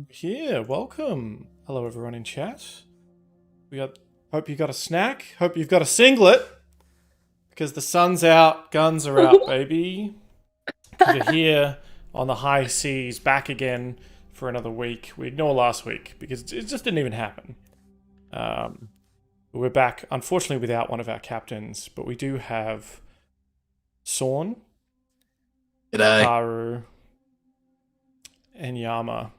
Here, welcome. Hello, everyone in chat. Hope you got a snack. Hope you've got a singlet, because the sun's out, guns are out, baby. We're here on the high seas, back again for another week. We ignore last week because it just didn't even happen. We're back, unfortunately, without one of our captains, but we do have Sorn, G'day. Karu, and Yama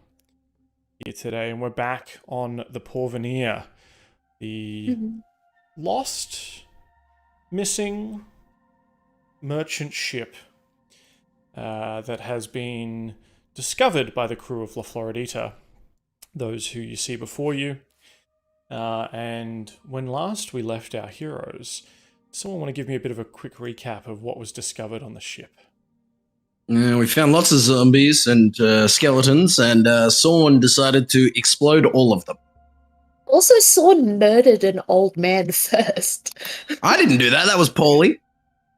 here today, and we're back on the Porvenir, the lost, missing merchant ship that has been discovered by the crew of La Floridita, those who you see before you. And when last we left our heroes, someone want to give me a bit of a quick recap of what was discovered on the ship? We found lots of zombies and skeletons, and Sorn decided to explode all of them. Also, Sorn murdered an old man first. I didn't do that. That was Pauly.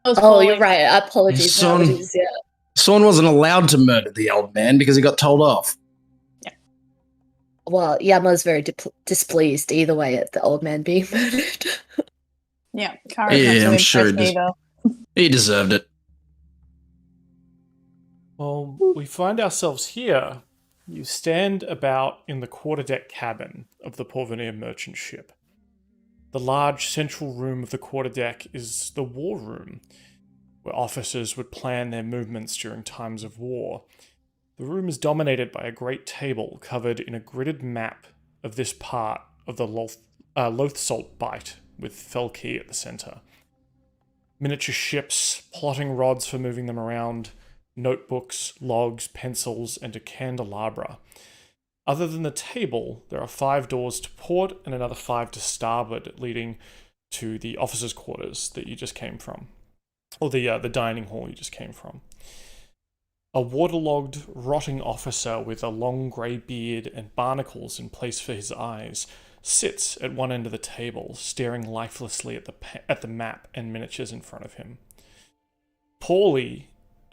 Oh, you're right. Apologies. Sorn wasn't allowed to murder the old man because he got told off. Yeah. Well, Yama's very displeased either way at the old man being murdered. Yeah, Karu's Yeah, I'm not sure though. He deserved it. Well, we find ourselves here. You stand about in the quarterdeck cabin of the Porvenir merchant ship. The large central room of the quarterdeck is the war room, where officers would plan their movements during times of war. The room is dominated by a great table covered in a gridded map of this part of the Lothsalt Bight, with Felkey at the center. Miniature ships, plotting rods for moving them around, notebooks, logs, pencils, and a candelabra. Other than the table, there are 5 doors to port and another 5 to starboard, leading to the officers' quarters that you just came from, or the dining hall you just came from. A waterlogged, rotting officer with a long grey beard and barnacles in place for his eyes sits at one end of the table, staring lifelessly at the map and miniatures in front of him. Pauly,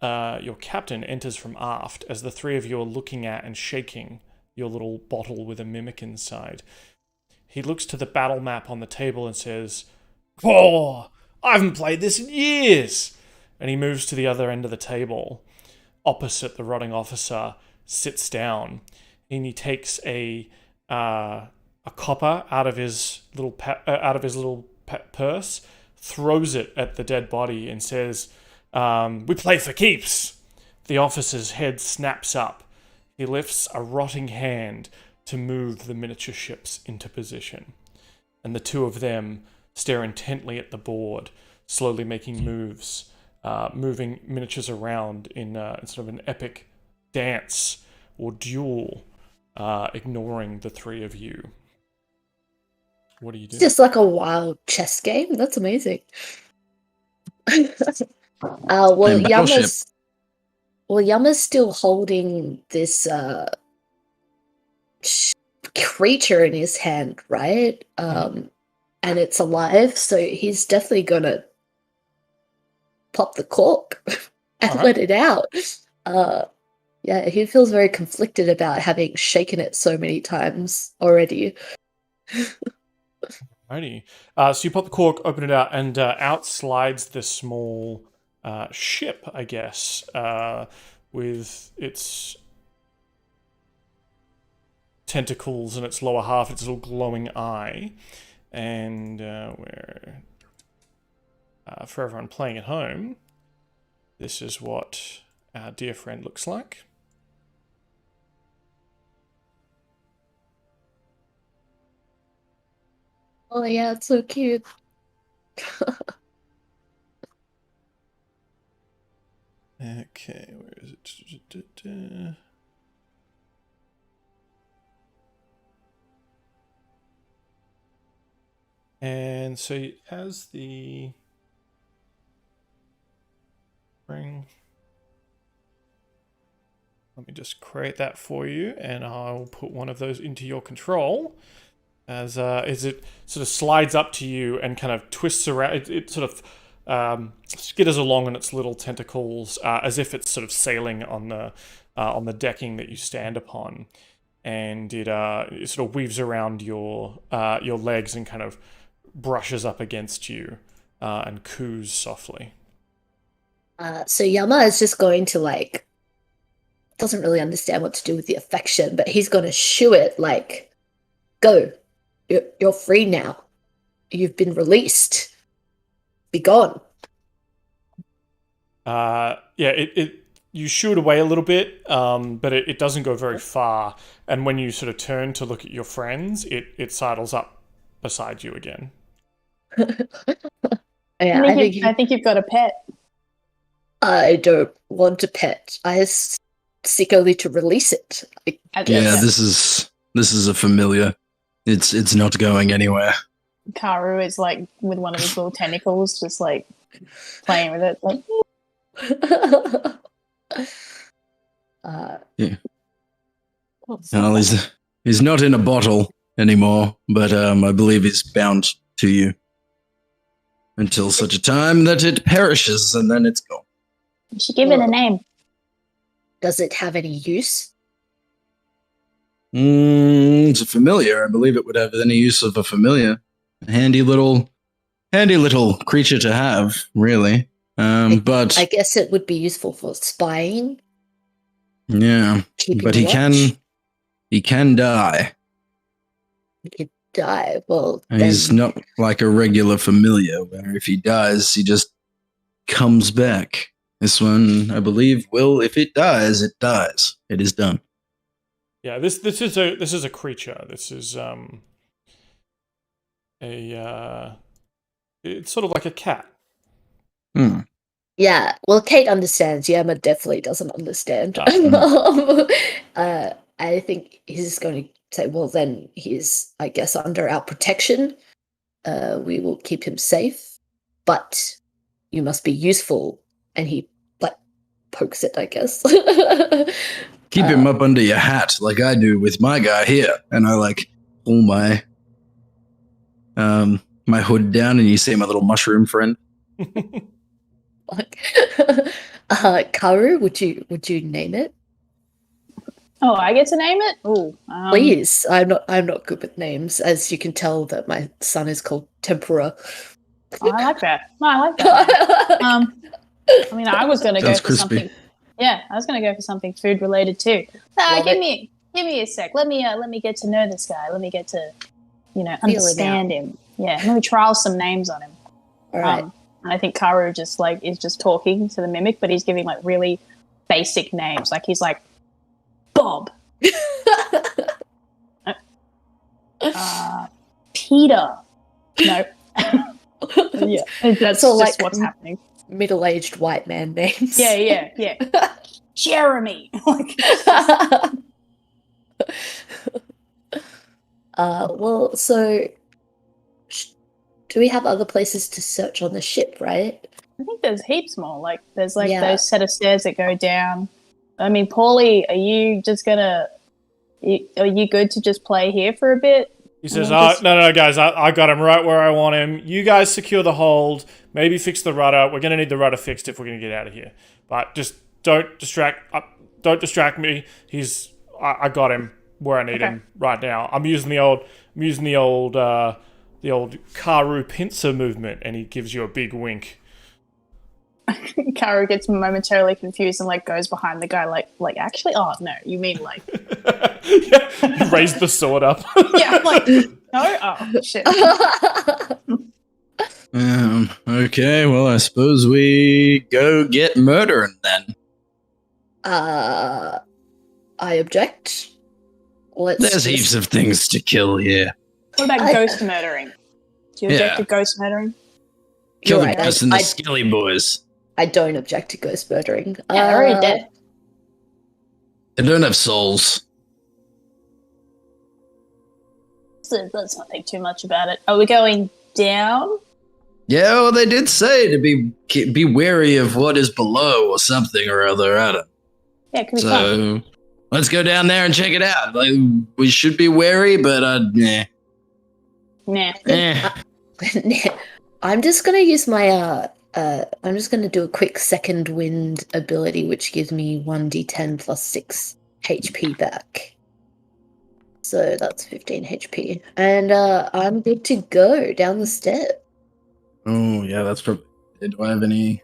your captain, enters from aft as the 3 of you are looking at and shaking your little bottle with a mimic inside. He looks to the battle map on the table and says, "Oh, I haven't played this in years!" And he moves to the other end of the table, opposite the rotting officer, sits down, and he takes a copper out of his little purse, throws it at the dead body, and says, "We play for keeps." The officer's head snaps up. He lifts a rotting hand to move the miniature ships into position. And the 2 of them stare intently at the board, slowly making moves, moving miniatures around in sort of an epic dance or duel, ignoring the 3 of you. What do you do? It's just like a wild chess game. That's amazing. Yama's still holding this creature in his hand, right? And it's alive, so he's definitely gonna pop the cork and let it out. Yeah, he feels very conflicted about having shaken it so many times already. Alrighty. So you pop the cork, open it out, and out slides this small ship, I guess, with its tentacles and its lower half, its little glowing eye. And for everyone playing at home, this is what our dear friend looks like. Oh yeah, it's so cute. Okay, where is it? And so it has the ring. Let me just create that for you, and I'll put one of those into your control. As it sort of slides up to you and kind of twists around, it sort of skitters along on its little tentacles as if it's sort of sailing on the decking that you stand upon. and it sort of weaves around your legs and kind of brushes up against you and coos softly. So Yama is just going to like, doesn't really understand what to do with the affection, but he's going to shoo it like, go, you're free now. You've been released. Be gone. You shoo it away a little bit, but it doesn't go very far. And when you sort of turn to look at your friends, it sidles up beside you again. Yeah, I think you've got a pet. I don't want a pet. I seek only to release it. This is a familiar. It's not going anywhere. Karu is like with one of his little tentacles, just like playing with it, like. Yeah. Well, he's not in a bottle anymore, but I believe he's bound to you until such a time that it perishes, and then it's gone. You should give it a name. Does it have any use? It's a familiar. I believe it would have any use of a familiar. A handy little creature to have, really. But I guess it would be useful for spying. Yeah, but he can die. He can die. Well, he's not like a regular familiar, where if he dies, he just comes back. This one, I believe, will. If it dies, it dies. It is done. Yeah, this is a creature. This is it's sort of like a cat. Yeah, well, Cait understands. Yama definitely doesn't understand. I think he's just going to say, well, then he's, I guess, under our protection. We will keep him safe, but you must be useful. And he, like, pokes it, I guess. Keep him up under your hat, like I do with my guy here. And I, like, pull my hood down, and you see my little mushroom friend. Karu, would you name it? Oh, I get to name it? Ooh. Please. I'm not good with names, as you can tell that my son is called Tempura. Oh, I like that. No, I like that. I mean, I was going to go for something. Yeah, I was going to go for something food related too. Give me a sec. Let me get to know this guy. Let me get to, understand him. Yeah, let me trial some names on him. All right. And I think Karu is just talking to the mimic, but he's giving like really basic names. Like he's like Bob, Peter. No, yeah, that's all just like what's happening. Middle-aged white man names. Yeah. Jeremy. Well, so do we have other places to search on the ship, right? I think there's heaps more. Like there's like those set of stairs that go down. I mean, Pauly, are you good to just play here for a bit? He says, no, guys, I got him right where I want him. You guys secure the hold. Maybe fix the rudder. We're going to need the rudder fixed if we're going to get out of here. But just don't distract me. I got him where I need him right now. I'm using the old Karu pincer movement, and he gives you a big wink. Karu gets momentarily confused and like goes behind the guy like actually, oh no, you mean like yeah, you raise the sword up. Yeah, I'm like no, oh shit. Okay, well, I suppose we go get murdering then. I object. There's heaps of things to kill here. What about ghost murdering? Do you object to ghost murdering? Kill the ghosts and the Skelly boys. I don't object to ghost murdering. Yeah, they're already dead. They don't have souls. Let's not think too much about it. Are we going down? Yeah, well, they did say to be wary of what is below or something or other. I don't know. Yeah, can we fun. Let's go down there and check it out. Like, we should be wary, but nah. I'm just gonna use my I'm just gonna do a quick second wind ability, which gives me 1d10 plus 6 HP back. So that's 15 HP. And I'm good to go down the stairs. Oh, yeah, that's probably... Do I have any...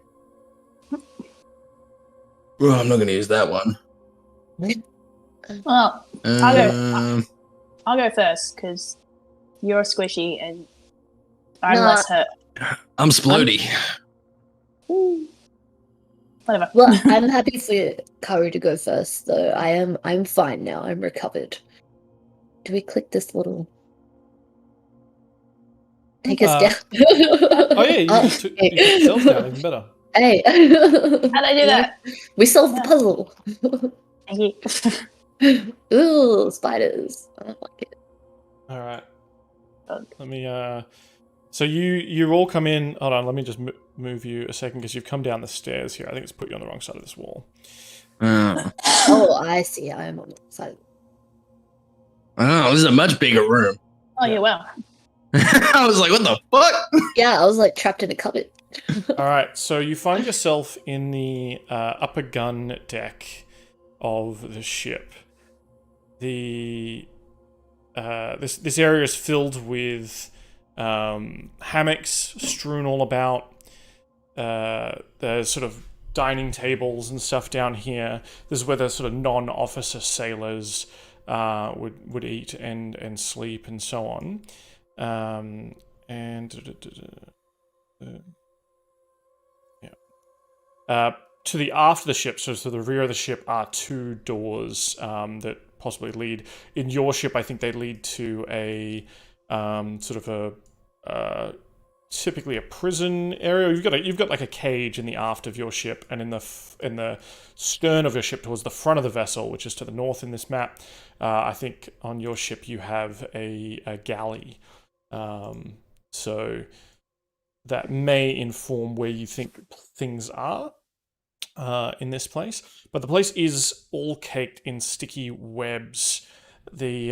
Well, I'm not going to use that one. Well, I'll go first, because you're squishy and I'm less hurt. I'm splody. Whatever. Well, I'm happy for Karu to go first, though. I'm fine now. I'm recovered. Do we click this little... Take us down? Oh yeah, you took yourself down, even better. Hey. How'd I do that? We solved the puzzle. Thank you. Ooh, spiders. I don't like it. All right. Let me. So you all come in. Hold on. Let me just move you a second because you've come down the stairs here. I think it's put you on the wrong side of this wall. Oh, I see. I am on the side. Oh, this is a much bigger room. Oh, yeah, well. I was like, what the fuck? Yeah, I was like trapped in a cupboard. All right. So you find yourself in the upper gun deck of the ship. The this area is filled with hammocks strewn all about. There's sort of dining tables and stuff down here. This is where the sort of non-officer sailors would eat and sleep and so on. To the aft of the ship, so to the rear of the ship, are two doors that possibly lead. In your ship, I think they lead to a sort of a typically a prison area. You've got like a cage in the aft of your ship, and in the stern of your ship towards the front of the vessel, which is to the north in this map. I think on your ship you have a galley. So that may inform where you think things are in this place. But the place is all caked in sticky webs. The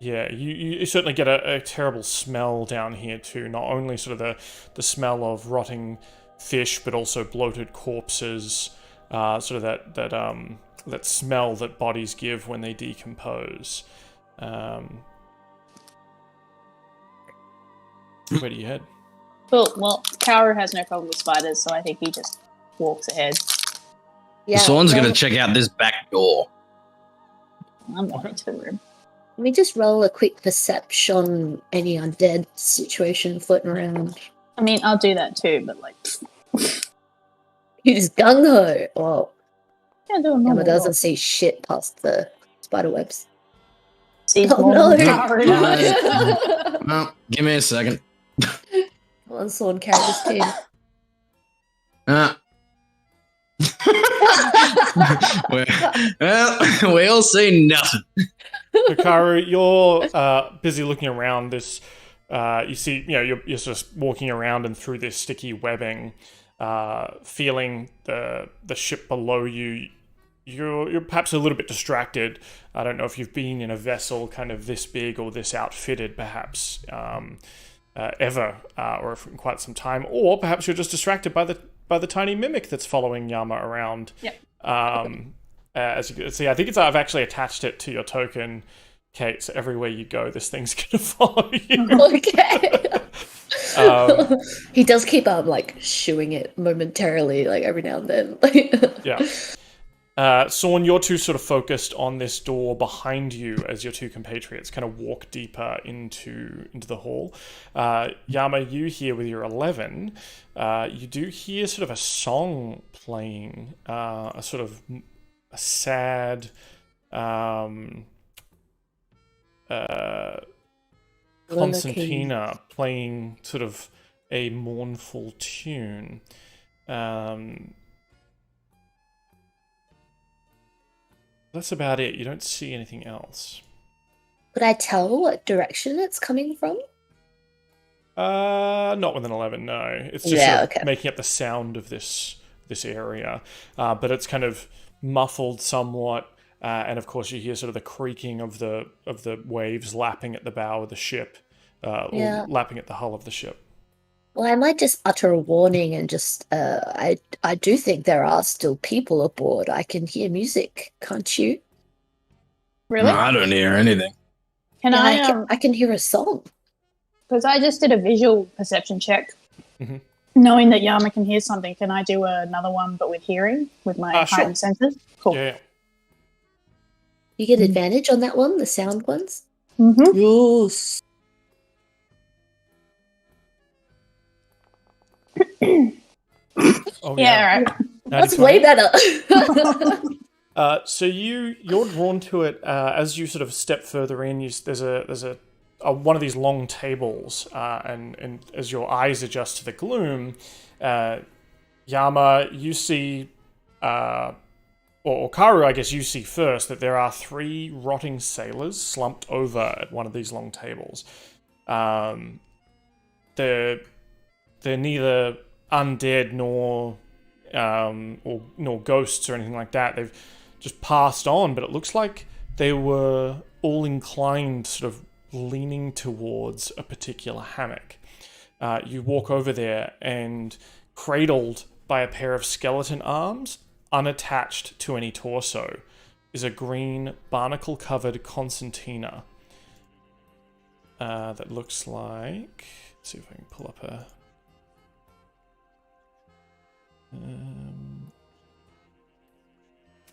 yeah, you certainly get a terrible smell down here too. Not only sort of the smell of rotting fish, but also bloated corpses. Sort of that smell that bodies give when they decompose. Where do you head? Cool. Well, Karu has no problem with spiders, so I think he just walks ahead. Yeah, Sorn's going to check out this back door. I'm going into the room. Let me just roll a quick perception, any undead situation floating around. I mean, I'll do that too, but like... You just gung-ho! Oh. Yeah, do a normal Yama doesn't roll. see shit past the spider webs. Sees Oh, more no. than Karu. Well, give me a second. Come on, Sorn, carry this team. Well, we all see nothing. Karu, you're busy looking around this. You see, you're just walking around and through this sticky webbing, feeling the ship below you. You're perhaps a little bit distracted. I don't know if you've been in a vessel kind of this big or this outfitted, perhaps ever, or for quite some time, or perhaps you're just distracted by the tiny mimic that's following Yama around. Yeah. As you can see, I think I've actually attached it to your token, Cait. So everywhere you go, this thing's gonna follow you. Okay. He does keep like shooing it momentarily, like every now and then. Yeah. Sorn, you're two sort of focused on this door behind you as your two compatriots kind of walk deeper into the hall. Yama, you here with your 11, you do hear sort of a song playing, a sort of a sad, concertina playing sort of a mournful tune. That's about it. You don't see anything else. Could I tell what direction it's coming from? Not with an 11, no. It's just sort of making up the sound of this area. But it's kind of muffled somewhat, and of course you hear sort of the creaking of the waves lapping at the bow of the ship, or lapping at the hull of the ship. Well, I might just utter a warning and just, I do think there are still people aboard. I can hear music, can't you? Really? No, I don't hear anything. Can I can hear a song. Because I just did a visual perception check. Mm-hmm. Knowing that Yama can hear something, can I do another one but with hearing, with my heightened senses? Cool. Yeah. You get advantage on that one, the sound ones? Mm-hmm. Yes. Oh, Yeah, all right. That's way better. So you're drawn to it as you sort of step further in. There's a one of these long tables, and as your eyes adjust to the gloom, Yama, you see, or Karu, I guess you see first that there are 3 rotting sailors slumped over at one of these long tables. They're neither undead nor ghosts or anything like that. They've just passed on, but it looks like they were all inclined, sort of leaning towards a particular hammock. You walk over there, and cradled by a pair of skeleton arms, unattached to any torso, is a green barnacle-covered concertina. That looks like... Let's see if I can pull up a...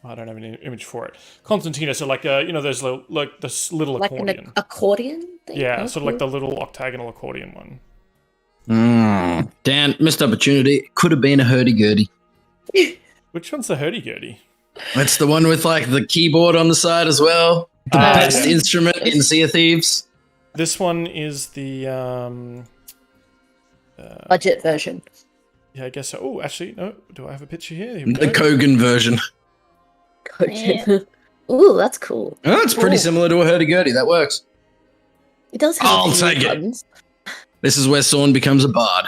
I don't have an image for it. Concertina, so like there's like this little like accordion. An accordion thing? Yeah, sort of like the little octagonal accordion one. Dan, missed opportunity. Could have been a hurdy-gurdy. Which one's the hurdy-gurdy? That's the one with like the keyboard on the side as well. The best instrument in Sea of Thieves. This one is the budget version. Yeah, I guess so. Oh, actually, no. Do I have a picture here? The Kogan version. Yeah. Ooh, that's cool. Oh, it's pretty similar to a hurdy-gurdy. That works. It does have I'll take it. This is where Sorn becomes a bard.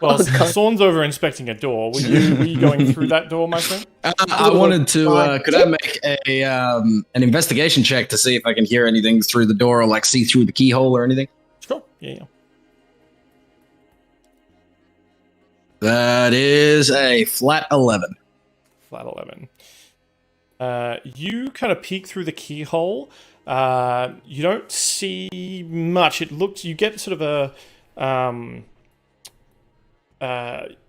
Well, Sorn's over inspecting a door. Were you going through that door, my friend? I wanted to. Could I make an investigation check to see if I can hear anything through the door, or like see through the keyhole or anything? Sure. Yeah. That is a flat 11. Flat 11. You kind of peek through the keyhole. You don't see much. You get sort of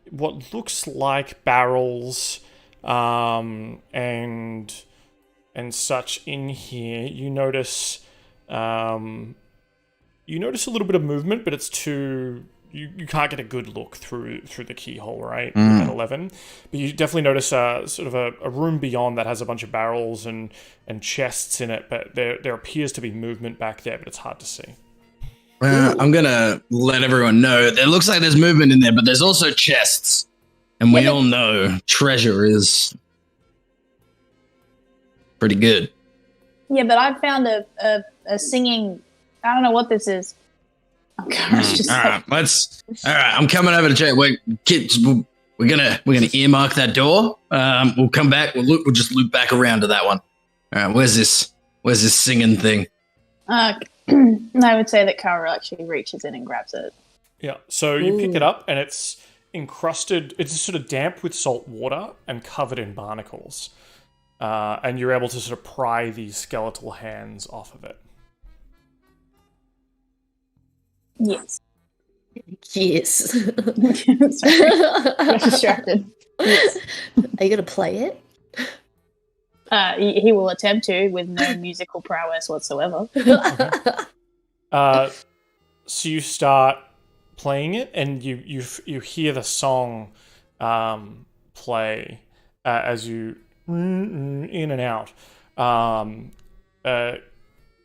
what looks like barrels and such in here. You notice a little bit of movement, but it's too. You can't get a good look through the keyhole, right? At 11. But you definitely notice sort of a room beyond that has a bunch of barrels and chests in it, but there appears to be movement back there, but it's hard to see. I'm going to let everyone know. It looks like there's movement in there, but there's also chests. And we all know treasure is pretty good. Yeah, but I found a singing... I don't know what this is. All right, I'm coming over to check. We're gonna earmark that door. We'll come back. We'll just loop back around to that one. All right, where's this singing thing? I would say that Karu actually reaches in and grabs it. Yeah, so you pick it up, and it's encrusted. It's sort of damp with salt water and covered in barnacles, and you're able to sort of pry these skeletal hands off of it. Yes. Yes. I'm distracted. Yes. Are you going to play it? He will attempt to with no musical prowess whatsoever. Okay. So you start playing it, and you hear the song play as you in and out.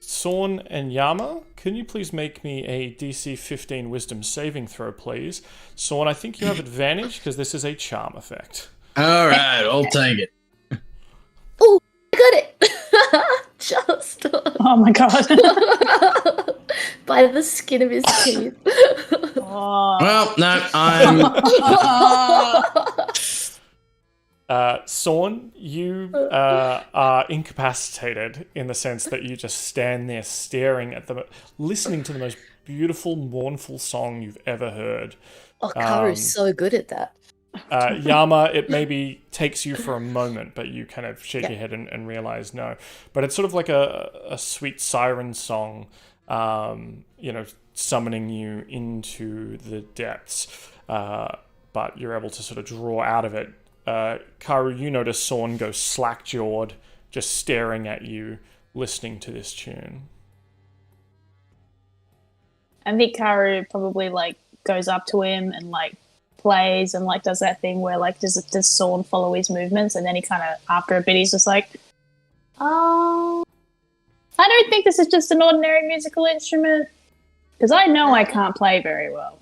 Sorn and Yama, can you please make me a DC 15 Wisdom saving throw, please? Sorn, I think you have advantage because this is a charm effect. All right, I'll take it. Oh, I got it! Just. Oh my god. By the skin of his teeth. Oh. Well, no, I'm... Sorn, you are incapacitated in the sense that you just stand there staring at them, listening to the most beautiful, mournful song you've ever heard. Oh, Karu's so good at that. Yama, it maybe takes you for a moment, but you kind of shake your head and realize no. But it's sort of like a sweet siren song, summoning you into the depths. But you're able to sort of draw out of it. Karu, you notice Sorn goes slack-jawed, just staring at you, listening to this tune. I think Karu probably goes up to him and plays and does that thing where does Sorn follow his movements, and then he kind of after a bit he's just like, oh, I don't think this is just an ordinary musical instrument because I know I can't play very well.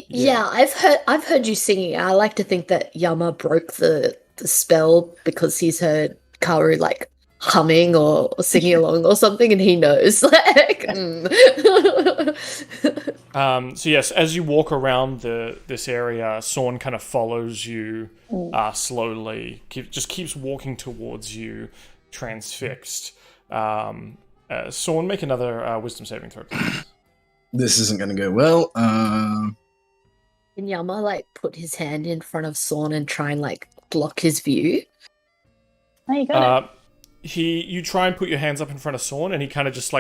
Yeah, I've heard you singing. I like to think that Yama broke the spell because he's heard Karu humming or singing along or something, and he knows. So yes, as you walk around this area, Sorn kind of follows you slowly. Just keeps walking towards you, transfixed. Sorn, make another wisdom saving throw, please. This isn't going to go well. Can Yama put his hand in front of Sorn and try and block his view? There you go. You try and put your hands up in front of Sorn, and he kind of just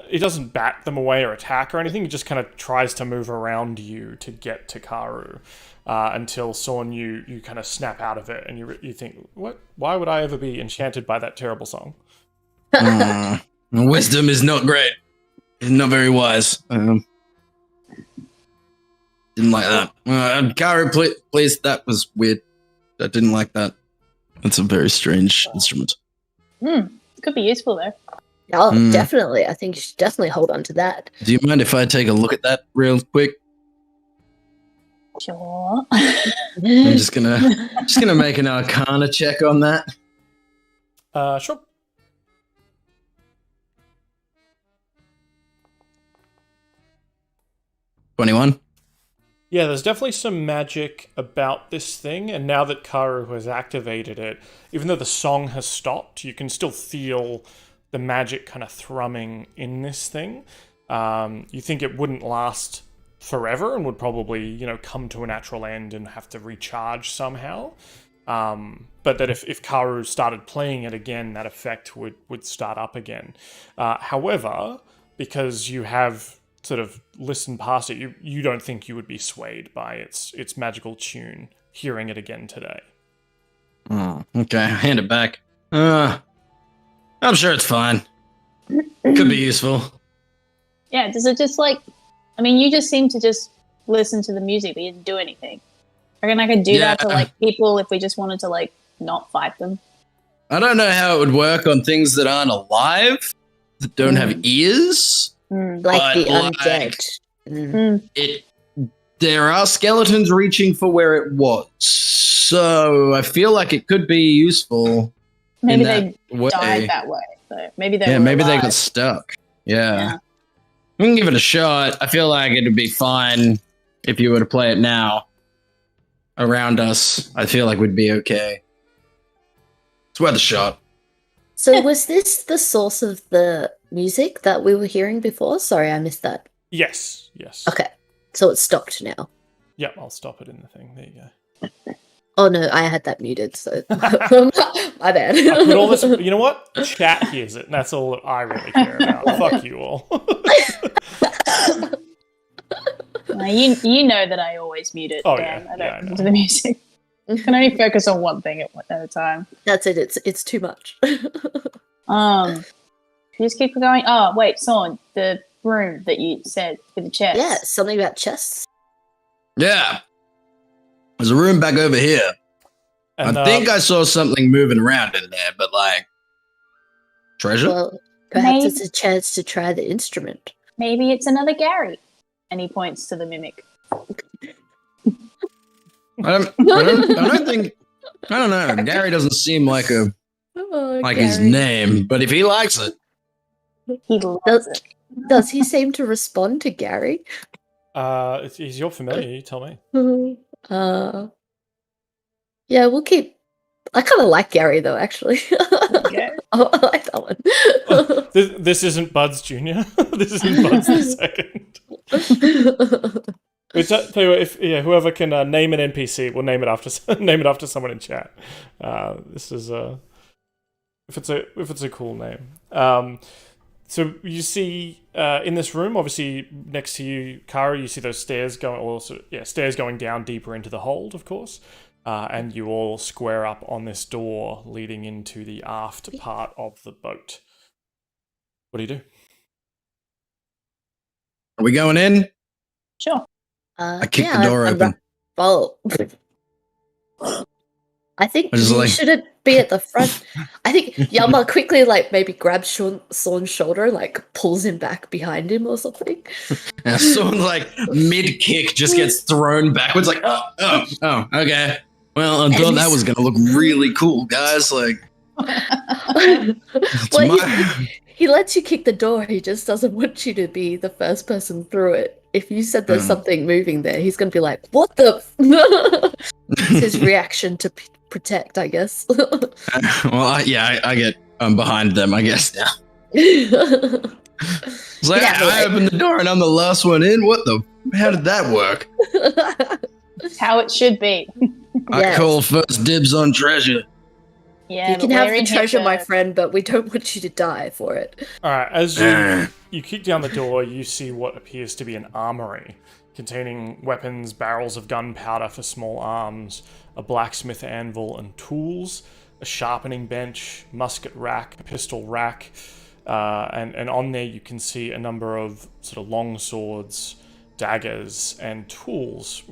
he doesn't bat them away or attack or anything. He just kind of tries to move around you to get to Karu until Sorn, you kind of snap out of it, and you think, what? Why would I ever be enchanted by that terrible song? Wisdom is not great. It's not very wise. Didn't like that. Karu, please, that was weird. I didn't like that. That's a very strange instrument. Could be useful though. Oh, definitely. I think you should definitely hold on to that. Do you mind if I take a look at that real quick? Sure. I'm just gonna make an Arcana check on that. Sure. 21. Yeah, there's definitely some magic about this thing, and now that Karu has activated it, even though the song has stopped, you can still feel the magic kind of thrumming in this thing. You think it wouldn't last forever and would probably, come to a natural end and have to recharge somehow. But that if Karu started playing it again, that effect would start up again. However, because you have sort of listened past it, you don't think you would be swayed by its magical tune hearing it again today. Oh, okay, hand it back. I'm sure it's fine. Could be useful. Yeah, does it just you just seem to just listen to the music, but you didn't do anything. I reckon I could do that to people if we just wanted to not fight them. I don't know how it would work on things that aren't alive, that don't have ears. Like the undead. There are skeletons reaching for where it was, so I feel like it could be useful. Maybe they died that way. So maybe they maybe they got stuck. Yeah, we can give it a shot. I feel like it'd be fine if you were to play it now around us. I feel like we'd be okay. It's worth a shot. So was this the source of the music that we were hearing before? Sorry, I missed that. Yes. Okay, so it's stopped now. Yep, I'll stop it in the thing. There you go. Oh no, I had that muted, so my bad. I put all this, you know what? Chat hears it, and that's all that I really care about. Fuck you all. You know that I always mute it. Oh, Dan. yeah. I don't listen to the music. I can only focus on one thing at a time. That's it. It's too much. Just keep going. Oh wait, Sorn, the room that you said with the chest. Yeah, something about chests. Yeah, there's a room back over here. And, I think I saw something moving around in there, but treasure. Well, perhaps it's a chance to try the instrument. Maybe it's another Gary. And he points to the mimic. I don't know. Gary doesn't seem like his name, but if he likes it, he loves it. Does he seem to respond to Gary? He's your familiar. You tell me. Yeah, we'll keep. I kind of like Gary though, actually. Okay. Oh, I like that one. Oh, this isn't Buds Jr. This isn't Buds the Second. Tell you what, whoever can name an NPC, we'll name it after someone in chat. This is if it's a cool name. So you see in this room, obviously next to you, Karu, you see those stairs going down deeper into the hold, of course. And you all square up on this door leading into the aft part of the boat. What do you do? Are we going in? Sure. I kick the door open. Well, I think you shouldn't be at the front. I think Yama quickly, maybe grabs Sorn's shoulder and, pulls him back behind him or something. And Sorn, mid-kick, just gets thrown backwards, oh, okay. Well, I thought that was going to look really cool, guys. He lets you kick the door. He just doesn't want you to be the first person through it. If you said there's something moving there, he's going to be like, what the? It's his reaction to protect, I guess. I get behind them, I guess, now. It's I opened the door and I'm the last one in? How did that work? It's how it should be. I call first dibs on treasure. Yeah, you can have the treasure, my friend, but we don't want you to die for it. All right, as you kick down the door, you see what appears to be an armory containing weapons, barrels of gunpowder for small arms, a blacksmith anvil and tools, a sharpening bench, musket rack, a pistol rack, and on there you can see a number of sort of long swords, daggers, and tools,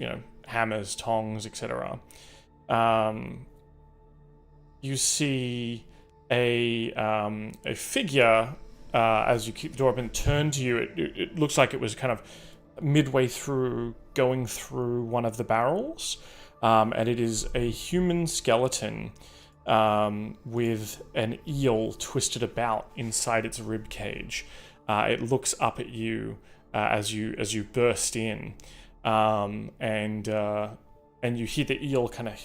hammers, tongs, etc. You see a figure as you keep the door open turn to you. It looks like it was kind of midway through going through one of the barrels, and it is a human skeleton with an eel twisted about inside its rib cage. It looks up at you as you burst in, and you hear the eel kind of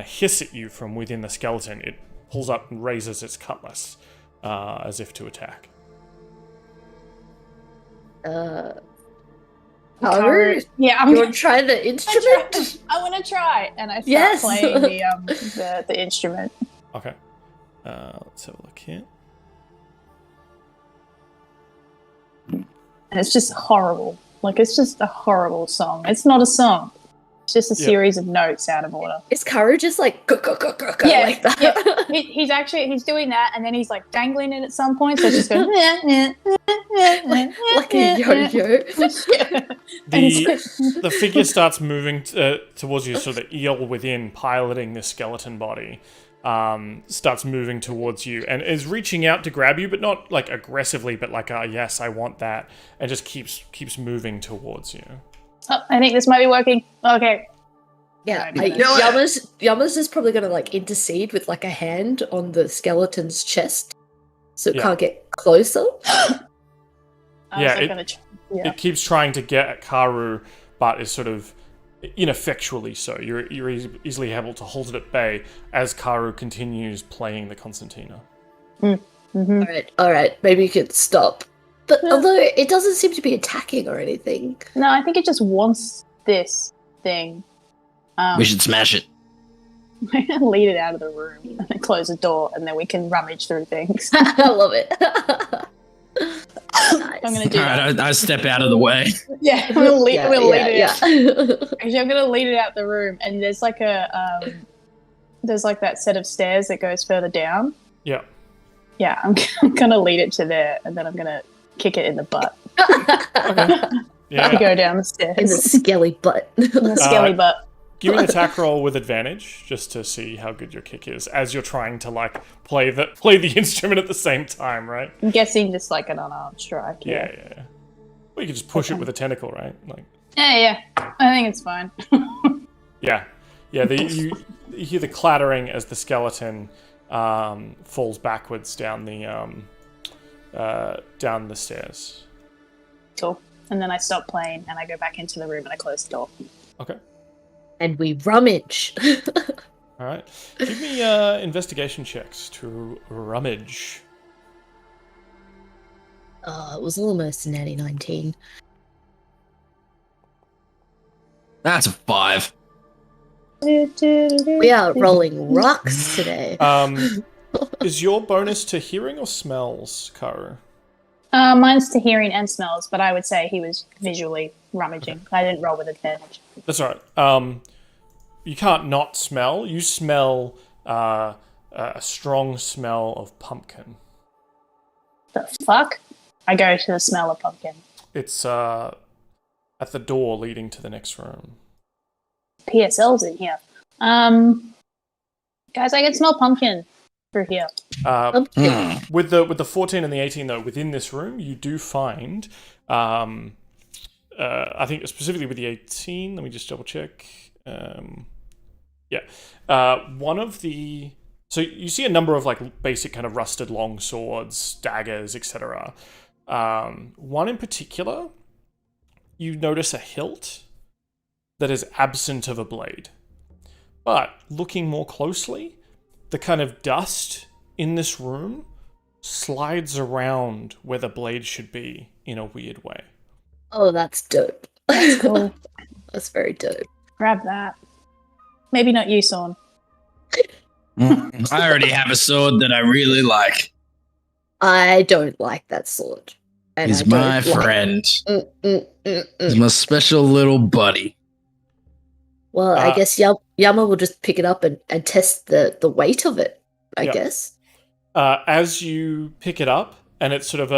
hiss at you from within the skeleton. It pulls up and raises its cutlass as if to attack. Karu? Yeah, I'm going to try the instrument? I want to try. And I start playing the instrument. Okay. Let's have a look here. And it's just horrible. It's just a horrible song. It's not a song. It's just a series of notes out of order. Is Karu just like that? Yeah. He's doing that, and then he's dangling it at some point, so it's just going like a yo-yo. The figure starts moving towards you, so the eel within, piloting this skeleton body, starts moving towards you and is reaching out to grab you, but not aggressively, but yes, I want that, and just keeps moving towards you. Oh, I think this might be working. Okay. Yeah, Yama's just probably going to intercede with a hand on the skeleton's chest, so it can't get closer. It keeps trying to get at Karu, but is sort of ineffectually so. You're easily able to hold it at bay as Karu continues playing the concertina. Mm-hmm. All right. Maybe you could stop. But although it doesn't seem to be attacking or anything. No, I think it just wants this thing. We should smash it. Lead it out of the room and then close the door, and then we can rummage through things. I love it. Nice. I'm going to do that. I step out of the way. Yeah, I'm going to lead it out. Actually, I'm going to lead it out the room, and there's there's that set of stairs that goes further down. Yeah. Yeah, I'm going to lead it to there, and then I'm going to kick it in the butt. Okay. Yeah. To go down the stairs. In the skelly butt. Butt. Give me an attack roll with advantage, just to see how good your kick is, as you're trying to play the instrument at the same time, right? I'm guessing just an unarmed strike. Yeah. Well, you can just push it with a tentacle, right? Yeah. I think it's fine. Yeah. You hear the clattering as the skeleton falls backwards down the stairs. Cool. And then I stop playing and I go back into the room and I close the door. Okay. And we rummage. All right. Give me investigation checks to rummage. It was almost a natty 19. That's a 5. We are rolling rocks today. Is your bonus to hearing or smells, Karu? Mine's to hearing and smells, but I would say he was visually rummaging. I didn't roll with advantage. That's all right. You can't not smell. You smell a strong smell of pumpkin. The fuck? I go to the smell of pumpkin. It's at the door leading to the next room. PSL's in here. Guys, I can smell pumpkin through here. With the 14 and the 18 though, within this room, you do find. I think specifically with the 18. Let me just double check. One of the. So you see a number of like basic kind of rusted long swords, daggers, etc. One in particular, you notice a hilt that is absent of a blade. But looking more closely, the kind of dust in this room slides around where the blade should be in a weird way. Oh, that's dope. That's cool. That's very dope. Grab that. Maybe not you, Sorn. I already have a sword that I really like. I don't like that sword. And He's my friend. He's my special little buddy. Well, I guess Yama will just pick it up and test the weight of it, I guess. As you pick it up, and it's sort of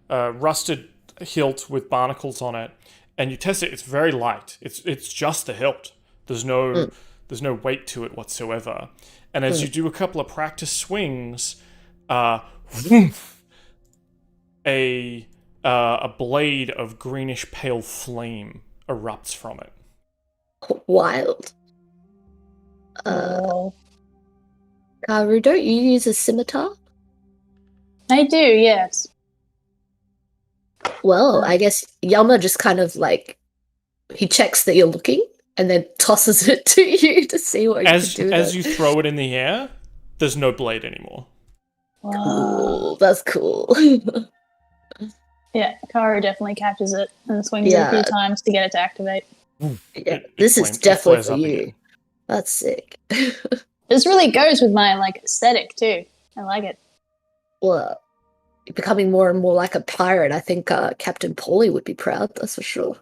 a rusted hilt with barnacles on it, and you test it, it's very light. It's just the hilt. There's no weight to it whatsoever. And as you do a couple of practice swings, a blade of greenish pale flame erupts from it. Wild. Karu, don't you use a scimitar? I do, yes. Well, I guess Yama just kind of like he checks that you're looking and then tosses it to you to see what you can do. As you throw it in the air, there's no blade anymore. Cool. That's cool. Yeah, Karu definitely catches it and swings it a few times to get it to activate. Yeah, this is definitely for you. Again. That's sick. This really goes with my like aesthetic too. I like it. Well, you're becoming more and more like a pirate. I think Captain Pauly would be proud. That's for sure.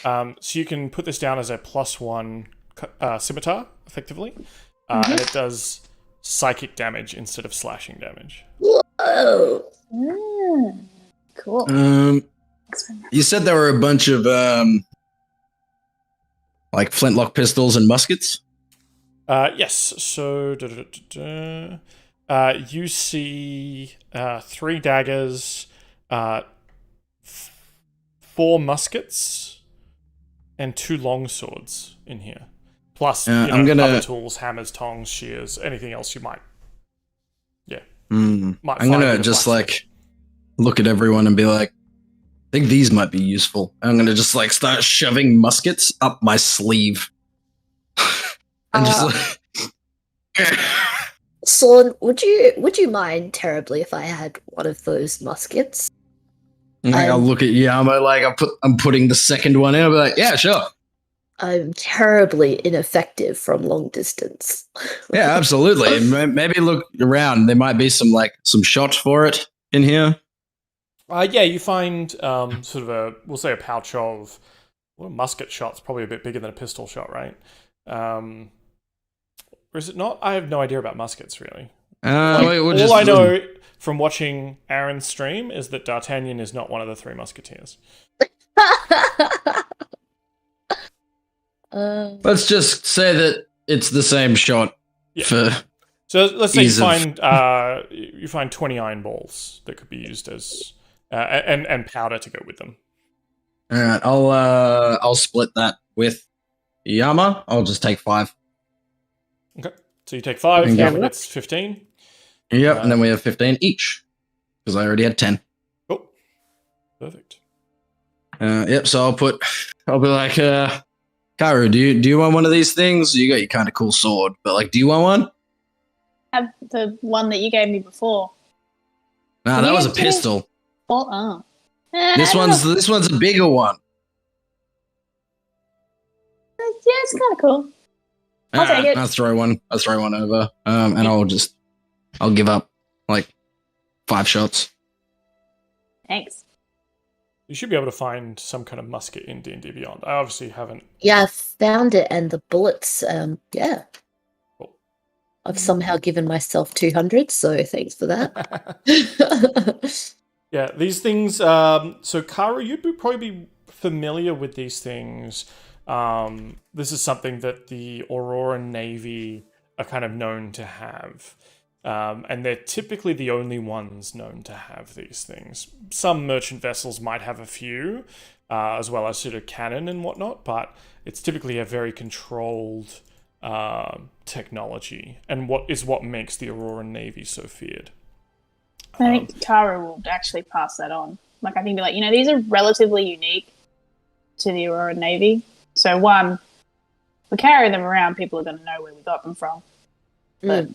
So you can put this down as a +1 scimitar, effectively, and it does psychic damage instead of slashing damage. Whoa! Cool. You said there were a bunch of like flintlock pistols and muskets? Yes. So you see 3 daggers, 4 muskets, and 2 longswords in here. Plus, other tools, hammers, tongs, shears, anything else you might. Yeah. I'm gonna just like look at everyone and be like, I think these might be useful. I'm gonna just like start shoving muskets up my sleeve. And just like Sorn, would you mind terribly if I had one of those muskets? Like I'll look at Yama like I'm putting the second one in. I'll be like, yeah, sure. I'm terribly ineffective from long distance. Yeah, absolutely. Maybe look around. There might be some shots for it in here. Yeah, you find sort of we'll say a pouch of a musket shot's probably a bit bigger than a pistol shot, right? Or is it not? I have no idea about muskets, really. All I know from watching Aaron's stream is that D'Artagnan is not one of the 3 musketeers. Let's just say that it's the same shot. Yeah. So let's say you find 20 iron balls that could be used as and powder to go with them. All right, I'll split that with Yama. I'll just take 5. Okay, so you take 5. Yama gets 15. Yep, and then we have 15 each because I already had 10. Cool, perfect. Yep. So I'll be like, Karu, do you want one of these things? You got your kind of cool sword, but like, do you want one? Have the one that you gave me before. No, that was a pistol. Oh. This one's a bigger one. Yeah, it's kind of cool. I'll take it. I'll throw one over, and I'll give up like 5 shots. Thanks. You should be able to find some kind of musket in D&D Beyond. I obviously haven't. Yeah, I found it, and the bullets. Yeah. Cool. I've somehow given myself 200, so thanks for that. Yeah, these things. So Karu, you'd probably be familiar with these things. This is something that the Aurora Navy are kind of known to have. And they're typically the only ones known to have these things. Some merchant vessels might have a few, as well as sort of cannon and whatnot, but it's typically a very controlled technology, and what makes the Aurora Navy so feared. I think Karu will actually pass that on. Like, I think, like, these are relatively unique to the Aurora Navy. So, one, we carry them around, people are going to know where we got them from. But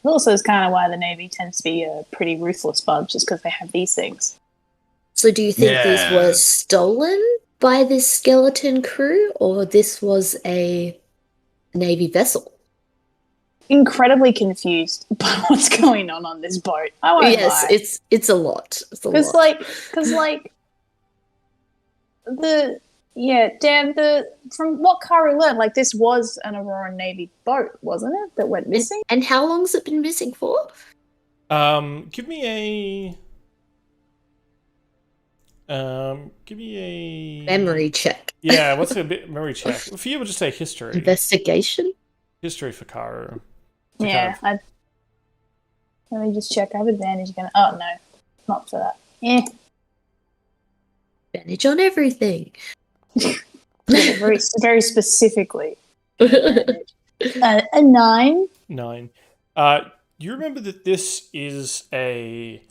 also is kind of why the Navy tends to be a pretty ruthless bunch, just because they have these things. So do you think these were stolen by this skeleton crew, or this was a Navy vessel? Incredibly confused by what's going on this boat. I won't lie. It's a lot. Because Dan, from what Karu learned, like, this was an Aurora Navy boat, wasn't it, that went missing? And how long's it been missing for? Give me a memory check. Yeah, what's a memory check? For you, we'll just say history. Investigation? History for Karu. Yeah, let me just check. I have advantage again. Oh, no, not for that. Advantage on everything. Very, very specifically. A 9. 9. You remember that this is a...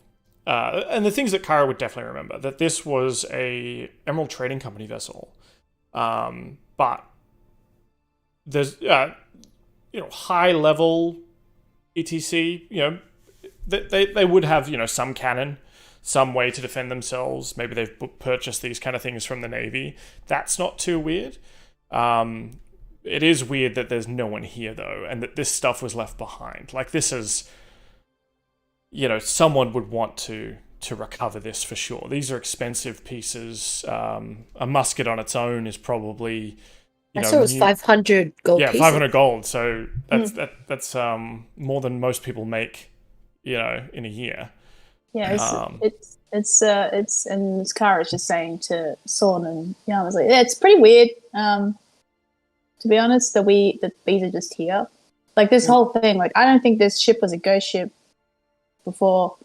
and the things that Karu would definitely remember, that this was a Emerald Trading Company vessel. But there's... high level ETC, they would have, some cannon, some way to defend themselves. Maybe they've purchased these kind of things from the Navy. That's not too weird. It is weird that there's no one here, though, and that this stuff was left behind. Like, this is, someone would want to recover this for sure. These are expensive pieces. A musket on its own is probably... I saw it was 500 gold pieces. 500 gold. So that's more than most people make, in a year. Yeah, it's and as Kara's just saying to Sorn and Yama, like, it's pretty weird. To be honest, that these are just here. Like, this whole thing, like, I don't think this ship was a ghost ship before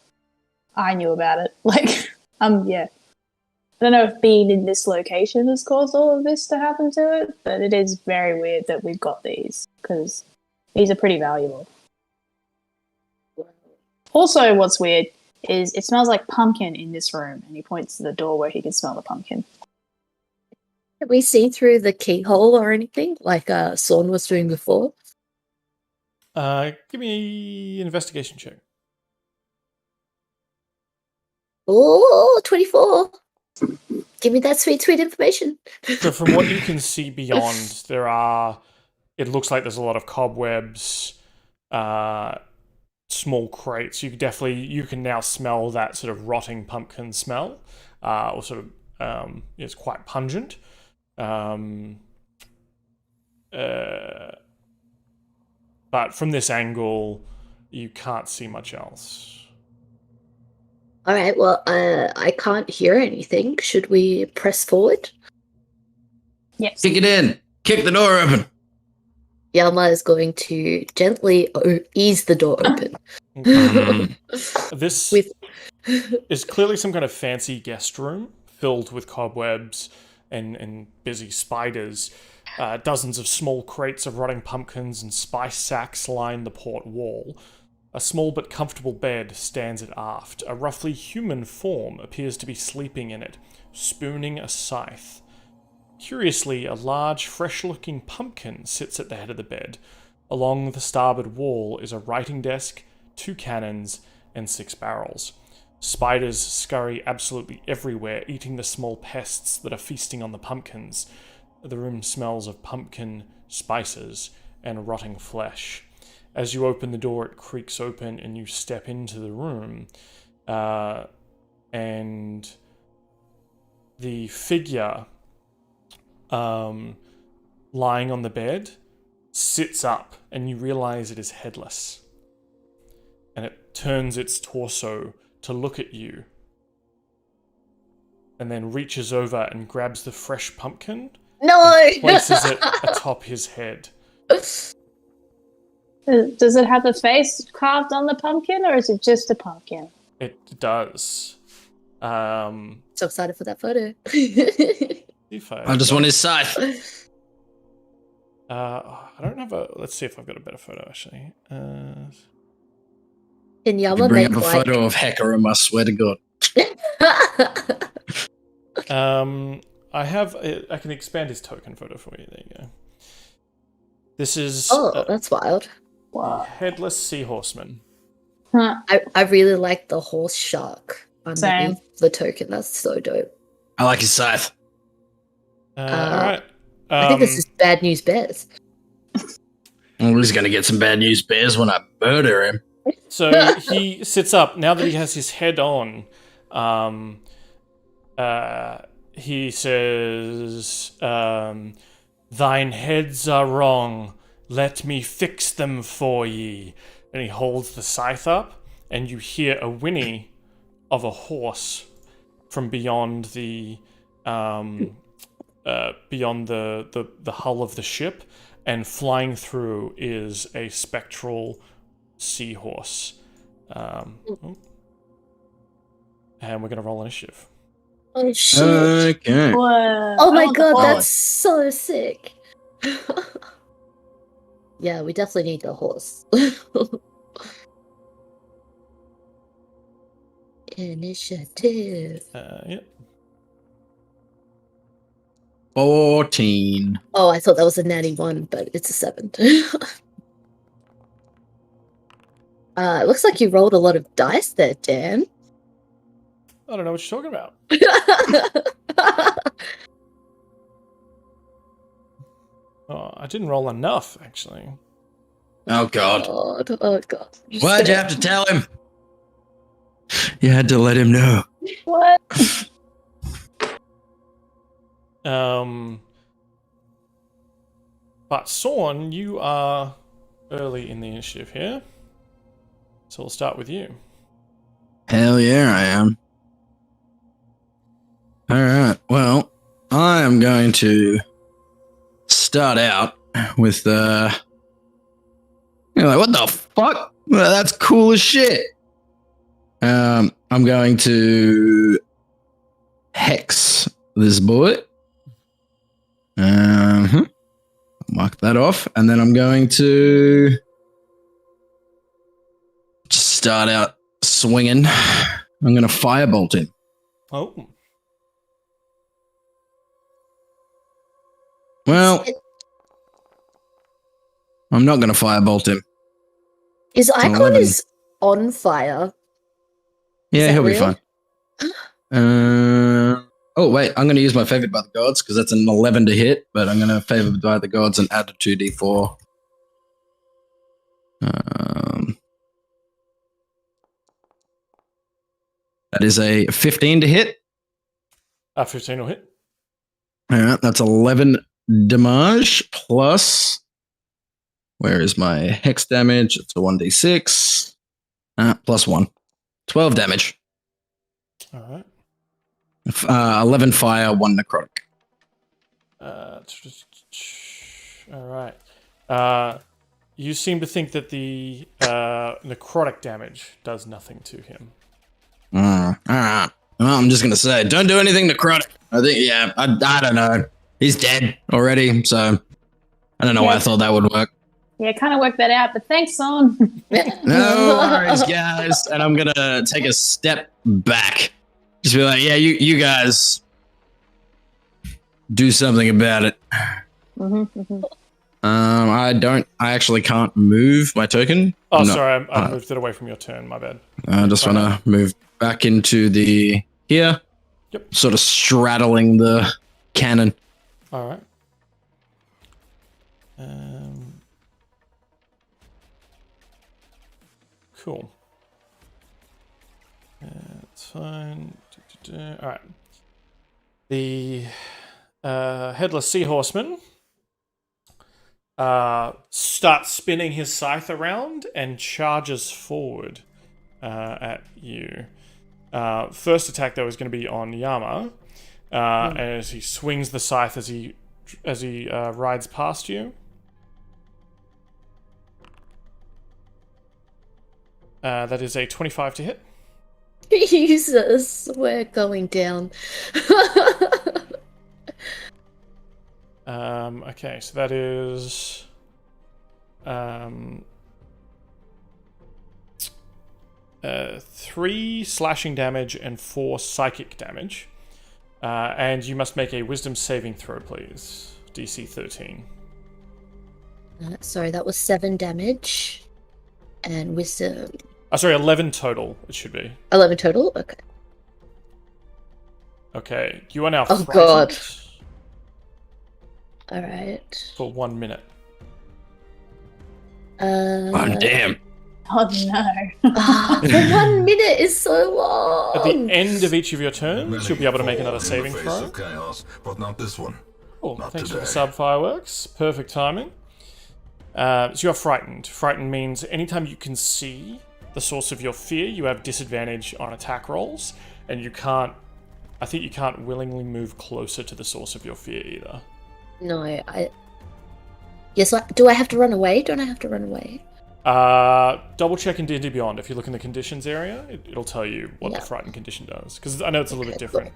I knew about it. Like, yeah. I don't know if being in this location has caused all of this to happen to it, but it is very weird that we've got these, because these are pretty valuable. Also, what's weird is it smells like pumpkin in this room, and he points to the door where he can smell the pumpkin. Can we see through the keyhole or anything, like Sorn was doing before? Give me an investigation check. Oh, 24. Give me that sweet information. So from what you can see beyond, it looks like there's a lot of cobwebs, small crates. You can now smell that sort of rotting pumpkin smell, or sort of, it's quite pungent. But from this angle, you can't see much else. All right, well, I can't hear anything. Should we press forward? Yes. Kick it in. Kick the door open. Yama is going to gently ease the door open. This is clearly some kind of fancy guest room filled with cobwebs and busy spiders. Dozens of small crates of rotting pumpkins and spice sacks line the port wall. A small but comfortable bed stands at aft. A roughly human form appears to be sleeping in it, spooning a scythe. Curiously, a large, fresh-looking pumpkin sits at the head of the bed. Along the starboard wall is a writing desk, 2 cannons, and 6 barrels. Spiders scurry absolutely everywhere, eating the small pests that are feasting on the pumpkins. The room smells of pumpkin, spices, and rotting flesh. As you open the door, it creaks open and you step into the room. And the figure lying on the bed sits up and you realize it is headless. And it turns its torso to look at you. And then reaches over and grabs the fresh pumpkin. No! And places it atop his head. Does it have a face carved on the pumpkin, or is it just a pumpkin? It does. So excited for that photo. I just want his scythe. I don't have a... Let's see if I've got a better photo, actually. Can Yama bring make up a photo of Hekarim, I swear to God. I have... I can expand his token photo for you. There you go. This is... Oh, that's wild. Wow. Headless Seahorseman. Huh. I really like the horse shark underneath the token. That's so dope. I like his scythe. Alright. I think this is Bad News Bears. Well, he's going to get some bad news bears when I murder him. So he sits up. Now that he has his head on, he says, "Thine heads are wrong. Let me fix them for ye." And he holds the scythe up, and you hear a whinny of a horse from beyond the hull of the ship, and flying through is a spectral seahorse. And we're gonna roll initiative. Oh shit! Okay. Whoa. Oh my god, Pauly. that's so sick. Yeah, we definitely need the horse. Initiative. Yep. 14. Oh, I thought that was a natty 1, but it's a 7. It looks like you rolled a lot of dice there, Dan. I don't know what you're talking about. Oh, I didn't roll enough, actually. Oh, God. Oh god. Why'd you have to tell him? You had to let him know. What? But Sorn, you are early in the initiative here. So we'll start with you. Hell yeah, I am. Alright, well, I am going to start out with you're like, what the fuck? Well, that's cool as shit. I'm going to hex this bullet. Mark that off, and then I'm going to start out swinging. I'm going to firebolt him. Oh. Well, I'm not going to firebolt him. His icon 11. is on fire. Yeah, that he'll be real? fine. Oh, wait, I'm going to use my favored by the gods because that's an 11 to hit, but I'm going to favor by the gods and add a 2d4. That is a 15 to hit. 15 will hit. All right, that's 11 damage plus. Where is my hex damage? It's a 1d6 plus 1. 12 damage. All right. 11 fire, 1 necrotic. All right. You seem to think that the necrotic damage does nothing to him. All right. Well, I'm just going to say, don't do anything necrotic. I think, I don't know. He's dead already, so I don't know why I thought that would work. Yeah, kind of worked that out, but thanks, Sorn. No worries, guys. And I'm going to take a step back. Just be like, yeah, you guys do something about it. Mm-hmm. I actually can't move my token. Oh, sorry, I moved it away from your turn. My bad. I just want to move back into here. Yep. Sort of straddling the cannon. All right. Cool. That's fine. All right. The headless sea horseman starts spinning his scythe around and charges forward at you. First attack though is going to be on Yama, as he swings the scythe as he rides past you. That is a 25 to hit. Jesus, we're going down. Okay, so that is 3 slashing damage and 4 psychic damage. And you must make a wisdom saving throw, please. DC 13. Sorry, that was 7 damage. And wisdom... sorry, 11 total, it should be. 11 total? Okay. Okay, you are now Oh, frightened God. Alright. for 1 minute. Oh, damn. Oh no. The 1 minute is so long. At the end of each of your turns, you'll be able to make another saving face throw. of chaos, but not this one. Cool, Not thanks for the today. sub fireworks. Perfect timing. So you're frightened. Frightened means anytime you can see the source of your fear, you have disadvantage on attack rolls, and you can't... I think you can't willingly move closer to the source of your fear either. No, Yes, do I have to run away? Don't I have to run away? Double check in D&D Beyond. If you look in the conditions area, it'll tell you what Yeah. the frightened condition does. Because I know it's a little bit different.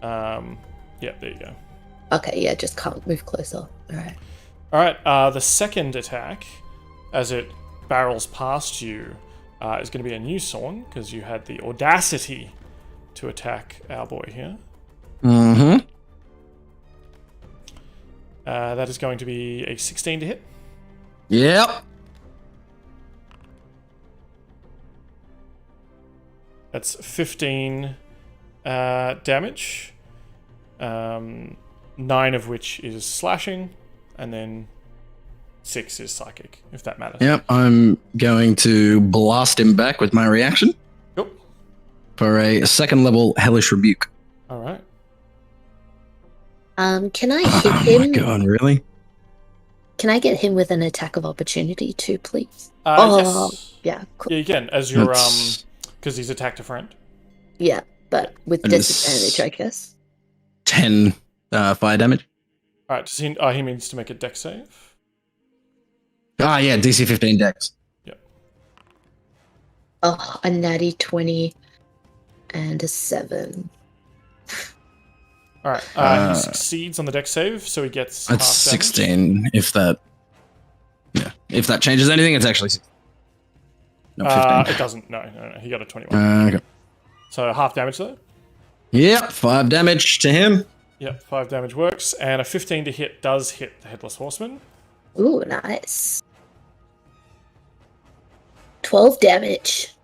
Yeah, there you go. Okay, yeah, just can't move closer. Alright. Alright, the second attack, as it barrels past you, is going to be a new Sorn, because you had the audacity to attack our boy here. Mm-hmm. That is going to be a 16 to hit. Yep. That's 15 damage. 9 of which is slashing, and then 6 is psychic, if that matters. Yep, I'm going to blast him back with my reaction Yep. for a second level Hellish Rebuke. Alright. Can I hit Oh him? my god, really? Can I get him with an attack of opportunity too, please? Yes. Yeah, cool. Yeah, you can, as your, That's- because he's attacked a friend. Yeah, but with And disadvantage, I guess. 10 fire damage. Alright, does he means to make a dex save. Ah, yeah, DC 15 dex. Oh, a natty 20 and a 7. Alright, he succeeds on the dex save, so he gets That's half damage. 16. If that changes anything, it's actually 16. No, 15. It doesn't. No, he got a 21. Okay. So half damage though. Yep, 5 damage to him. Yep, 5 damage works, and a 15 to hit does hit the Headless Horseman. Ooh, nice. 12 damage.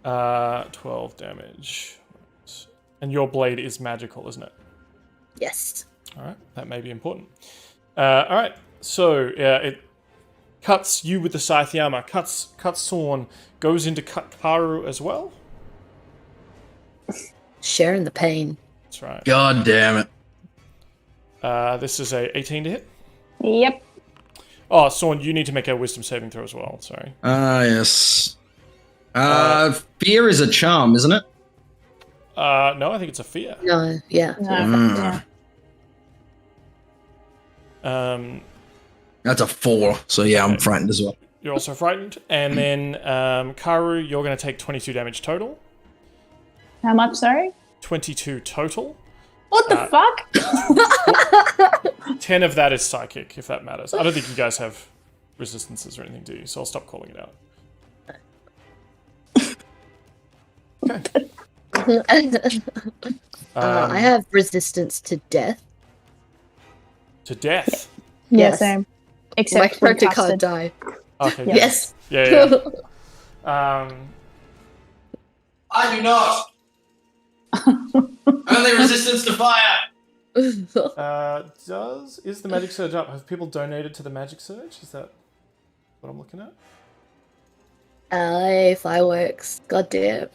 12 damage. And your blade is magical, isn't it? Yes. Alright, that may be important. Alright, so it cuts you with the scythe Yama, cuts Sorn, goes into cut Karu as well. Sharing the pain. That's right. God damn it. This is a 18 to hit. Yep. Oh, Sorn, you need to make a wisdom saving throw as well, sorry. Yes. Fear is a charm, isn't it? No, I think it's a fear. No, yeah. No, yeah. That's a 4. So yeah, I'm frightened as well. You're also frightened. And then, Karu, you're going to take 22 damage total. How much, sorry? 22 total. What the fuck? 10 of that is psychic, if that matters. I don't think you guys have resistances or anything, do you? So I'll stop calling it out. Okay. I have resistance to death. To death? Yeah, Yes. same. My Except character for can't die. Okay. Yeah. Yes. Yeah. I do not. Only resistance to fire. Is the magic surge up? Have people donated to the magic surge? Is that what I'm looking at? Fireworks. Goddamn.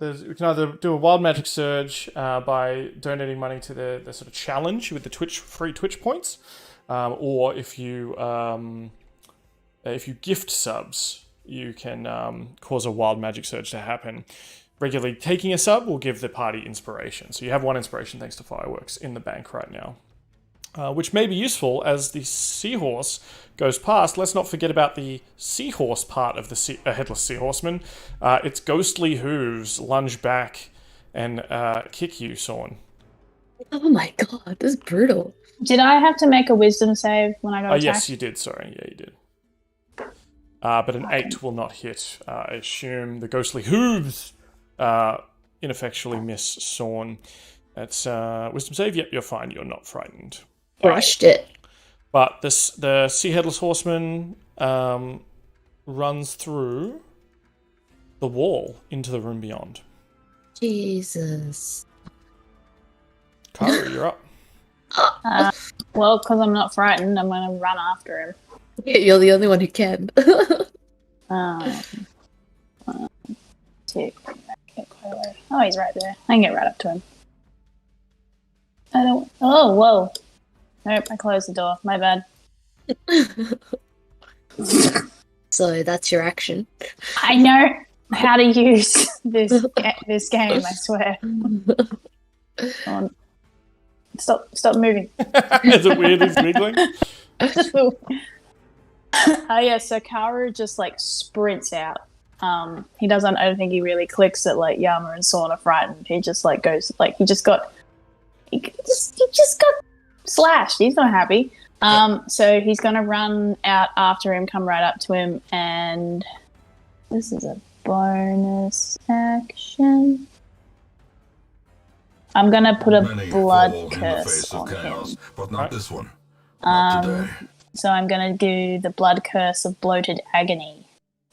We can either do a wild magic surge by donating money to the sort of challenge with the free Twitch points, or if you gift subs, you can cause a wild magic surge to happen. Regularly taking a sub will give the party inspiration. So you have 1 inspiration thanks to fireworks in the bank right now. Which may be useful as the seahorse goes past. Let's not forget about the seahorse part of the headless seahorseman. Its ghostly hooves lunge back and kick you, Sorn. Oh my god, this is brutal. Did I have to make a wisdom save when I got attacked? Yes, you did. Sorry, yeah, you did. But an 8 will not hit. I assume the ghostly hooves ineffectually miss Sorn. That's wisdom save. Yep, you're fine. You're not frightened. Brushed it. But the sea headless horseman runs through the wall into the room beyond. Jesus. Karu, you're up. Well, because I'm not frightened, I'm going to run after him. You're the only one who can. 1, 2. Get quite away. Oh, he's right there. I can get right up to him. I don't. Oh, whoa. Nope, I closed the door. My bad. So that's your action. I know how to use this game, I swear. Come on. Stop moving. Is it weird he's wiggling? Yeah, so Karu just like sprints out. He doesn't. I don't think he really clicks that like Yama and Sorn are frightened. He just like goes like he just got slashed. He's not happy. So he's gonna run out after him, come right up to him, and this is a bonus action. I'm gonna put a blood curse on him. But not this one. Not today. So I'm gonna do the blood curse of bloated agony.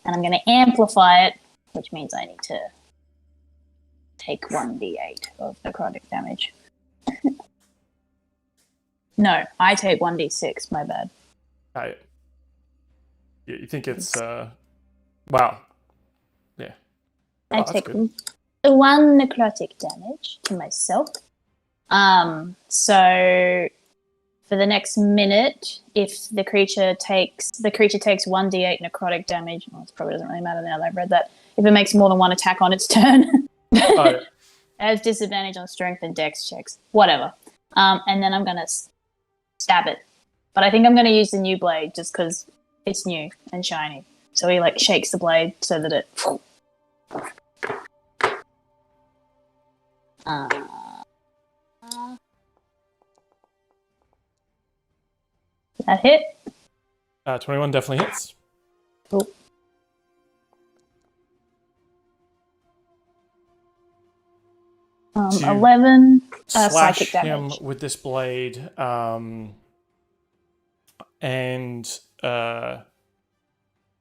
And I'm going to amplify it, which means I need to take 1d8 of necrotic damage. No, I take 1d6, my bad. Yeah, you think it's, wow. Yeah. I take 1 necrotic damage to myself. So for the next minute, if the creature takes 1d8 necrotic damage. Well, it probably doesn't really matter now that I've read that. If it makes more than 1 attack on its turn, it has disadvantage on strength and dex checks. Whatever. And then I'm going to stab it. But I think I'm going to use the new blade just because it's new and shiny. So he like shakes the blade so that it... That hit? 21 definitely hits. Cool. Do you 11 slash psychic him damage. with this blade, and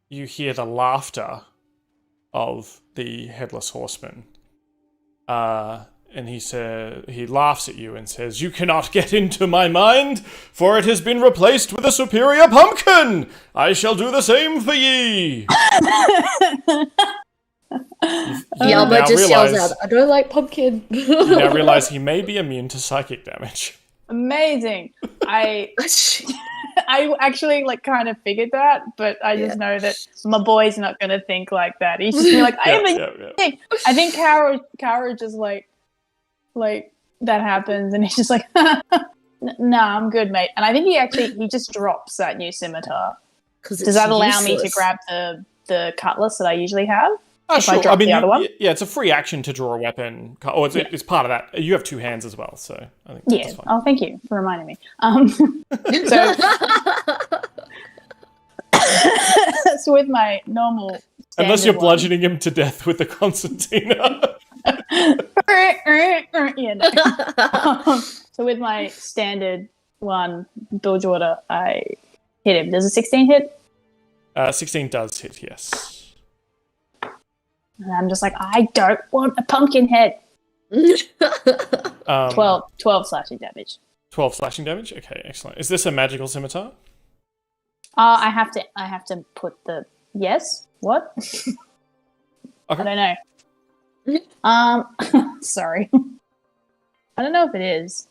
you hear the laughter of the headless horseman. And he laughs at you and says, "You cannot get into my mind, for it has been replaced with a superior pumpkin. I shall do the same for ye." Yama just yells out, "I don't like pumpkin." You now realize he may be immune to psychic damage. Amazing. I actually like kind of figured that, but I just know that my boy's not going to think like that. He's just gonna be like, I think Karu just like that happens, and he's just like, "Nah, I'm good, mate." And I think he just drops that new scimitar. Does that allow me to grab the cutlass that I usually have? Sure. I drop the other one? Yeah, it's a free action to draw a weapon. Oh, it's part of that. You have 2 hands as well, so I think that's fine. Oh, thank you for reminding me. So with my normal Unless you're bludgeoning him to death with the concertina. Yeah, no. So with my standard one, Bilgewater, I hit him. Does a 16 hit? 16 does hit, yes. And I'm just like, I don't want a pumpkin head. 12 slashing damage. 12 slashing damage? Okay, excellent. Is this a magical scimitar? I have to put the yes. What? Okay. I don't know. Sorry. I don't know if it is.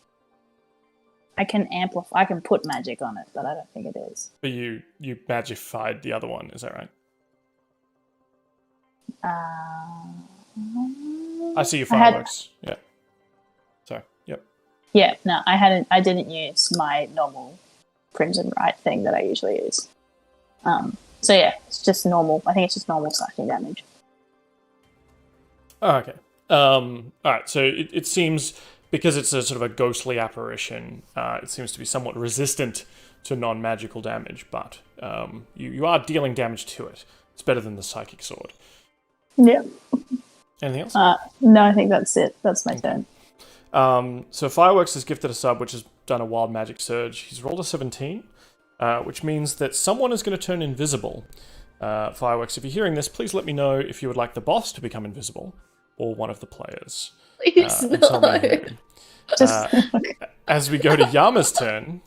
I can amplify. I can put magic on it, but I don't think it is. But you magified the other one, is that right? I see your fireworks. Yeah. So, yep. Yeah. No, I didn't use my normal Crimson Right thing that I usually use. So yeah, it's just normal. I think it's just normal slashing damage. Oh, okay. All right. So it seems, because it's a sort of a ghostly apparition, it seems to be somewhat resistant to non-magical damage, but you are dealing damage to it. It's better than the psychic sword. Yeah. Anything else? No, I think that's it. That's my turn. So Fireworks has gifted a sub, which has done a wild magic surge. He's rolled a 17, which means that someone is going to turn invisible. Fireworks, if you're hearing this, please let me know if you would like the boss to become invisible or one of the players. Please no. As we go to Yama's turn,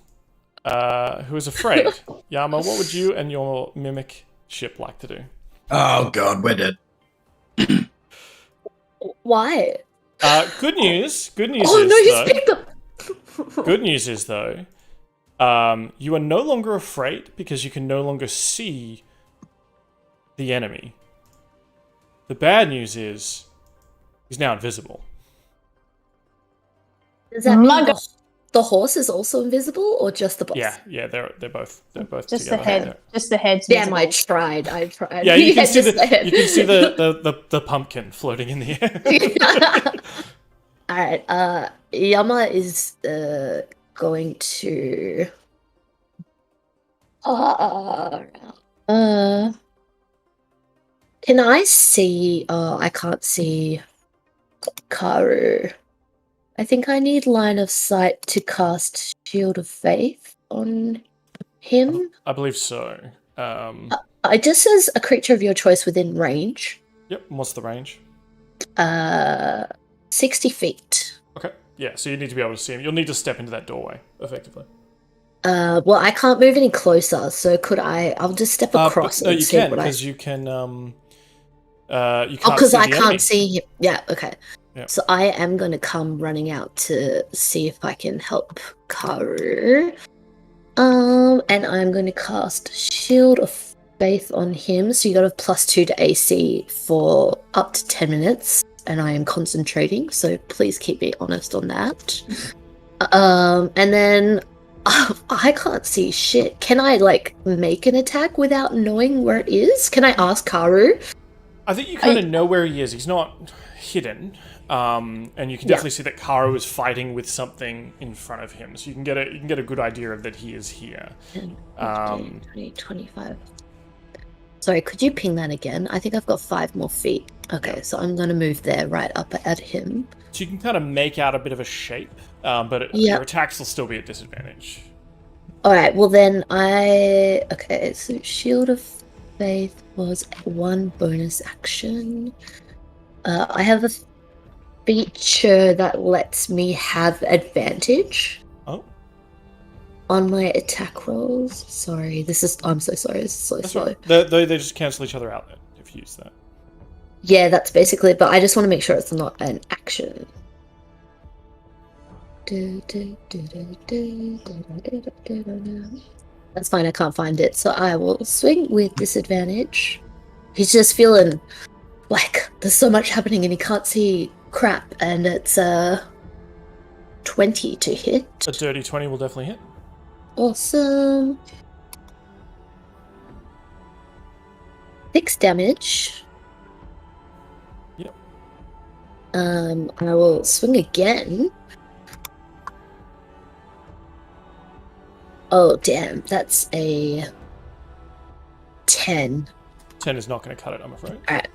who is afraid. Yama, what would you and your mimic ship like to do? Oh god, we're dead. Why? Good news. Good news Oh is, no, he's though, picked up. good news is, though, you are no longer afraid because you can no longer see the enemy. The bad news is he's now invisible. Does that mean the horse is also invisible, or just the boss? Yeah, they're both Just together. the head. Just the head's Damn, visible. I tried. Yeah, you can see the you can see the pumpkin floating in the air. All right. Yama is going to. Can I see? I can't see Karu. I think I need line of sight to cast Shield of Faith on him. I believe so. It just says a creature of your choice within range. Yep. And what's the range? 60 feet. Okay. Yeah. So you need to be able to see him. You'll need to step into that doorway, effectively. Well, I can't move any closer, so could I? I'll just step across. No, and you see can, what because you can. You can't. because I can't enemy. see him. Yeah. Okay. Yeah. So I am going to come running out to see if I can help Karu. And I'm going to cast Shield of Faith on him. So you got a +2 to AC for up to 10 minutes, and I am concentrating. So please keep me honest on that. And then I can't see shit. Can I make an attack without knowing where it is? Can I ask Karu? I think you kind of know where he is. He's not hidden. And you can definitely see that Karu is fighting with something in front of him, so you can get a good idea of that he is here. 10, 15, 20, 25. Sorry, could you ping that again? I think I've got 5 more feet. Okay, so I'm going to move there right up at him. So you can kind of make out a bit of a shape, but your attacks will still be at disadvantage. Alright, well then okay, so Shield of Faith was 1 bonus action. I have a feature that lets me have advantage on my attack rolls. Sorry, I'm so sorry, this is so slow. Right. They just cancel each other out then, if you use that. Yeah, that's basically it, but I just want to make sure it's not an action. That's fine, I can't find it, so I will swing with disadvantage. He's just feeling like there's so much happening and he can't see crap, and it's 20 to hit. A dirty 20 will definitely hit. Awesome. 6 damage. Yep. I will swing again. Oh damn, that's a 10. 10 is not going to cut it, I'm afraid. Alright.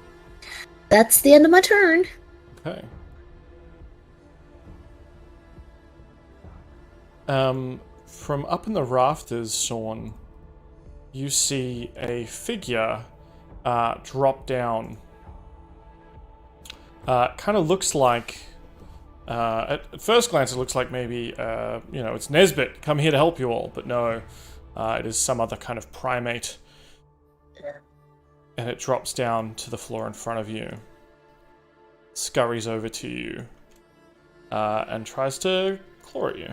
That's the end of my turn. Okay. From up in the rafters, Sorn, you see a figure drop down. Kind of looks like, at first glance, it looks like maybe, it's Nesbit, come here to help you all, but no, it is some other kind of primate. And it drops down to the floor in front of you, scurries over to you, and tries to claw at you.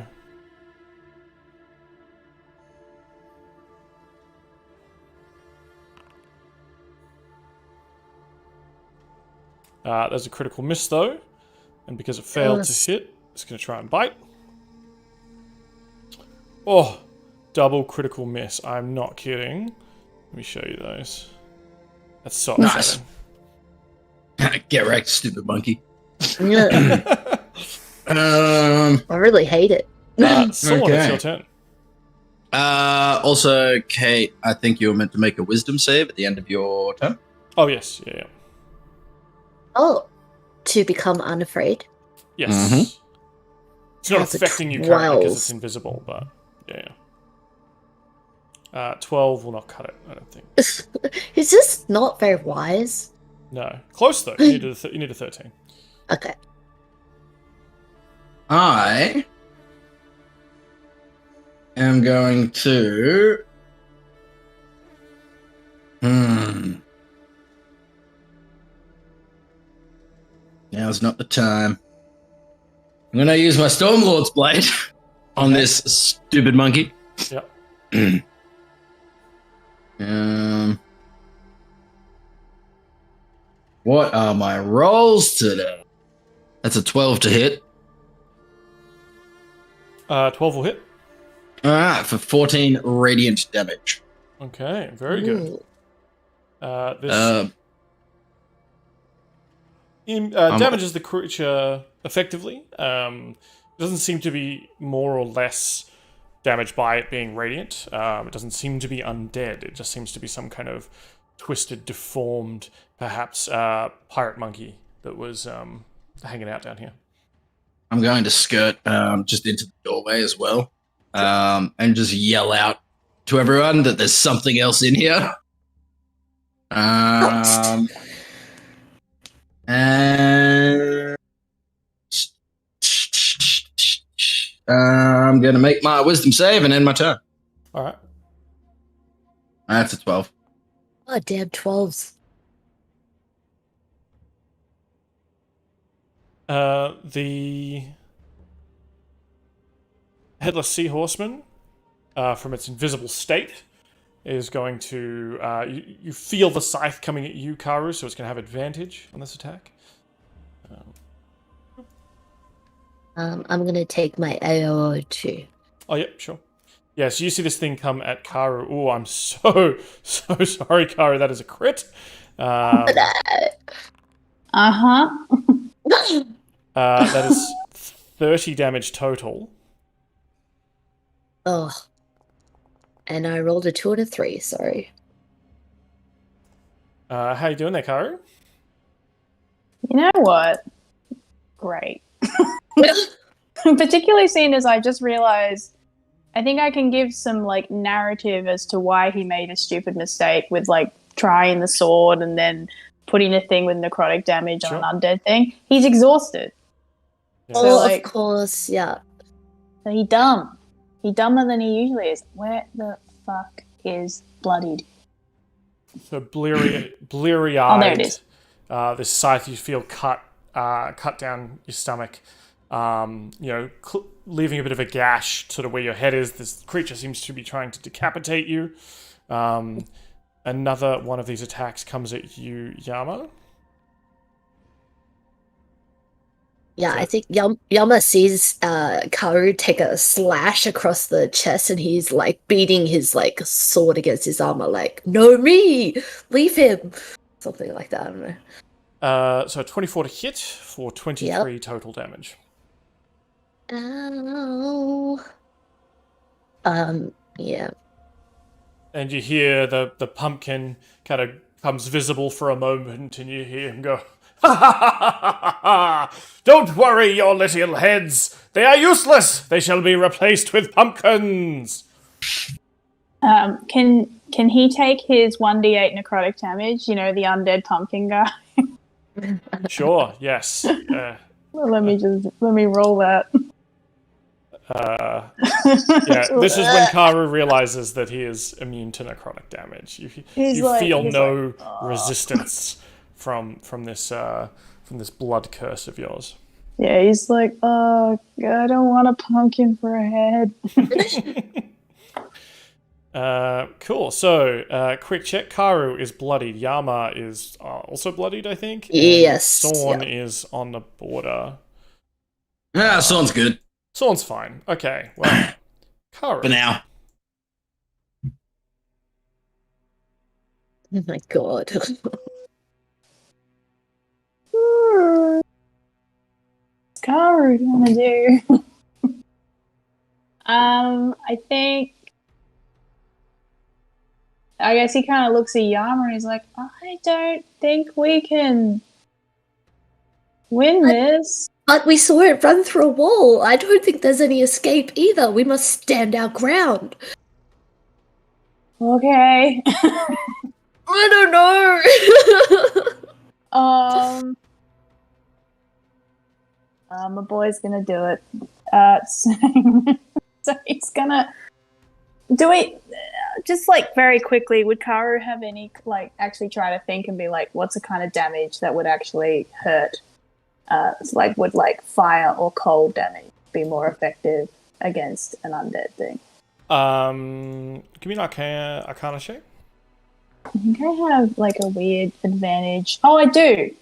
There's a critical miss, though. And because it failed to hit, it's going to try and bite. Oh, double critical miss. I'm not kidding. Let me show you those. That's so nice. Upsetting. Get wrecked, stupid monkey. I really hate it. Sorn, Okay. it's your turn. Also, Cait, I think you're meant to make a wisdom save at the end of your turn. Oh, yes. Yeah. Oh, to become unafraid. Yes. Mm-hmm. It's not That's a affecting you currently because 12. it's invisible, but yeah. 12 will not cut it, I don't think. He's just not very wise. No. Close, though. You need a 13. Okay. I am going to... Now's not the time. I'm going to use my Stormlord's Blade on this stupid monkey. Yep. What are my rolls today? That's a 12 to hit. 12 will hit. Alright, for 14 radiant damage. Okay, very good. Ooh. Damages the creature effectively. Doesn't seem to be more or less damaged by it being radiant. It doesn't seem to be undead. It just seems to be some kind of twisted, deformed, perhaps pirate monkey that was hanging out down here. I'm going to skirt just into the doorway as well, and just yell out to everyone that there's something else in here. And I'm going to make my wisdom save and end my turn. All right. That's a 12. Oh, damn 12s. The Headless Sea Horseman, from its invisible state, is going to... you feel the scythe coming at you, Karu, so it's going to have advantage on this attack. I'm going to take my AOO too. Oh, yeah, sure. Yeah, so you see this thing come at Karu. Oh, I'm so sorry, Karu. That is a crit. Uh-huh. That is 30 damage total. Oh. And I rolled a 2 and a 3, sorry. How you doing there, Karu? You know what? Great. Particularly seeing as I just realized, I think I can give some like narrative as to why he made a stupid mistake with like trying the sword and then putting a thing with necrotic damage on an undead thing. He's exhausted. Yeah. Oh, So, like, of course, yeah. So he dumb. He dumber than he usually is. Where the fuck is bloodied? So bleary-eyed. Oh, there it is. This scythe you feel cut down your stomach. Leaving a bit of a gash sort of where your head is. This creature seems to be trying to decapitate you. Another one of these attacks comes at you, Yama. Yeah, I think Yama sees Karu take a slash across the chest and he's like beating his like sword against his armor like, no me! Leave him! Something like that, I don't know. So 24 to hit for 23 total damage. Ow. Yeah. And you hear the pumpkin kind of becomes visible for a moment, and you hear him go, "Ha ha ha ha ha ha! Don't worry, your little heads. They are useless. They shall be replaced with pumpkins." Can he take his 1d8 necrotic damage? You know, the undead pumpkin guy. Sure. Yes. Let me roll that. This is when Karu realizes that he is immune to necrotic damage. You feel no resistance from this blood curse of yours. Yeah, he's like, oh, I don't want a pumpkin for a head. Cool. So, quick check. Karu is bloodied. Yama is also bloodied, I think. Yes. Sorn is on the border. Yeah, Sorn's good. Sorn's fine. Okay, well, Karu. For now. Oh my god. What's Karu gonna do? I guess he kind of looks at Yama and he's like, I don't think we can win this. But we saw it run through a wall. I don't think there's any escape either. We must stand our ground. Okay. I don't know. My boy's gonna do it. So he's gonna do it. Just like very quickly, would Karu have any actually try to think and be like, what's the kind of damage that would actually hurt? Would fire or cold damage be more effective against an undead thing? Give me an Arcana check. I think I have a weird advantage. Oh, I do.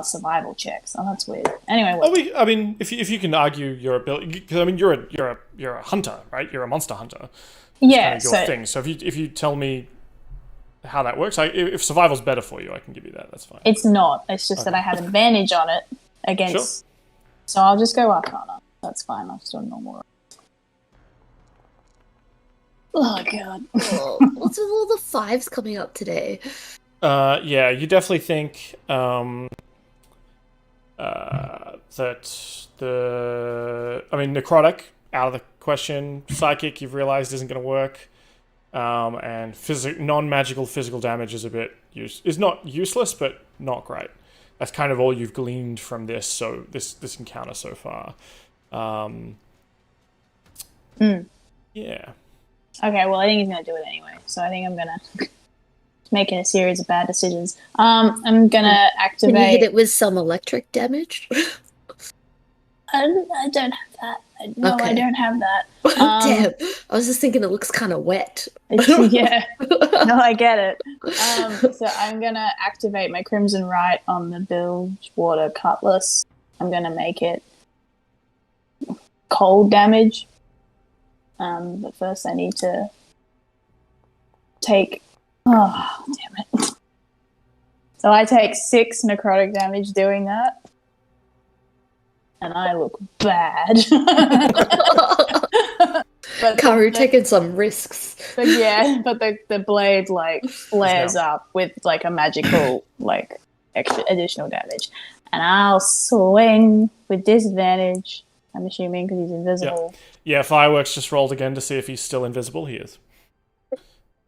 Survival checks. Oh, that's weird. Anyway, I mean, if you can argue your ability, because I mean, you're a hunter, right? You're a monster hunter. Yeah, kind of your thing. So if you tell me how that works, if survival's better for you, I can give you that. That's fine. It's not. It's just that I have advantage on it against. Sure. So I'll just go Arcana. That's fine. I'll still normal. Oh god. What's with all the 5s coming up today? Yeah, you definitely think that necrotic out of the question. Psychic, you've realized isn't going to work, and non-magical physical damage is is not useless, but not great. That's kind of all you've gleaned from this this encounter so far. Yeah. Okay, well, I think he's going to do it anyway, so I think I'm going to making a series of bad decisions. I'm going to activate... Can you hit it with some electric damage? I don't have that. No, okay. I don't have that. Damn. I was just thinking it looks kind of wet. Yeah. No, I get it. So I'm going to activate my Crimson Rite on the Bilgewater Cutlass. I'm going to make it cold damage. But first I need to take... Oh, damn it. So I take 6 necrotic damage doing that. And I look bad. But Karu taking some risks. But the blade flares up with a magical extra additional damage. And I'll swing with disadvantage, I'm assuming, because he's invisible. Yeah, Fireworks just rolled again to see if he's still invisible. He is.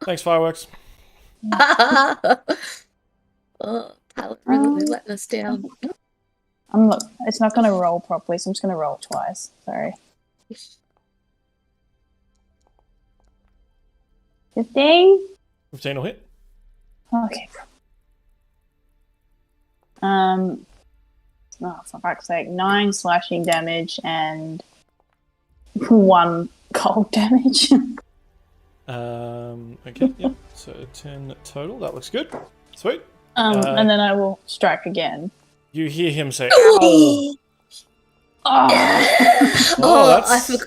Thanks, Fireworks. Palette really letting us down. It's not going to roll properly, so I'm just going to roll it twice. Sorry. 15? 15 will hit. Okay. Oh, for fuck's sake. 9 slashing damage and 1 cold damage. Okay, yep. So 10 total. That looks good. Sweet. And then I will strike again. You hear him say, "Ow!" I forgot.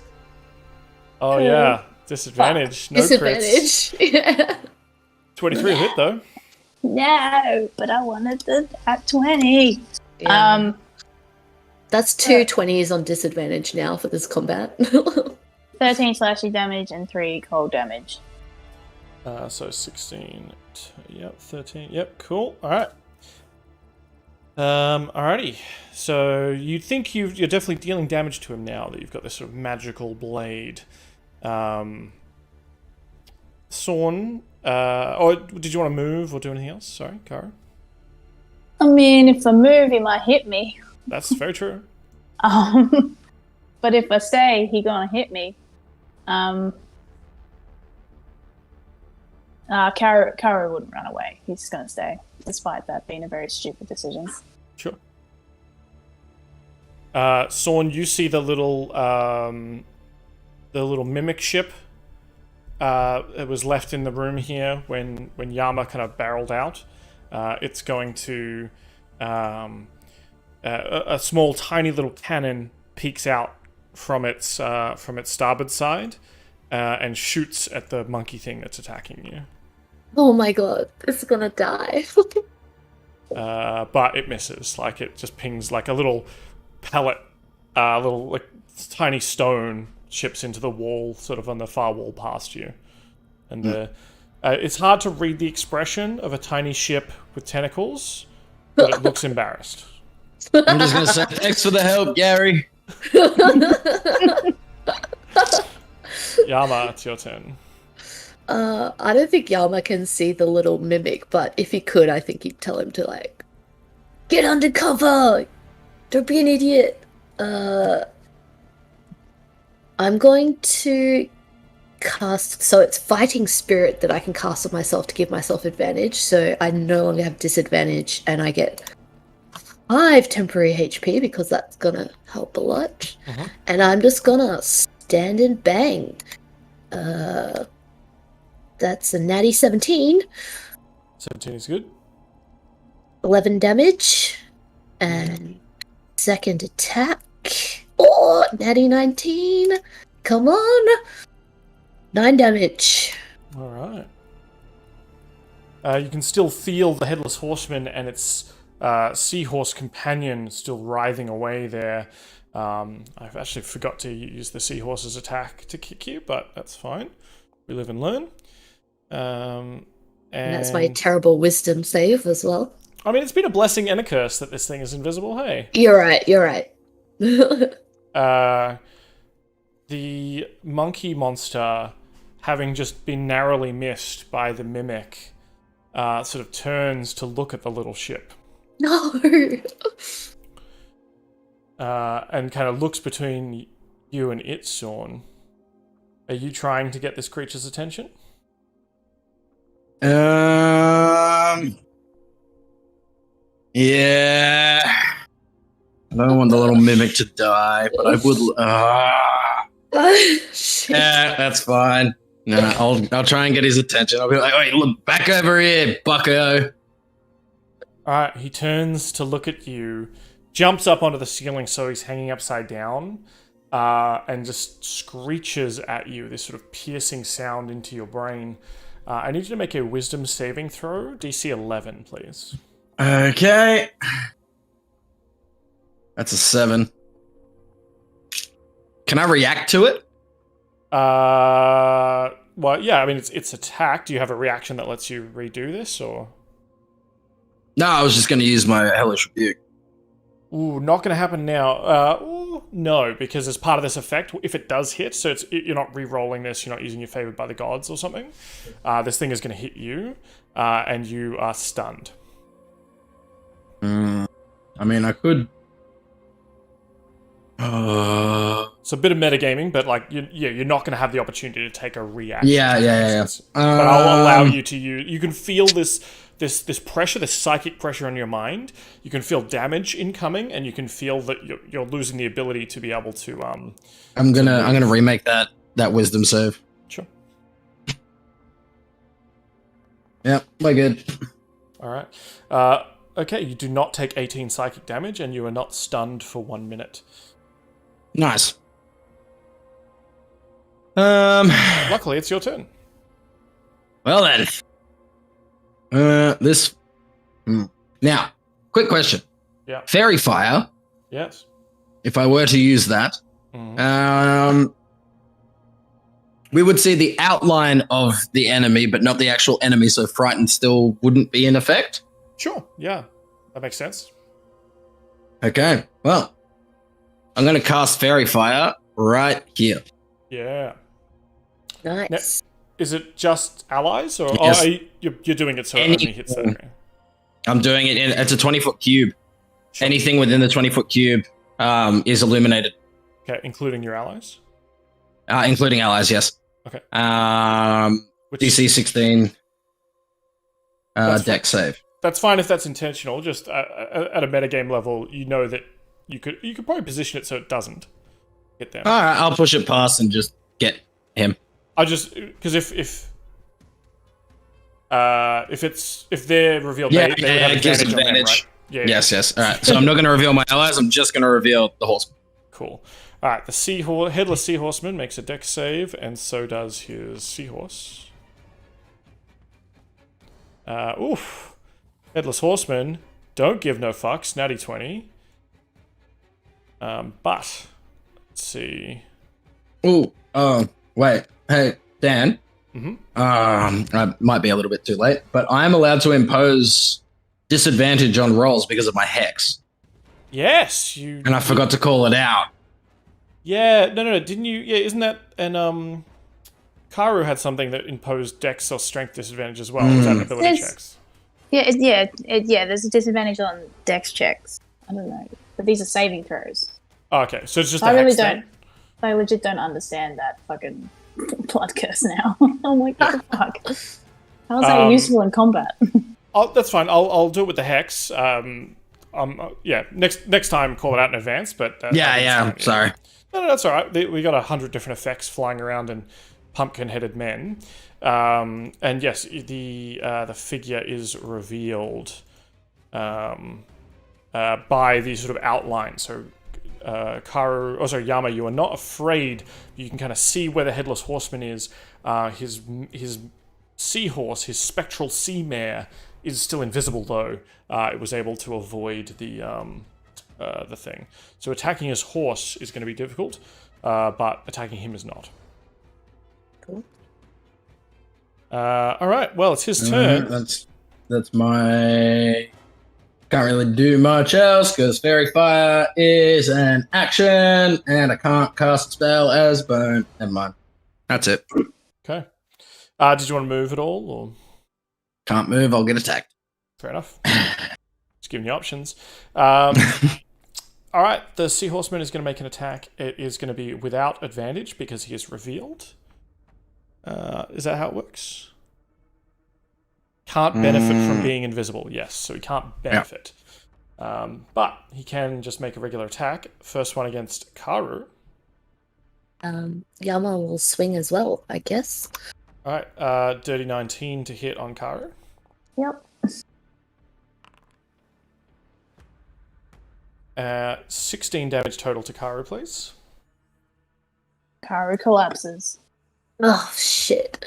Oh yeah, disadvantage. No disadvantage. Yeah. 23 hit though. No, but I wanted at 20. Yeah. That's 2 20s on disadvantage now for this combat. 13 slashing damage and 3 cold damage. So 16. Yep, 13. Yep, cool. All right. Alrighty. So you think you're definitely dealing damage to him now that you've got this sort of magical blade. Sorn, or did you want to move or do anything else? Sorry, Karu. I mean, if I move, he might hit me. That's very true. But if I stay, he gonna hit me. Karu wouldn't run away. He's just gonna stay, despite that being a very stupid decision. Sure. Sorn, you see the little mimic ship. It was left in the room here when Yama kind of barreled out. It's going to a small, tiny little cannon peeks out from its starboard side and shoots at the monkey thing that's attacking you. Oh my god, it's gonna die. But it misses. Like, it just pings like a little pellet, little like tiny stone chips into the wall, sort of on the far wall past you. And it's hard to read the expression of a tiny ship with tentacles, but it looks embarrassed. I'm just gonna say thanks for the help, Gary. Yama, it's your turn. I don't think Yama can see the little mimic, but if he could, I think he'd tell him to, like, get under cover! Don't be an idiot! I'm going to cast... So it's Fighting Spirit that I can cast on myself to give myself advantage, so I no longer have disadvantage, and I get 5 temporary HP, because that's gonna help a lot. And I'm just gonna stand and bang. That's a natty 17. 17 is good. 11 damage. And second attack. Oh, natty 19. Come on. 9 damage. Alright. You can still feel the Headless Horseman and its seahorse companion still writhing away there. I've actually forgot to use the seahorse's attack to kick you, but that's fine. We live and learn. And that's my terrible wisdom save as well. I mean, it's been a blessing and a curse that this thing is invisible, hey? You're right. The monkey monster, having just been narrowly missed by the mimic, sort of turns to look at the little ship. No! And kind of looks between you and it, Sorn. Are you trying to get this creature's attention? Yeah. I don't want the little mimic to die, but I would. Yeah, that's fine. No, I'll try and get his attention. I'll be like, "Wait, look back over here, bucko." All right, he turns to look at you, jumps up onto the ceiling so he's hanging upside down, and just screeches at you, this sort of piercing sound into your brain. I need you to make a wisdom saving throw, DC 11, please. Okay. That's a 7. Can I react to it? Well, yeah, I mean, it's attack. Do you have a reaction that lets you redo this, or...? No, I was just going to use my Hellish Rebuke. Ooh, not going to happen now. No, because as part of this effect, if it does hit, so you're not re-rolling this, you're not using your favored by the gods or something, this thing is going to hit you, and you are stunned. I mean, I could... It's a bit of metagaming, but like, you're not going to have the opportunity to take a reaction. Yeah. But I'll allow you to use... You can feel this pressure, this psychic pressure on your mind. You can feel damage incoming, and you can feel that you're losing the ability to be able to. I'm gonna remake that wisdom save. Sure. Yep, we're good. All right. Okay, you do not take 18 psychic damage, and you are not stunned for 1 minute. Nice. Luckily, it's your turn. Well then. Now, quick question. Yeah. Fairy Fire. Yes. If I were to use that, We would see the outline of the enemy, but not the actual enemy, so frightened still wouldn't be in effect? Sure, yeah. That makes sense. Okay, well, I'm going to cast Fairy Fire right here. Yeah. Nice. Now, is it just allies, or Yes. you're doing it so it only hits that area? I'm doing it it's a 20-foot cube. Sure. Anything within the 20-foot cube is illuminated. Okay, including your allies? Including allies, yes. Okay. DC 16 That's deck save. That's fine if that's intentional. Just at a metagame level, you know that you could probably position it so it doesn't get them. All right, I'll push it past and just get him. I just because if they're revealed, they would have it gives advantage. On them, right? Yeah. Yes. All right, so I'm not going to reveal my allies. I'm just going to reveal the horseman. Cool. All right, the headless seahorseman makes a dex save, and so does his seahorse. Oof. Headless horseman, don't give no fucks, natty 20. But, let's see. Ooh, wait. Hey, Dan. Mm-hmm. I might be a little bit too late, but I am allowed to impose disadvantage on rolls because of my hex. Yes, you... And I forgot to call it out. Yeah, no, didn't you... Yeah, isn't that... And, Karu had something that imposed dex or strength disadvantage as well. Was that ability checks? Yeah, there's a disadvantage on dex checks. I don't know. But these are saving throws. Oh, okay, so it's just I a really hex don't. thing? I legit don't understand that fucking blood curse now. I'm like, what the fuck? How is that useful in combat? That's fine. I'll do it with the hex. Next time call it out in advance. But Sorry. No, that's all right. We got 100 different effects flying around and pumpkin-headed men. And yes, the figure is revealed by the sort of outline. So Yama, you are not afraid. You can kind of see where the headless horseman is. His seahorse, his spectral sea mare, is still invisible though. It was able to avoid the thing. So attacking his horse is going to be difficult, but attacking him is not. Cool. All right. Well, it's his turn. That's my. Can't really do much else because Fairy Fire is an action, and I can't cast a spell as burn. Never mind. That's it. Okay. Did you want to move at all, or can't move? I'll get attacked. Fair enough. Just giving you options. All right. The Sea Horseman is going to make an attack. It is going to be without advantage because he is revealed. Is that how it works? Can't benefit from being invisible. Yes, so he can't benefit. Yeah. But he can just make a regular attack. First one against Karu. Yama will swing as well, I guess. All right, dirty 19 to hit on Karu. Yep. 16 damage total to Karu, please. Karu collapses. Oh, shit.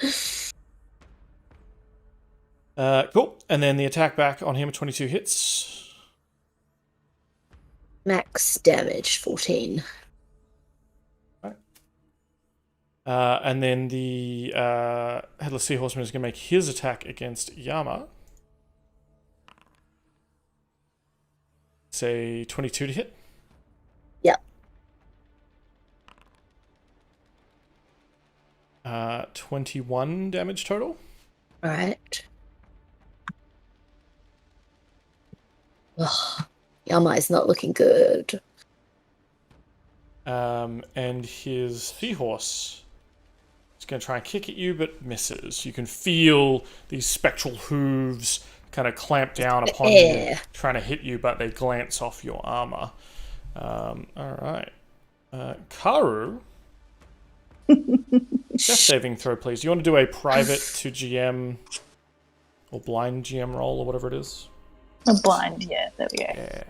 Cool. And then the attack back on him, 22 hits. Max damage, 14. Right. And then the Headless Sea Horseman is going to make his attack against Yama. Say 22 to hit. Yep. 21 damage total. All right. Ugh, Yama is not looking good. And his seahorse is going to try and kick at you, but misses. You can feel these spectral hooves kind of clamp down upon you, trying to hit you, but they glance off your armor. All right. Karu. Death saving throw, please. You want to do a private to GM or blind GM roll or whatever it is? A blind, yeah, there we go. Yeah.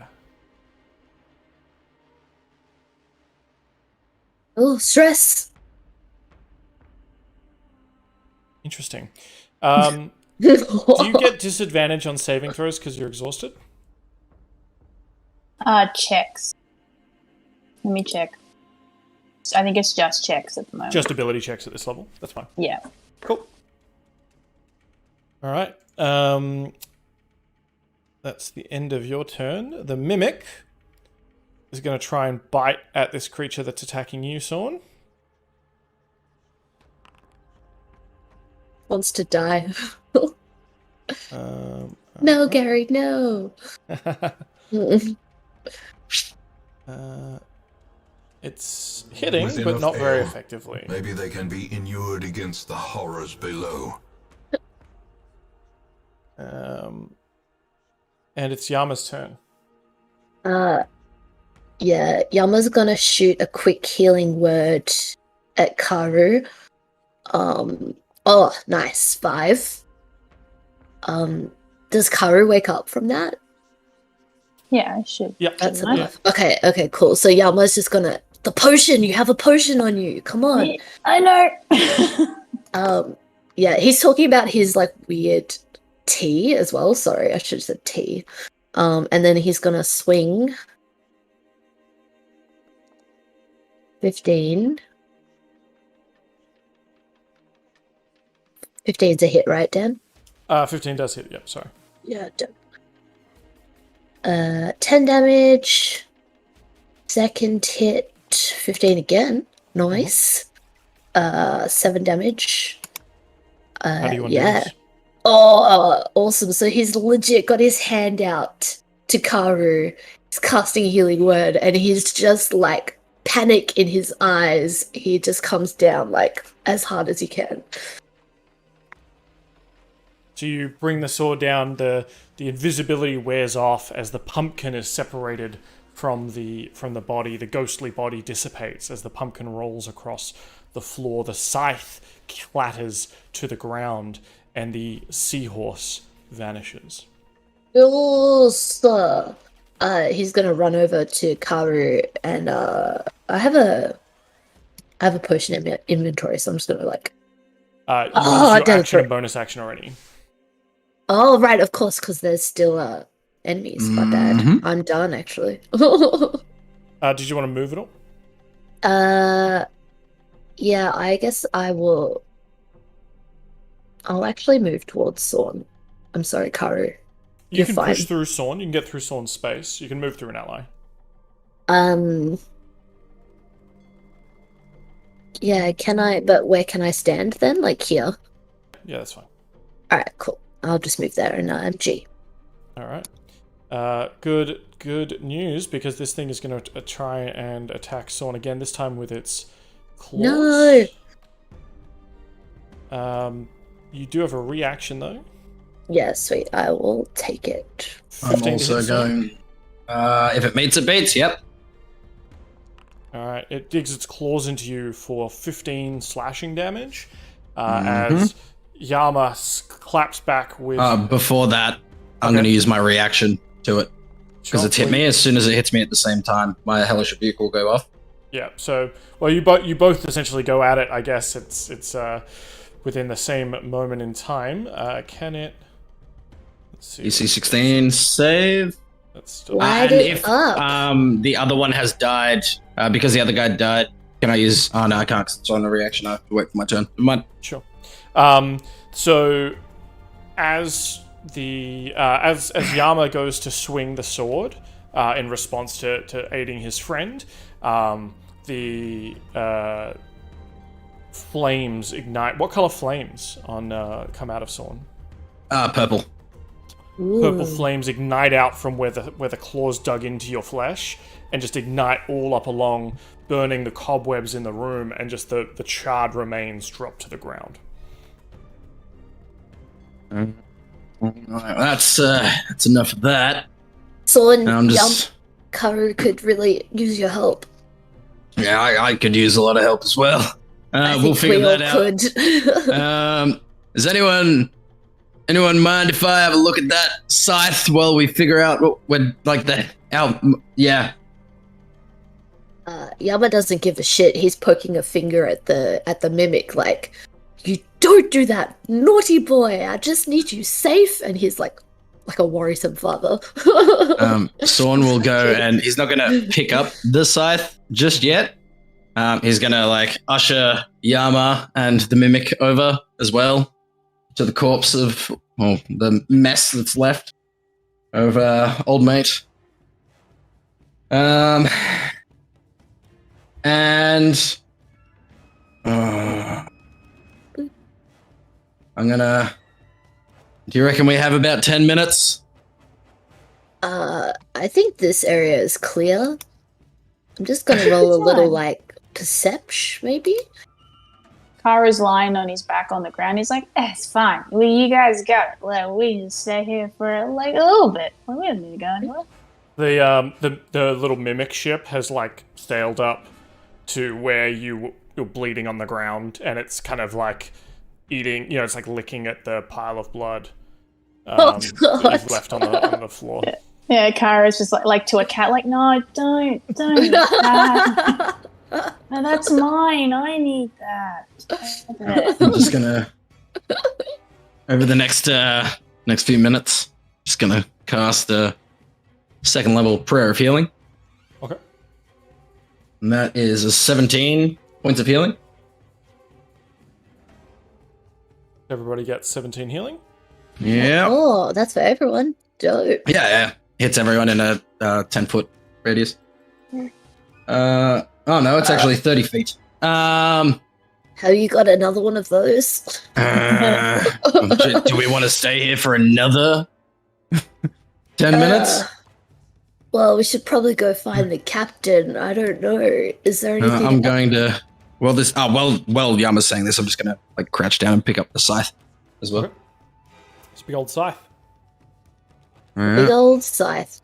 Oh, stress. Interesting. Do you get disadvantage on saving throws because you're exhausted? Checks. Let me check. I think it's just checks at the moment. Just ability checks at this level. That's fine. Yeah. Cool. All right. That's the end of your turn. The mimic is going to try and bite at this creature that's attacking you, Sorn. Wants to die. No, Gary, no. It's hitting, With but enough not very ale, effectively. Maybe they can be inured against the horrors below. And it's Yama's turn. Yeah, Yama's gonna shoot a quick healing word at Karu. Oh, nice. 5. Does Karu wake up from that? Yeah, I should. Yep. That's Nice. enough. Okay, cool. So Yama's just gonna the potion. You have a potion on you. Come on. I know. Yeah, he's talking about his like weird tea as well. Sorry, I should have said tea. And then he's gonna swing 15. 15's a hit, right, Dan? 15 does hit. Yep. Sorry. Yeah. 10 damage. Second hit, 15 again. Nice. 7 damage. How do you want to do Yeah. this? Oh, awesome. So he's legit got his hand out to Karu. He's casting a healing word, and he's just like panic in his eyes. He just comes down like as hard as he can. So you bring the sword down, the invisibility wears off as the pumpkin is separated from the body. The ghostly body dissipates as the pumpkin rolls across the floor. The scythe clatters to the ground, and the seahorse vanishes. Also, he's gonna run over to Karu, and I have a potion in inventory, so I'm just gonna like. You used your action for and bonus action already. Oh, right, of course, because there's still enemies. My bad. Mhm. I'm done, actually. Did you want to move at all? Yeah, I guess I will. I'll actually move towards Sorn. I'm sorry, Karu. You You're can fine. push through Sorn. You can get through Sorn's space. You can move through an ally. Yeah, can I? But where can I stand then? Like here? Yeah, that's fine. All right, cool. I'll just move there and G. All right. Good news, because this thing is going to try and attack Sorn again. This time with its claws. No. You do have a reaction though. Yeah, sweet. I will take it. I'm 15 to also hit, Sorn. going. If it meets, it beats. Yep. All right. It digs its claws into you for 15 slashing damage. As Yama claps back with. Before that, I'm Okay. going to use my reaction to it because Sure, it's hit well, me. As soon as it hits me at the same time, my hellish rebuke will go off. Yeah. So, well, you both essentially go at it. I guess it's within the same moment in time. Can it? Let's see. DC 16 save. That's still. Light And it if up. the other one has died, because the other guy died, can I use? Oh no, I can't. 'Cause it's on a reaction. I have to wait for my turn. Never mind. Sure. So as the as Yama goes to swing the sword in response to aiding his friend, the flames ignite. What color flames come out of Sorn? Purple. Purple Ooh. flames ignite out from where the claws dug into your flesh and just ignite all up along, burning the cobwebs in the room, and just the charred remains drop to the ground. Alright, that's enough of that. Sorn, I'm just Karu could really use your help. yeah, I could use a lot of help as well. I We'll think figure we that all out. could. Does anyone mind if I have a look at that scythe while we figure out what we're like the out? Yeah. Yama doesn't give a shit. He's poking a finger at the mimic, like, "You don't do that, naughty boy. I just need you safe." And he's like a worrisome father. Sorn will go, and he's not going to pick up the scythe just yet. He's gonna like usher Yama and the mimic over as well to the corpse of the mess that's left of old mate. And I'm gonna. Do you reckon we have about 10 minutes? I think this area is clear. I'm just gonna roll a little like perception, maybe. Karu's lying on his back on the ground. He's like, it's fine. You guys got it. Like, we can stay here for like a little bit. Well, we don't need to go anywhere. The little mimic ship has like sailed up to where you're bleeding on the ground, and it's kind of like eating. It's like licking at the pile of blood that you've left on the floor. Yeah, Karu's just like to a cat, like, no, don't. No, that's mine. I need that. I'm just gonna over the next few minutes, just gonna cast a second level prayer of healing. Okay. And that is a 17 points of healing. Everybody gets 17 healing. Yeah. Oh, that's for everyone. Dope. Yeah. Hits everyone in a 10-foot radius. Oh no, it's actually 30 feet. Have you got another one of those? Do we want to stay here for another 10 minutes? Well, we should probably go find the captain. I don't know. Is there anything? I'm going to. Well, while Yama's saying this, I'm just gonna like crouch down and pick up the scythe as well. Okay. It's a big old scythe. Big old scythe.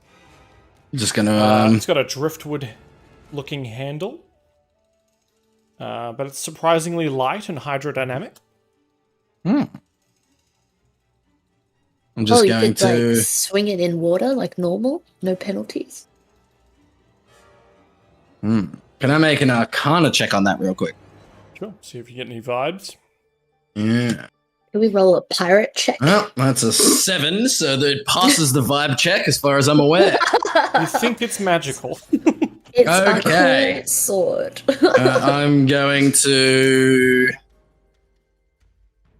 Just gonna. It's got a driftwood-looking handle, but it's surprisingly light and hydrodynamic. I'm just you going could, to like, swing it in water like normal, no penalties. Can I make an Arcana check on that real quick? Sure. See if you get any vibes. Yeah. Can we roll a pirate check? Well, that's a 7, so that passes the vibe check as far as I'm aware. You think it's magical. It's Okay. a cool sword. I'm going to.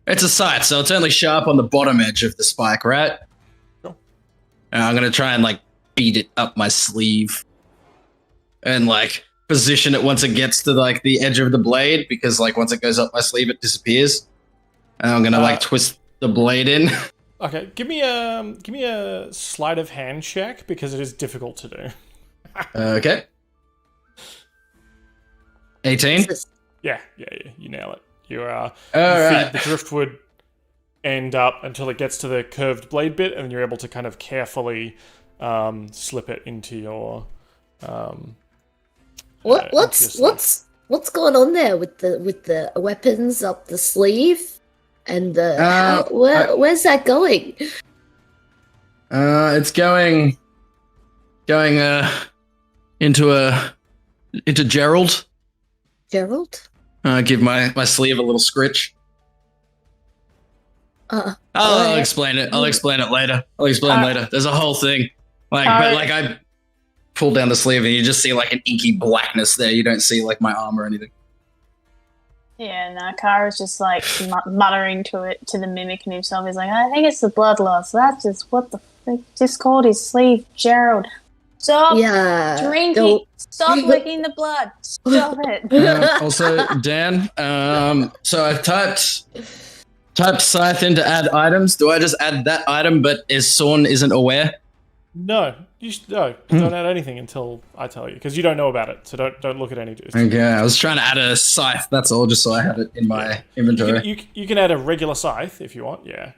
It's a sight, so it's only sharp on the bottom edge of the spike, right? Sure. I'm going to try and like beat it up my sleeve and like position it once it gets to like the edge of the blade, because like once it goes up my sleeve, it disappears. And I'm going to like twist the blade in. Okay, give me a sleight of hand check, because it is difficult to do. Okay. 18. Yeah, you nail it. You All feed right. the driftwood end up until it gets to the curved blade bit, and you're able to kind of carefully slip it into your. What's going on there with the weapons up the sleeve and the where's that going? It's going into Gerald. Gerald? Give my sleeve a little scritch. I'll explain it. I'll explain it later. Later. There's a whole thing. But I pull down the sleeve and you just see like an inky blackness there. You don't see like my arm or anything. Yeah, no, Karu's just like muttering to the mimic and himself. He's like, I think it's the blood loss. That's just what the frick just called his sleeve, Gerald. Stop drinking. Stop licking the blood. Stop it. Also, Dan, so I've typed scythe in to add items. Do I just add that item, but Sorn isn't aware? No, don't add anything until I tell you, because you don't know about it. So don't look at any. Okay, I was trying to add a scythe. That's all, just so I have it in my inventory. You can add a regular scythe if you want. Yeah.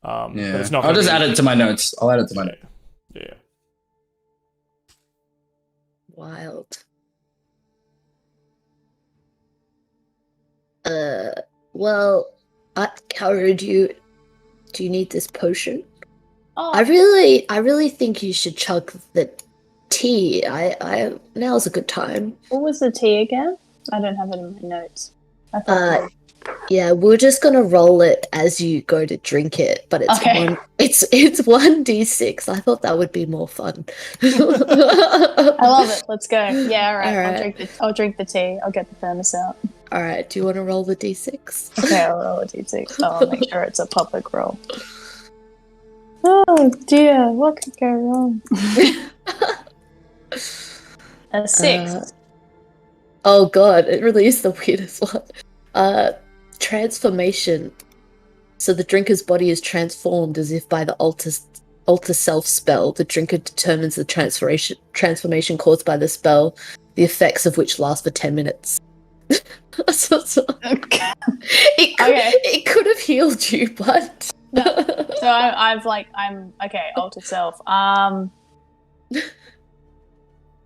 But it's not. I'll just add it to my notes. I'll add it to my notes. Yeah. Wild. Well, Karu, do you need this potion? Oh. I really think you should chug the tea. Now's a good time. What was the tea again? I don't have it in my notes. I thought Yeah, we're just gonna roll it as you go to drink it, but it's Okay. it's 1d6. I thought that would be more fun. I love it. Let's go. Yeah, all right. All right. I'll drink the tea. I'll get the thermos out. All right, do you want to roll the d6? Okay, I'll roll a d6. I'll make sure it's a public roll. Oh dear, what could go wrong? A 6. Oh god, it really is the weirdest one. Transformation. So the drinker's body is transformed as if by the alter self spell. The drinker determines the transformation caused by the spell, the effects of which last for 10 minutes. Okay. It could have healed you, but No. So I'm okay. Alter self.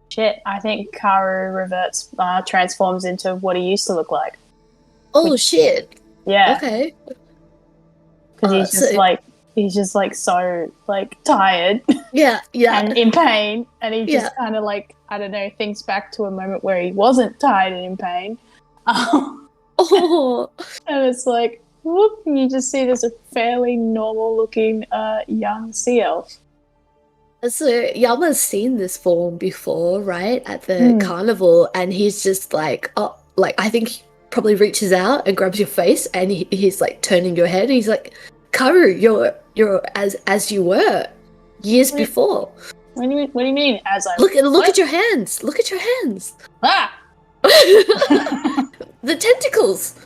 Shit. I think Karu reverts, transforms into what he used to look like. oh shit. Yeah. Okay. Because he's just so tired Yeah. and in pain, and he just kind of I don't know, thinks back to a moment where he wasn't tired and in pain. Oh. And it's like, whoop, and you just see this fairly normal-looking young sea elf. So Yama's seen this form before, right? At the carnival, and he's just I think he probably reaches out and grabs your face, and he's turning your head. And he's like, "Karu, you're as you were years before." What do you mean? As I look at your hands. Look at your hands. Ah! The tentacles.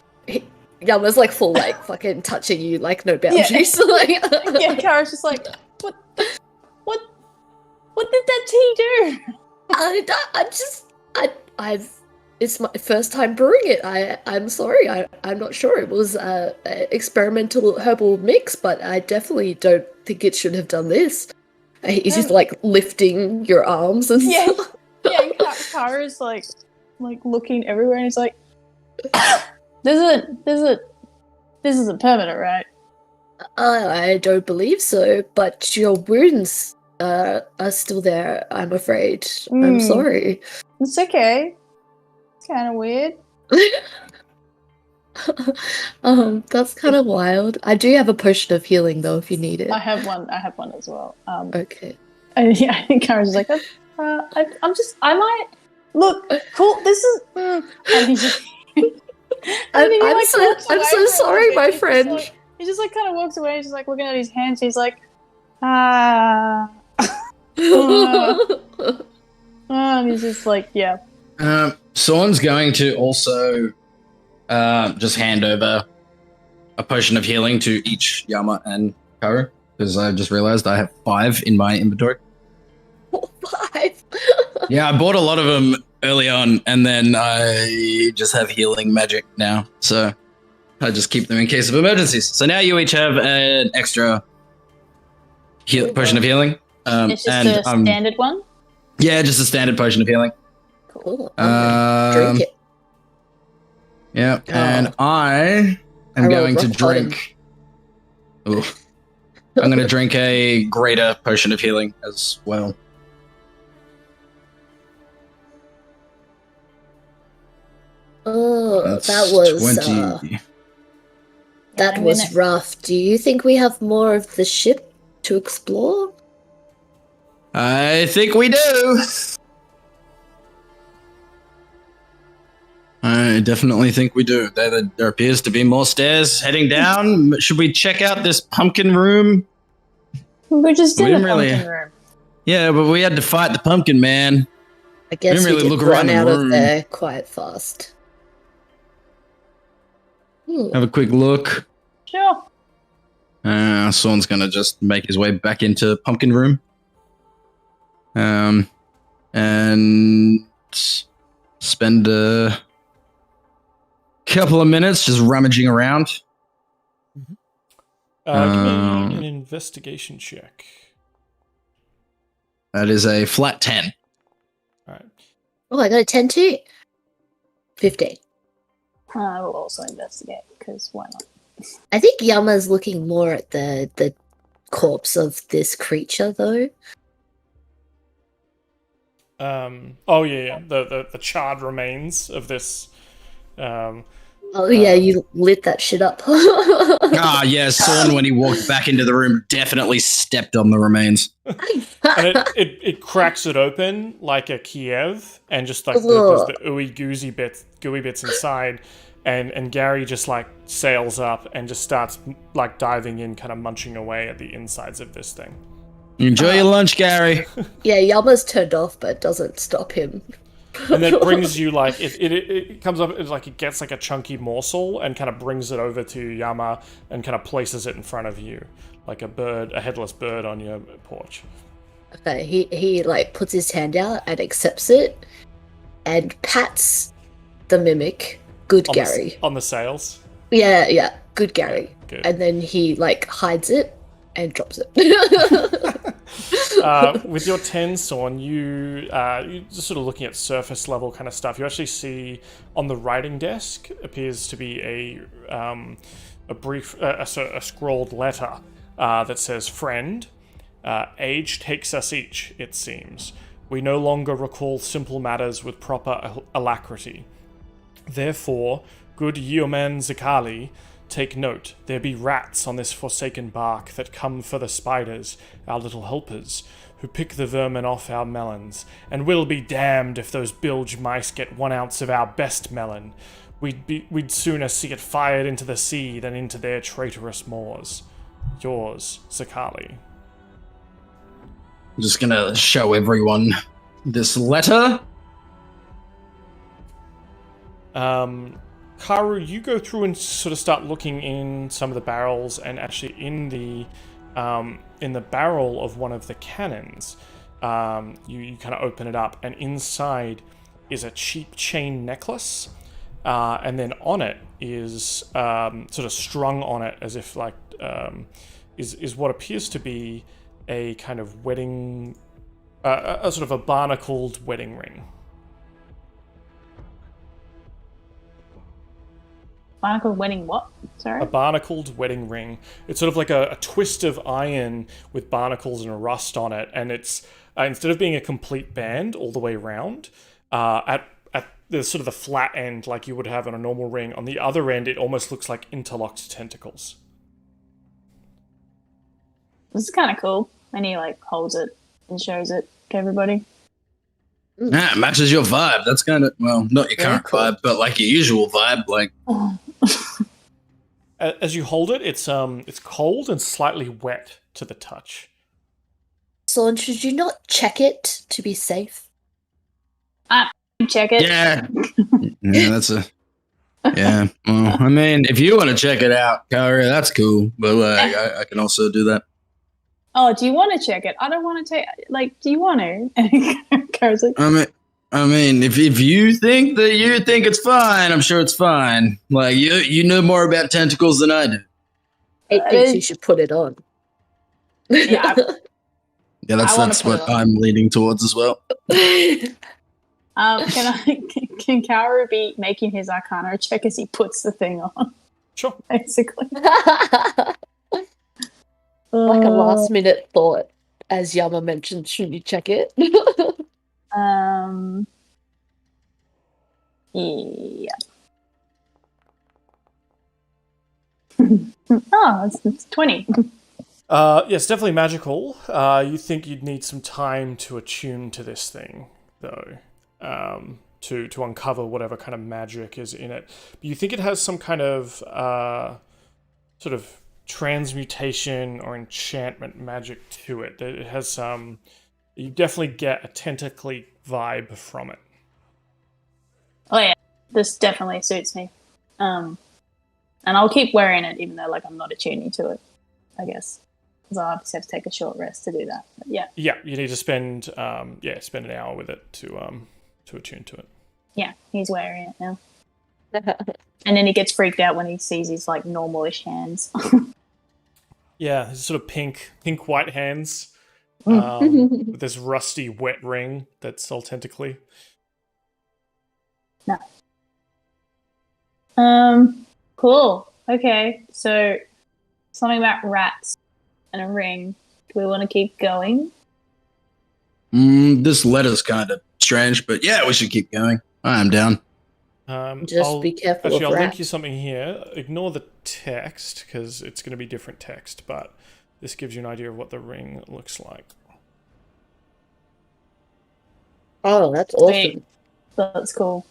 Yama's full fucking touching you no boundaries. Yeah, Karu's just like, what did that tea do? It's my first time brewing it. I'm sorry. I'm not sure. It was an experimental herbal mix, but I definitely don't think it should have done this. He's just lifting your arms and stuff. Yeah. And Karu's looking everywhere, and he's like, this isn't permanent, right? I don't believe so, but your wounds are still there, I'm afraid. I'm sorry. It's okay. It's kind of weird. That's kind of wild. I do have a potion of healing, though, if you need it. I have one as well. Okay. And I think Karu's like, I might look cool. This is, and he just. I'm so sorry, my friend. He just kind of walks away. He's just looking at his hands. He's like, and he's just yeah. Sorn's going to also just hand over a potion of healing to each Yama and Karu, because I just realized I have 5 in my inventory. 5? Yeah, I bought a lot of them early on, and then I just have healing magic now, so I just keep them in case of emergencies. So now you each have an extra potion of healing. It's just a standard one? Yeah, just a standard potion of healing. Cool. Drink it. Yeah, and I am going to drink. I'm going to drink a greater potion of healing as well. Oh, That's that was 20. That was rough. Do you think we have more of the ship to explore? I think we do. I definitely think we do. There appears to be more stairs heading down. Should we check out this pumpkin room? We're just in the pumpkin room. Yeah, but we had to fight the pumpkin man. I guess we did look run around out the room. of there quite fast. Have a quick look. Sure. Sorn's gonna just make his way back into pumpkin room. And spend a couple of minutes just rummaging around. Give me an investigation check. That is a flat 10. All right. Oh, I got a 10 too. 15. I will also investigate, because why not? I think Yama's looking more at the corpse of this creature, though. The charred remains of this Oh yeah, you lit that shit up. Yeah, Sorn, when he walked back into the room, definitely stepped on the remains. And it cracks it open like a Kiev, and just like there's the gooey bits inside, and Gary just like sails up and just starts like diving in, kind of munching away at the insides of this thing. Enjoy your lunch, Gary. Yeah, Yama's turned off, but it doesn't stop him. And then it brings you like it comes up, it's like it gets like a chunky morsel and kind of brings it over to Yama and kind of places it in front of you, like a headless bird on your porch. Okay, he like puts his hand out and accepts it and pats the mimic. Good Gary. On the sails? Yeah, good Gary. Yeah, good. And then he like hides it and drops it. With your 10, Sorn, you just sort of looking at surface level kind of stuff. You actually see on the writing desk appears to be a brief, a scrawled letter that says, "Friend, age takes us each, it seems. We no longer recall simple matters with proper alacrity. Therefore, good yeoman Zakali, take note, there be rats on this forsaken bark that come for the spiders, our little helpers, who pick the vermin off our melons, and we'll be damned if those bilge mice get 1 ounce of our best melon. We'd sooner see it fired into the sea than into their traitorous maws. Yours, Zakali." I'm just gonna show everyone this letter. Karu, you go through and sort of start looking in some of the barrels, and actually in the barrel of one of the cannons, you kind of open it up, and inside is a cheap chain necklace, and then on it is sort of strung on it as if like is what appears to be a kind of wedding, a sort of a barnacled wedding ring. Barnacled wedding what? Sorry? A barnacled wedding ring. It's sort of like a twist of iron with barnacles and a rust on it, and it's instead of being a complete band all the way around, at the sort of the flat end like you would have on a normal ring, on the other end it almost looks like interlocked tentacles. This is kind of cool. And he like holds it and shows it to everybody. Yeah, it matches your vibe. That's kind of, well, not your current vibe, but like your usual vibe. Like, as you hold it, it's cold and slightly wet to the touch. Sorn, should you not check it to be safe? Check it. Yeah, that's a. Yeah, well, I mean, if you want to check it out, Karu, that's cool. But like, I can also do that. Oh, do you want to check it? I don't want to take. Like, do you want to? Karu's like, I mean, if you think that you think it's fine, I'm sure it's fine. Like, you know more about tentacles than I do. It thinks you should put it on. Yeah, yeah, that's what I'm leaning towards as well. Can Karu be making his Arcana check as he puts the thing on? Sure. Basically. Like a last minute thought, as Yama mentioned, should you check it? Yeah. Oh, it's 20. Yes, definitely magical. You think you'd need some time to attune to this thing, though, to uncover whatever kind of magic is in it. But you think it has some kind of sort of transmutation or enchantment magic to it. It has some. You definitely get a tentacly vibe from it. Oh yeah, this definitely suits me. And I'll keep wearing it even though like I'm not attuning to it, I guess. Because I'll just have to take a short rest to do that. But yeah. Yeah, you need to spend an hour with it to attune to it. Yeah, he's wearing it now. And then he gets freaked out when he sees his like normalish hands. Yeah, his sort of pink white hands. With this rusty wet ring that's all tentacly. No. Cool. Okay, so something about rats and a ring. Do we want to keep going? This letter's kind of strange, but yeah, we should keep going. I am down. Just be careful Actually, of I'll rats. link you something here. Ignore the text, because it's going to be different text, but this gives you an idea of what the ring looks like. Oh, that's awesome. Sweet. That's cool.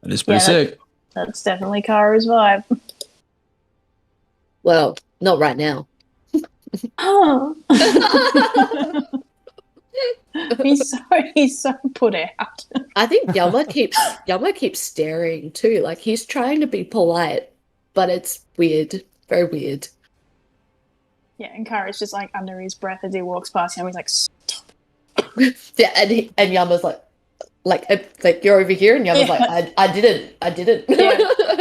That is pretty sick. That's definitely Karu's vibe. Well, not right now. Oh. he's so put out. I think Yama keeps staring too. Like he's trying to be polite, but it's weird, very weird. Yeah, and Karu's just like under his breath as he walks past him. He's like, "Stop." Yeah, and Yama's like you're over here, and Yama's like, I didn't. Yeah,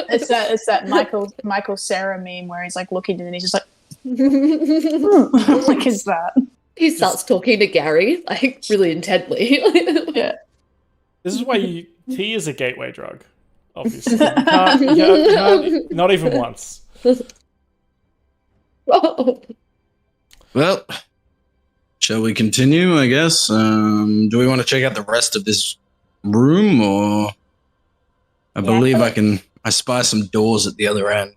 it's that Michael Sarah meme where he's like looking and then he's just like, like is that? He starts talking to Gary like really intently. Yeah. This is why tea is a gateway drug. Obviously, you can't, not even once. Oh. Well, shall we continue? I guess. Do we want to check out the rest of this room, or I believe I spy some doors at the other end.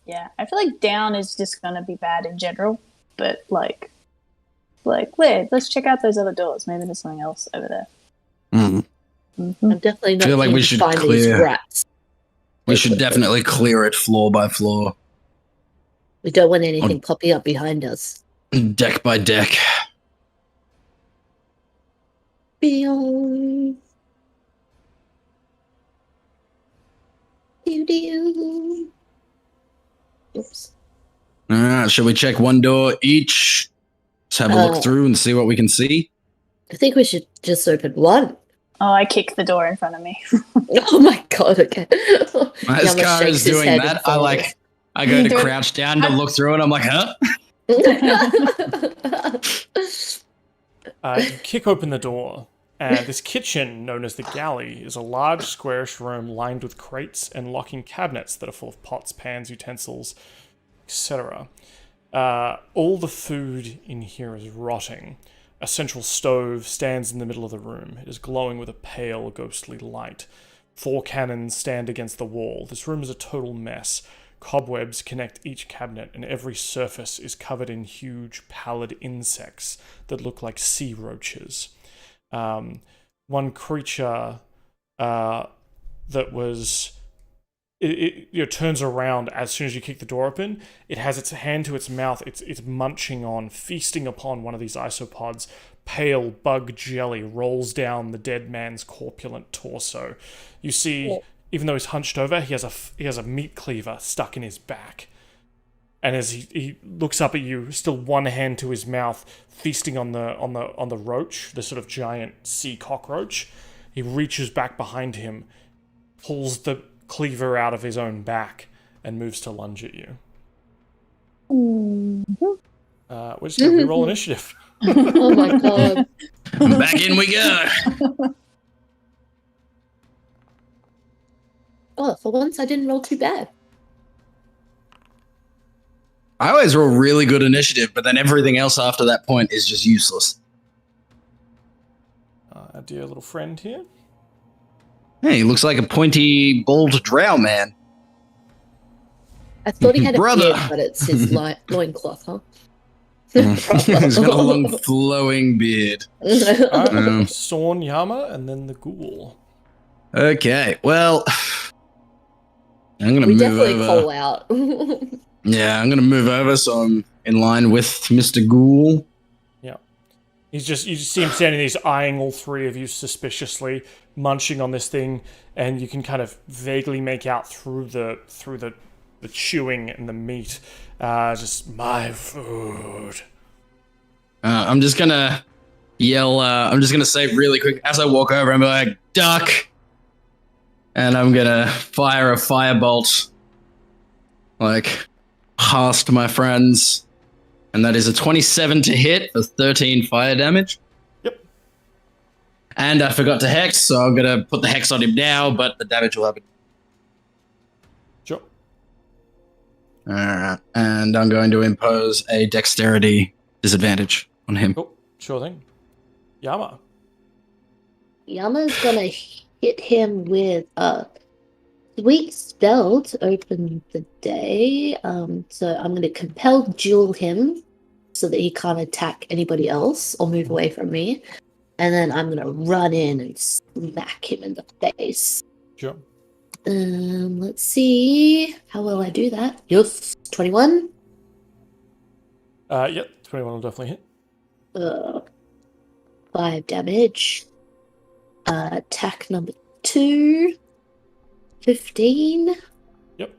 Yeah, I feel like down is just gonna be bad in general, but like let's check out those other doors. Maybe there's something else over there. I'm definitely not. I feel like we should find clear. these rats. We should definitely clear it floor by floor, We don't want anything popping up behind us. deck by deck. Beyond. Oops. All right, shall we check one door each? Let's have a look through and see what we can see. I think we should just open one. Oh, I kicked the door in front of me. Oh my god, okay. As Karu's doing that, I go to crouch down to look through it. I'm like, huh? You kick open the door. This kitchen, known as the galley, is a large squarish room lined with crates and locking cabinets that are full of pots, pans, utensils, etc. All the food in here is rotting. A central stove stands in the middle of the room. It is glowing with a pale, ghostly light. 4 cannons stand against the wall. This room is a total mess. Cobwebs connect each cabinet, and every surface is covered in huge, pallid insects that look like sea roaches. One creature that was... It turns around as soon as you kick the door open. It has its hand to its mouth. It's munching on, feasting upon one of these isopods. Pale bug jelly rolls down the dead man's corpulent torso. You see, even though he's hunched over, he has a meat cleaver stuck in his back. And as he looks up at you, still one hand to his mouth, feasting on the roach, the sort of giant sea cockroach, he reaches back behind him, pulls the cleaver out of his own back, and moves to lunge at you. We're just going to reroll initiative. Oh my god. Back in we go. Oh, for once I didn't roll too bad. I always roll really good initiative, but then everything else after that point is just useless. Our dear little friend here. Hey, he looks like a pointy, bald drow man. I thought he had a Brother. beard, but it's his loincloth, huh? He's got a long, flowing beard. Sorn, Yama, and then the ghoul. Okay, well, I'm gonna We move definitely over. call out. Yeah, I'm gonna move over so I'm in line with Mr. Ghoul. Yeah. You just see him standing there, he's eyeing all 3 of you suspiciously, munching on this thing, and you can kind of vaguely make out through the chewing and the meat, just my food. I'm just gonna yell, I'm just gonna say really quick, as I walk over, I'm like, duck! And I'm gonna fire a firebolt, like, past my friends. And that is a 27 to hit for 13 fire damage. Yep. And I forgot to hex, so I'm gonna put the hex on him now, but the damage will happen. Sure. Alright, and I'm going to impose a dexterity disadvantage on him. Cool. Sure thing. Yama. Yama's gonna hit him with a sweet spell to open the day. So I'm gonna compel duel him so that he can't attack anybody else or move away from me. And then I'm gonna run in and smack him in the face. Sure. Let's see. How will I do that? Yes, 21. Yep, 21 will definitely hit. 5 damage. Attack number 2. 15. Yep.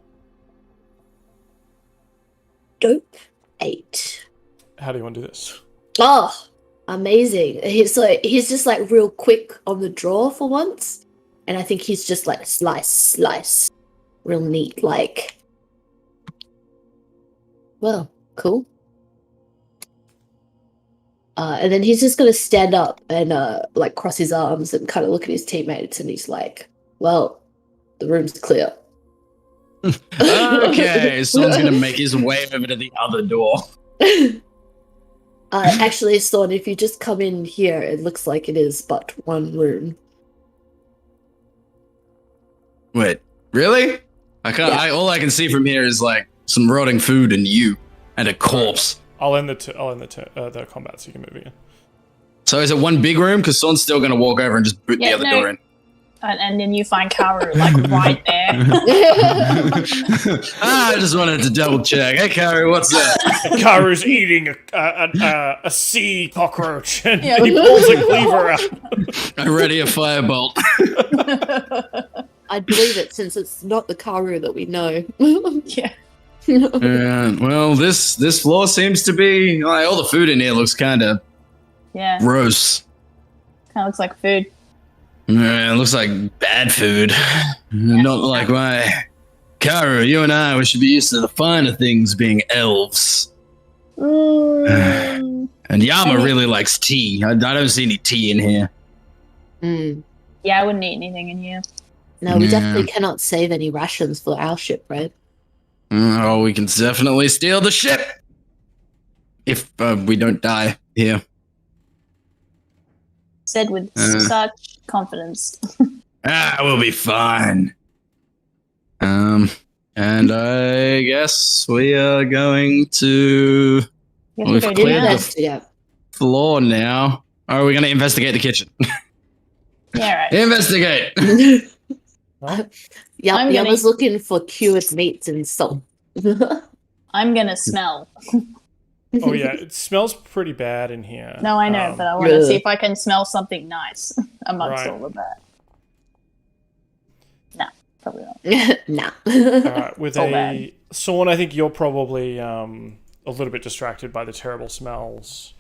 Dope. 8. How do you want to do this? Oh, amazing. He's just like real quick on the draw for once. And I think he's just like slice. Real neat, like. Well, cool. And then he's just gonna stand up and like cross his arms and kind of look at his teammates, and he's like, "Well, the room's clear." Okay, Sorn's gonna make his way over to the other door. Actually, Sorn, if you just come in here, it looks like it is but one room. Wait, really? I can't. Yeah. All I can see from here is like some rotting food and you and a corpse. I'll end the combat so you can move again. So is it one big room? Because Sorn's still gonna walk over and just boot the other door in. And then you find Karu like right there. I just wanted to double check. Hey, Karu, what's that? Karu's eating a sea cockroach, and he pulls a cleaver out. I ready a firebolt. I'd believe it since it's not the Karu that we know. Yeah. Well, this floor seems to be like, all the food in here looks kind of gross. Kind of looks like food. Yeah, it looks like bad food. Not like why. Karu, you and I, we should be used to the finer things being elves. And Yama really likes tea. I don't see any tea in here. Yeah, I wouldn't eat anything in here. No, we definitely cannot save any rations for our ship, right? Oh, we can definitely steal the ship! If we don't die here. Said with such confidence. We'll be fine. And I guess we are going to... We've cleared the floor now. Are we going to investigate the kitchen? Yeah, right. Investigate! Yama's looking for cured meats and salt. I'm gonna smell. Oh yeah, it smells pretty bad in here. No, I know, but I want to see if I can smell something nice amongst all of that. No, probably not. Nah. Alright, with Sorn, I think you're probably a little bit distracted by the terrible smells.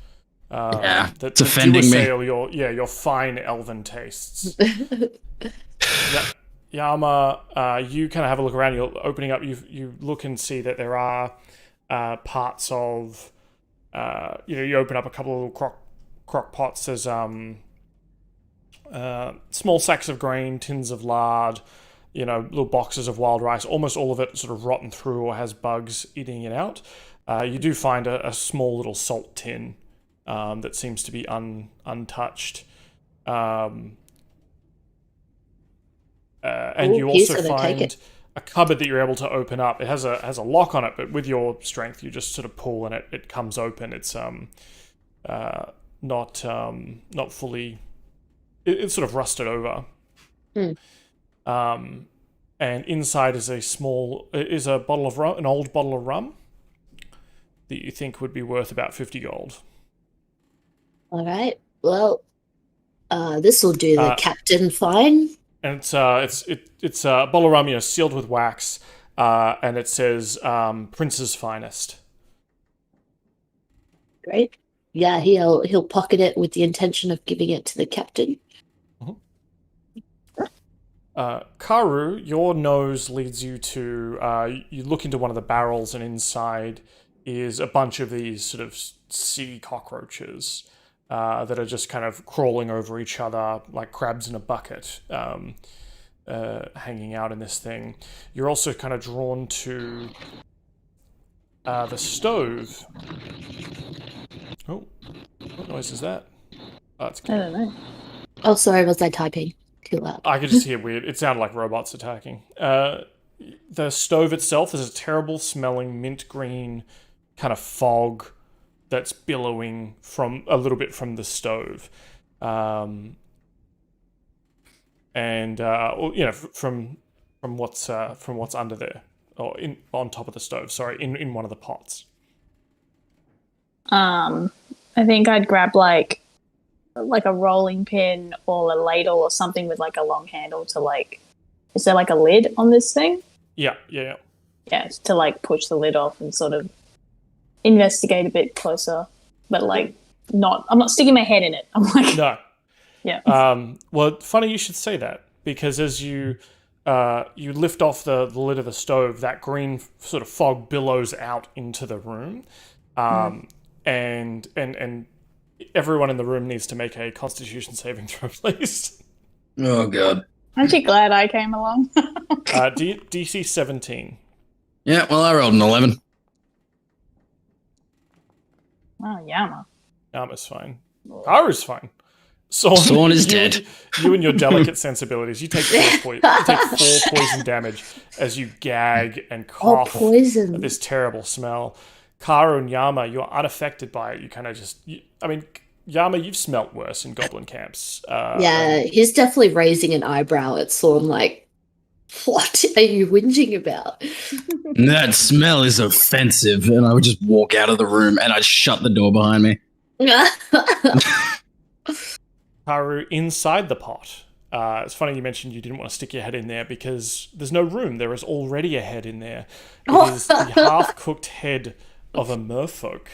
It's offending me. Your fine elven tastes. Yama, you kind of have a look around. You're opening up. You look and see that there are parts of. You open up a couple of little crock pots. There's small sacks of grain, tins of lard, little boxes of wild rice. Almost all of it sort of rotten through or has bugs eating it out. You do find a small little salt tin that seems to be untouched. And you also find a cupboard that you're able to open up. It has a lock on it, but with your strength, you just sort of pull and it comes open. It's not fully. It's sort of rusted over. And inside is a bottle of rum, an old bottle of rum that you think would be worth about 50 gold. All right. Well, this will do the captain fine. And it's a bottle of rum, sealed with wax, and it says Prince's Finest. Great. Yeah, he'll pocket it with the intention of giving it to the captain. Karu, your nose leads you to you look into one of the barrels, and inside is a bunch of these sort of sea cockroaches. That are just kind of crawling over each other like crabs in a bucket, hanging out in this thing. You're also kind of drawn to the stove. Oh, what noise is that? Oh, it's I don't know. Oh, sorry, was I typing too loud? I could just hear weird. It sounded like robots attacking. The stove itself is a terrible smelling mint green kind of fog that's billowing from a little bit from the stove. And from what's under there, or on top of the stove. Sorry, in one of the pots. I think I'd grab like a rolling pin or a ladle or something with like a long handle to like. Is there like a lid on this thing? Yeah. Yeah, to like push the lid off and sort of investigate a bit closer, but like not. I'm not sticking my head in it. I'm like no. Yeah. Well, funny you should say that, because as you lift off the lid of the stove, that green sort of fog billows out into the room, and everyone in the room needs to make a Constitution saving throw, please. Oh god. Aren't you glad I came along? DC 17. Yeah, well, I rolled an 11. Oh, Yama. Yama's fine. Karu's fine. Sorn is dead. You and your delicate sensibilities. You take 4 poison damage as you gag and cough poison. at this terrible smell. Karu and Yama, you're unaffected by it. You kind of just... Yama, you've smelt worse in goblin camps. He's definitely raising an eyebrow at Sorn, like, what are you whinging about? That smell is offensive, and I would just walk out of the room and I'd shut the door behind me. Karu, inside the pot. It's funny you mentioned you didn't want to stick your head in there because there's no room. There is already a head in there. It is the half-cooked head of a merfolk.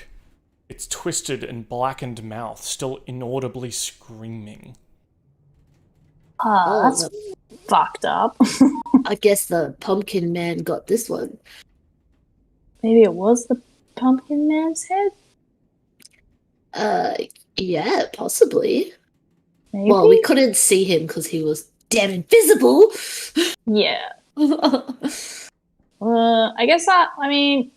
Its twisted and blackened mouth still inaudibly screaming. That's fucked up. I guess the pumpkin man got this one. Maybe it was the pumpkin man's head? Yeah, possibly. Maybe? Well, we couldn't see him because he was damn invisible. Yeah. I guess I'm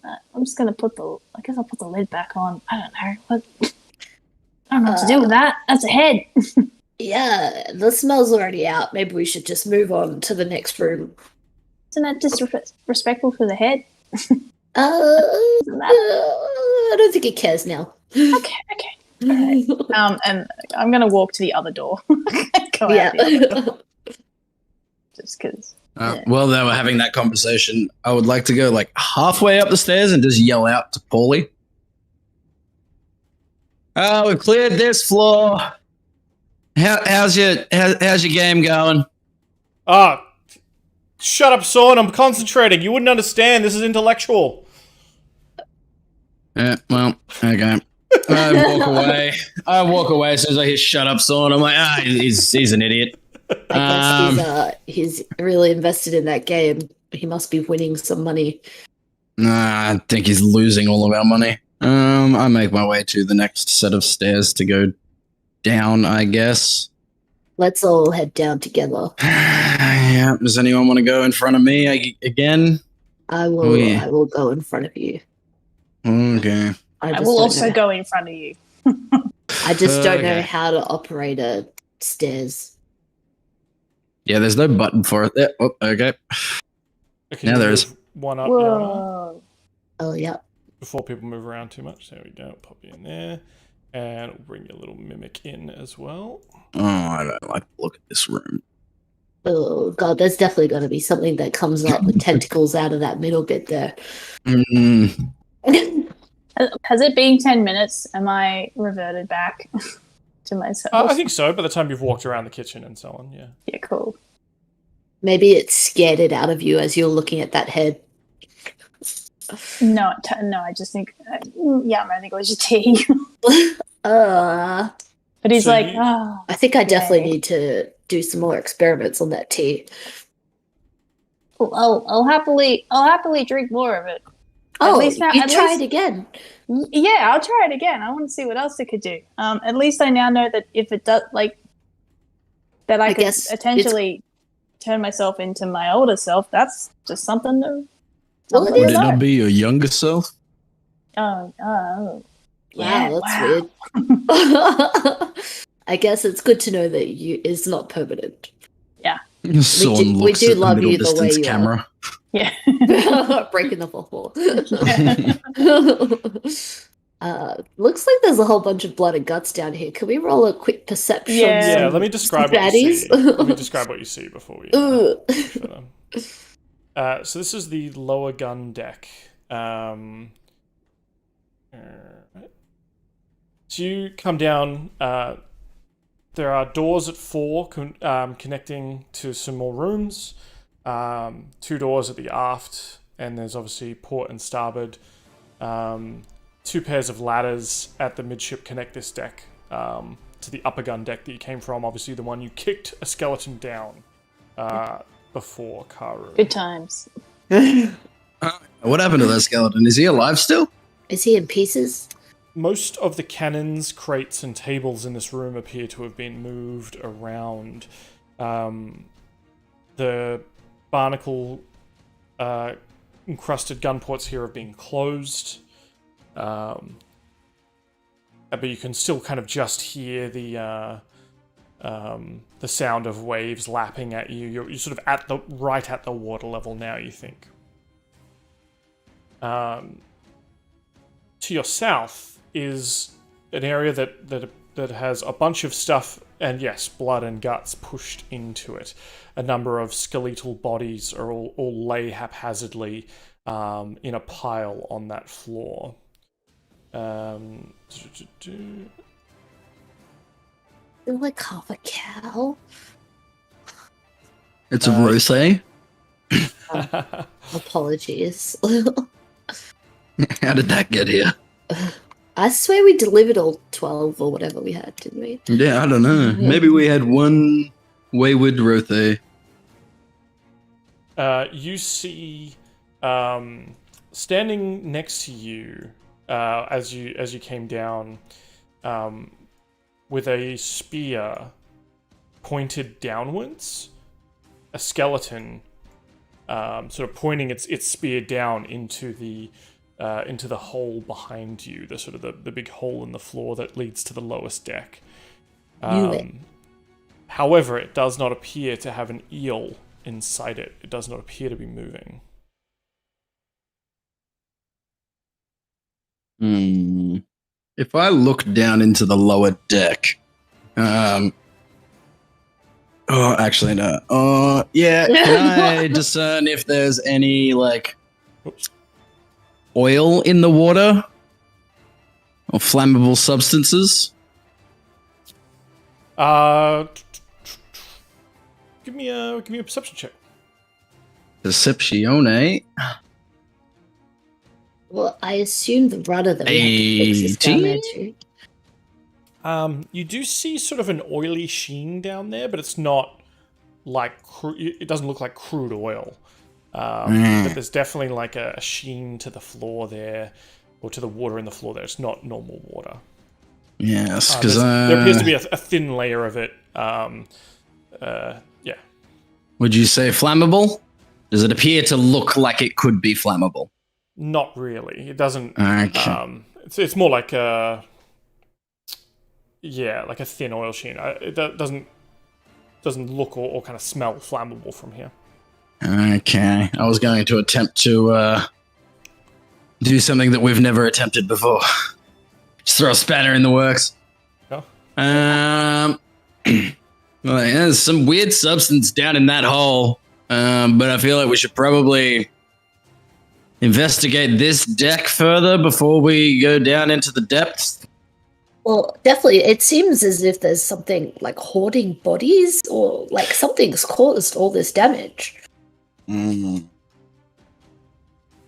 just gonna I'll put the lid back on. I don't know. I don't know what to do with that. That's a head. Yeah, the smell's already out. Maybe we should just move on to the next room. Isn't that disrespectful for the head? I don't think it cares now. Okay. All right. And I'm gonna walk to the other door. Go out the other door. Just because. While they were having that conversation, I would like to go like halfway up the stairs and just yell out to Pauly. Oh, we've cleared this floor. How's your game going? Shut up, Sorn. I'm concentrating. You wouldn't understand. This is intellectual. Yeah, well, okay. I walk away as soon as I hear "shut up, Sorn." I'm like, he's an idiot. I guess he's really invested in that game. He must be winning some money. Nah, I think he's losing all of our money. I make my way to the next set of stairs to go down, I guess. Let's all head down together. Yeah. Does anyone want to go in front of me again? I will. I will go in front of you. Okay. I will also go in front of you. I just don't know how to operate a stairs. Yeah, there's no button for it there. Oh, okay. Now there is. One up. Whoa. Oh, yeah. Before people move around too much. There we go. Pop you in there. And we'll bring your little mimic in as well. Oh, I don't like to look at this room. Oh, God, there's definitely going to be something that comes up with tentacles out of that middle bit there. Has it been 10 minutes? Am I reverted back to myself? I think so, by the time you've walked around the kitchen and so on, yeah. Yeah, cool. Maybe it scared it out of you as you're looking at that head. No, I just think, I think it was your tea. But he's So like, I think I definitely need to do some more experiments on that tea. I'll happily drink more of it. Oh, try it again. Yeah, I'll try it again. I want to see what else it could do. At least I now know that if it does, that I could potentially turn myself into my older self. That's just something to. Would it not be your younger self? Oh, yeah, that's weird. I guess it's good to know that it's not permanent. Sorn we looks do at the love middle you the way distance you camera. Yeah. breaking the fourth wall. Looks like there's a whole bunch of blood and guts down here. Can we roll a quick perception? Yeah. Let me describe what you see. Let me describe what you see before we. So this is the lower gun deck. So you come down. There are doors at 4 connecting to some more rooms. 2 doors at the aft, and there's obviously port and starboard. 2 pairs of ladders at the midship connect this deck to the upper gun deck that you came from. Obviously, the one you kicked a skeleton down before, Karu. Good times. What happened to that skeleton? Is he alive still? Is he in pieces? Most of the cannons, crates, and tables in this room appear to have been moved around. The barnacle encrusted gun ports here have been closed. But you can still kind of just hear the sound of waves lapping at you. You're sort of right at the water level now, you think. To your south is an area that has a bunch of stuff, and yes, blood and guts pushed into it. A number of skeletal bodies are all lay haphazardly in a pile on that floor. Like half a cow. It's a rosé. Apologies. How did that get here? I swear we delivered all 12 or whatever we had, didn't we? Yeah, I don't know. Maybe we had one wayward rosé. You see, standing next to you, as you came down, with a spear pointed downwards, a skeleton, sort of pointing its spear down into the hole behind you, the sort of the big hole in the floor that leads to the lowest deck. However, it does not appear to have an eel inside it. It does not appear to be moving. If I look down into the lower deck, actually no. Yeah, can I discern if there's any oil in the water or flammable substances? Give me a perception check. Perceptione. Well, I assume the rudder that we had to fix is down there too. You do see sort of an oily sheen down there, but it's not like it doesn't look like crude oil. But there's definitely like a sheen to the floor there, or to the water in the floor there. It's not normal water. Yes, because there appears to be a thin layer of it. Yeah. Would you say flammable? Does it appear to look like it could be flammable? Not really. It doesn't. Okay. It's more like a thin oil sheen. It doesn't look or kind of smell flammable from here. Okay. I was going to attempt to do something that we've never attempted before. Just throw a spanner in the works. Oh. Well, there's some weird substance down in that hole, but I feel like we should probably investigate this deck further before we go down into the depths. Well, definitely, it seems as if there's something like hoarding bodies, or like something's caused all this damage. As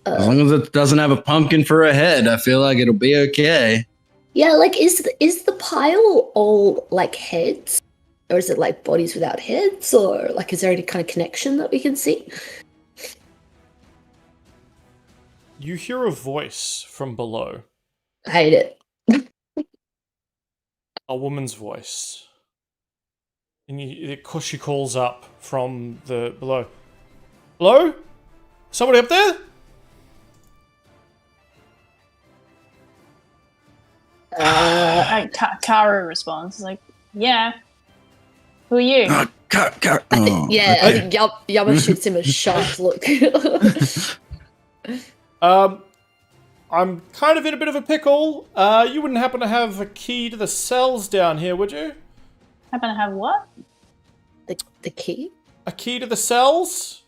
long as it doesn't have a pumpkin for a head, I feel like it'll be okay. Yeah, like is the pile all like heads? Or is it like bodies without heads? Or like is there any kind of connection that we can see? You hear a voice from below. I hate it. A woman's voice. And she calls up from the below. Hello? Somebody up there? Karu responds like, Yeah. Who are you? Oh, I think Yama shoots him a sharp look. I'm kind of in a bit of a pickle. You wouldn't happen to have a key to the cells down here, would you? Happen to have what? The key? A key to the cells?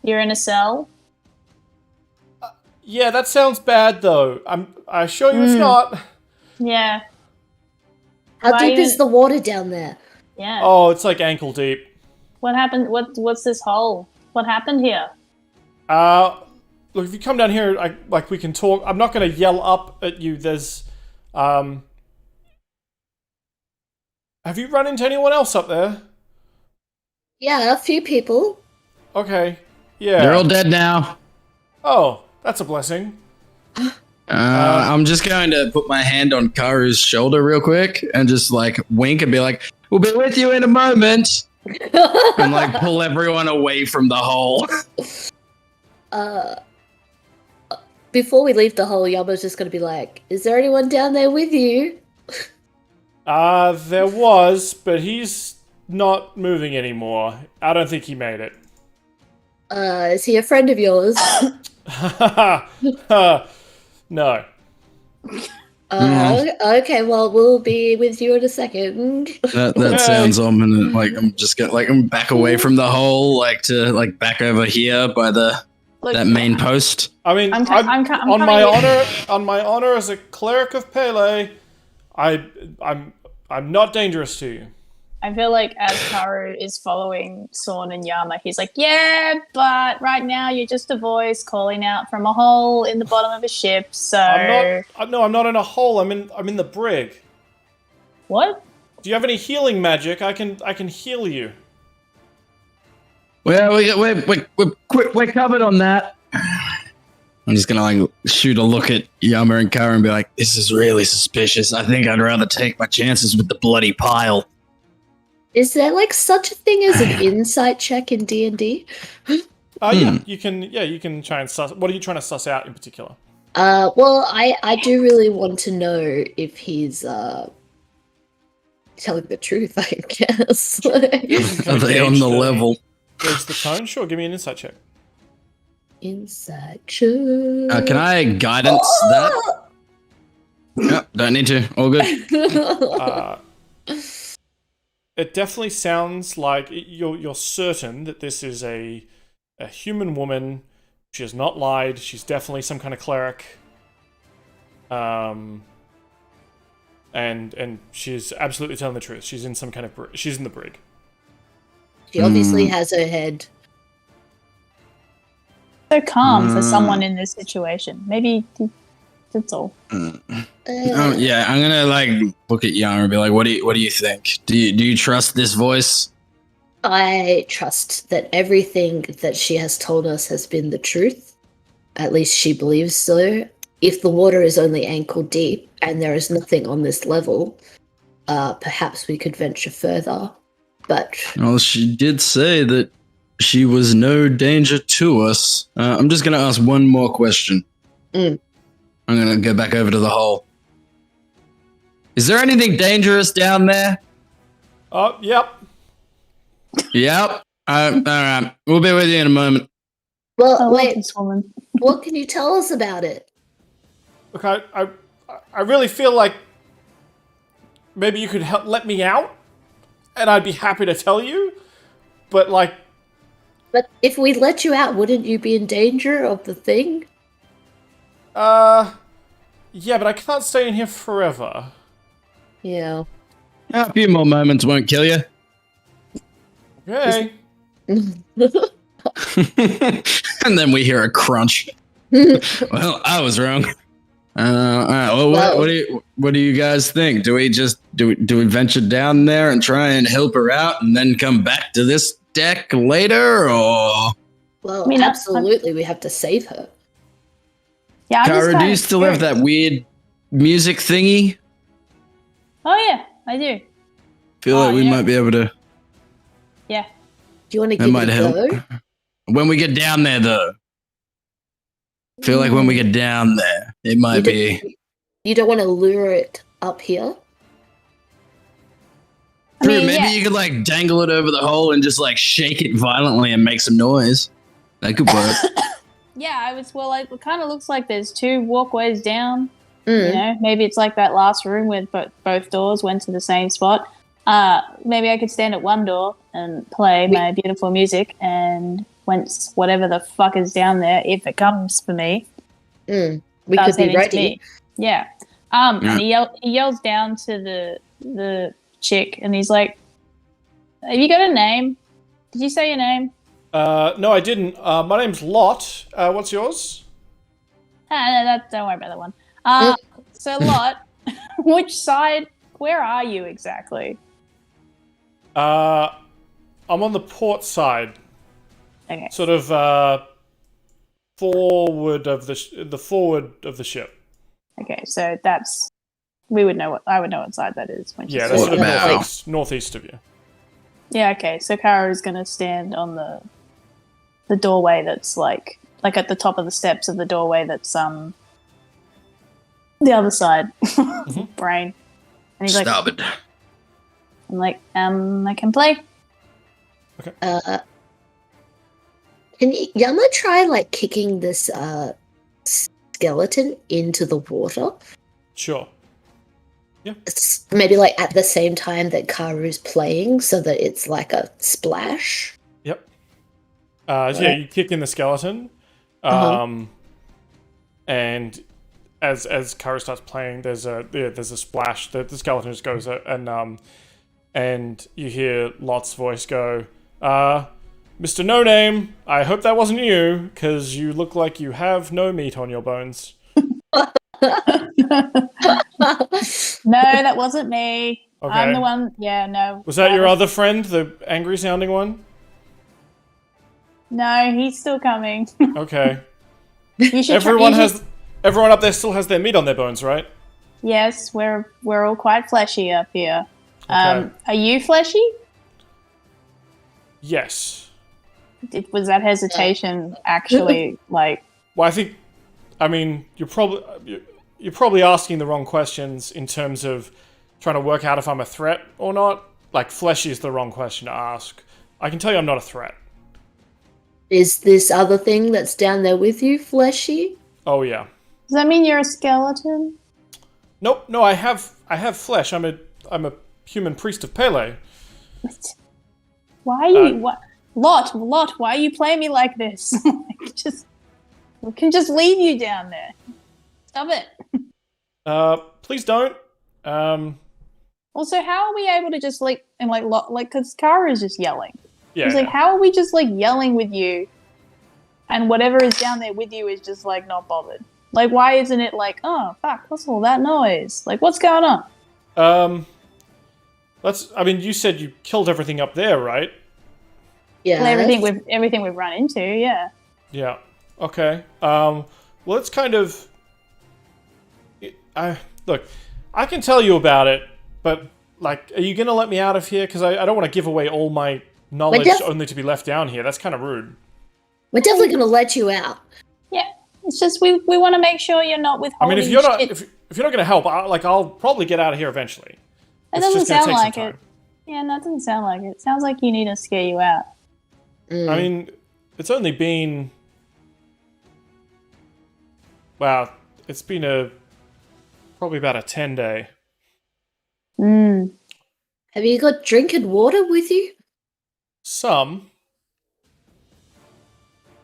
You're in a cell? Yeah, that sounds bad, though. I assure you it's not. Yeah. How deep is the water down there? Yeah. Oh, it's like ankle deep. What happened? What's this hole? What happened here? Look, if you come down here, we can talk. I'm not going to yell up at you. There's, have you run into anyone else up there? Yeah, a few people. Okay, yeah. They're all dead now. Oh, that's a blessing. I'm just going to put my hand on Karu's shoulder real quick and just like wink and be like, "We'll be with you in a moment," and like pull everyone away from the hole. Before we leave the hole, Yama's just going to be like, "Is there anyone down there with you?" There was, but he's not moving anymore. I don't think he made it. Is he a friend of yours? No. Okay, well, we'll be with you in a second. That sounds ominous. Like I'm back away from the hole, back over here by that main post. I mean, on my honor as a cleric of Pele, I'm not dangerous to you. I feel like as Karu is following Sorn and Yama, he's like, "Yeah, but right now you're just a voice calling out from a hole in the bottom of a ship." So I'm not in a hole. I'm in the brig. What? Do you have any healing magic? I can heal you. Well, we're covered on that. I'm just gonna shoot a look at Yama and Karu and be like, "This is really suspicious. I think I'd rather take my chances with the bloody pile." Is there such a thing as an insight check in D&D? Yeah, you can try and suss. What are you trying to suss out in particular? Well, I do really want to know if he's telling the truth, I guess. Are they on the level? Gauge the tone? Sure, give me an insight check. Insight check. Can I guidance that? No, don't need to. All good. It definitely sounds like you're certain that this is a human woman. She has not lied. She's definitely some kind of cleric. And she's absolutely telling the truth. She's in some kind of she's in the brig. She obviously has her head. So calm for someone in this situation. Maybe that's all. Yeah, I'm gonna look at Yama and be like, "What do you think? Do you trust this voice?" I trust that everything that she has told us has been the truth. At least she believes so. If the water is only ankle deep and there is nothing on this level, perhaps we could venture further. But well, she did say that she was no danger to us. I'm just gonna ask one more question. I'm gonna go back over to the hole. Is there anything dangerous down there? Oh, yep. Yep. All right. We'll be with you in a moment. Well, wait. This woman. What can you tell us about it? Look, I really feel like maybe you could let me out, and I'd be happy to tell you. But But if we let you out, wouldn't you be in danger of the thing? Yeah, but I can't stay in here forever. Yeah. A few more moments won't kill you. Okay. And then we hear a crunch. Well, I was wrong. All right. Well, what do you guys think? Do we just do we venture down there and try and help her out, and then come back to this deck later, or? Well, absolutely, we have to save her. Yeah. Karu, do you still have that weird music thingy? Oh yeah, I do. Feel like we might be able to. Yeah. Do you want to give it a go? When we get down there, though. Feel like when we get down there, it might be. You don't want to lure it up here? Maybe you could like dangle it over the hole and just like shake it violently and make some noise. That could work. Yeah, it kind of looks like there's 2 walkways down. You know, maybe it's like that last room where both doors went to the same spot. Maybe I could stand at one door and play my beautiful music, and once whatever the fuck is down there, if it comes for me, we could be ready. Yeah. And he yells down to the chick, and he's like, "Have you got a name? Did you say your name?" No, I didn't. My name's Lot. What's yours? No, don't worry about that one. So Lot, which side? Where are you exactly? I'm on the port side. Okay. Sort of forward of the ship. Okay, so I would know what side that is. When that's sort of northeast of you. Yeah. Okay. So Karu is going to stand on the doorway that's like at the top of the steps of the doorway that's the other side. Brain. And he's Starboard. I'm like, I can play. Okay. Can Yama try like kicking this skeleton into the water? Sure. Yeah. Maybe like at the same time that Karu's playing, so that it's like a splash. Yep. You kick in the skeleton, and as Karu starts playing, there's a splash. The skeleton just goes and you hear Lot's voice go, "Mr. No Name, I hope that wasn't you, because you look like you have no meat on your bones." No, that wasn't me. Okay. I'm the one. Yeah, no. Was that your other friend, the angry sounding one? No, he's still coming. Okay. You should everyone up there still has their meat on their bones, right? Yes, we're all quite fleshy up here. Okay. Are you fleshy? Yes. Was that hesitation actually like? Well, you're probably asking the wrong questions in terms of trying to work out if I'm a threat or not. Like, fleshy is the wrong question to ask. I can tell you I'm not a threat. Is this other thing that's down there with you fleshy? Oh yeah. Does that mean you're a skeleton? Nope. No, I have flesh. I'm a human priest of Pele. Why are you Lot? Why are you playing me like this? We can just leave you down there. Stop it. Please don't. Also, how are we able to just because Karu is just yelling. Yeah. He's like, how are we just like yelling with you, and whatever is down there with you is just like not bothered? Like, why isn't it like, oh fuck, what's all that noise? Like, what's going on? You said you killed everything up there, right? Yeah. Well, everything we've run into, yeah. Yeah. Okay. Well, it's kind of. Look, I can tell you about it, but like, are you gonna let me out of here? Because I don't want to give away all my knowledge only to be left down here. That's kind of rude. We're definitely gonna let you out. Yeah. It's just we want to make sure you're not withholding. If you're not gonna help, I'll probably get out of here eventually. It doesn't sound like it. Yeah, no, it doesn't sound like it. It sounds like you need us to scare you out. I mean, it's only been. Wow, it's been probably about a 10-day. Have you got drink and water with you? Some.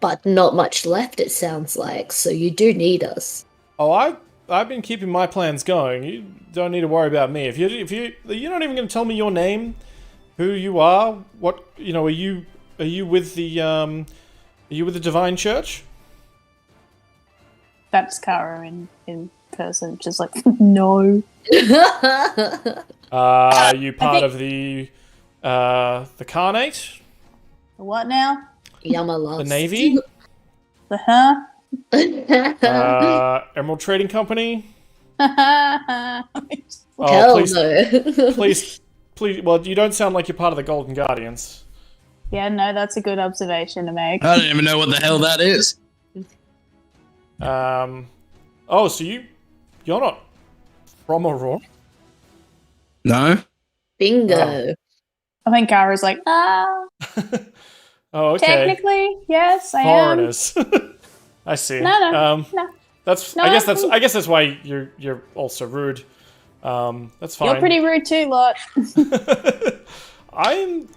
But not much left, it sounds like, so you do need us. Oh, I've been keeping my plans going. You don't need to worry about me. If you're not even going to tell me your name, who you are, what are you with the Divine Church? That's Karu in person, just like no. Are you part of the Carnate? The what now? Yama loves. The Navy? The Emerald Trading Company? Hell please, no. please. Well, you don't sound like you're part of the Golden Guardians. Yeah, no, that's a good observation to make. I don't even know what the hell that is. So you're not from Aurora? No. Bingo. I think Karu's like, Oh, okay. Technically, yes, I Foreigners. I see. No. That's. No, I guess that's why you're also rude. That's fine. You're pretty rude too, lot. I'm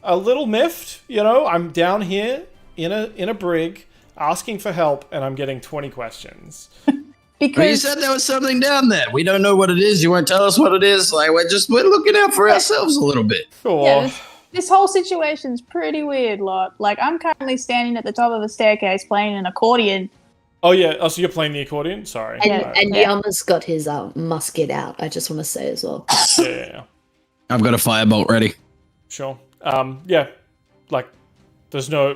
a little miffed. I'm down here in a brig asking for help, and I'm getting 20 questions. Well, you said there was something down there. We don't know what it is. You won't tell us what it is. Like we're looking out for ourselves a little bit. Sure. Yeah, this whole situation's pretty weird, lot. Like I'm currently standing at the top of a staircase playing an accordion. Oh yeah. Oh, so you're playing the accordion? Sorry. And Yama's got his musket out. I just want to say as well. Yeah. I've got a firebolt ready. Sure. Yeah. Like, there's no.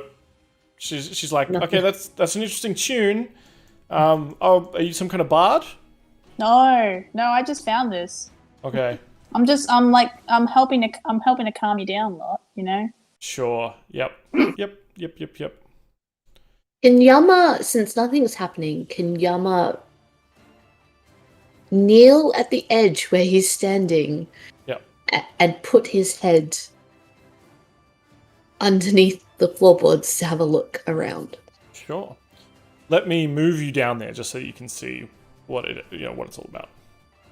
She's like, Nothing. Okay, that's an interesting tune. Oh, are you some kind of bard? No, I just found this. Okay. I'm helping to calm you down, lot. Sure. Yep. Can Yama, since nothing's happening, can Yama kneel at the edge where he's standing? Yep. And put his head underneath the floorboards to have a look around. Sure. Let me move you down there just so you can see what it's all about.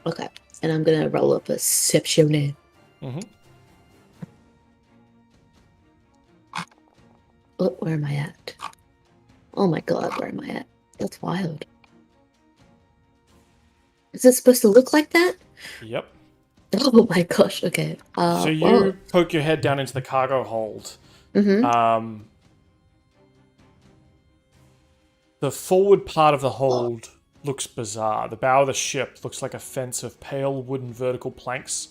Okay. And I'm gonna roll up a perception. Mm-hmm. Oh, where am I at? Oh my god, where am I at? That's wild. Is it supposed to look like that? Yep. Oh my gosh, okay. So you poke your head down into the cargo hold. Mm-hmm. The forward part of the hold looks bizarre. The bow of the ship looks like a fence of pale wooden vertical planks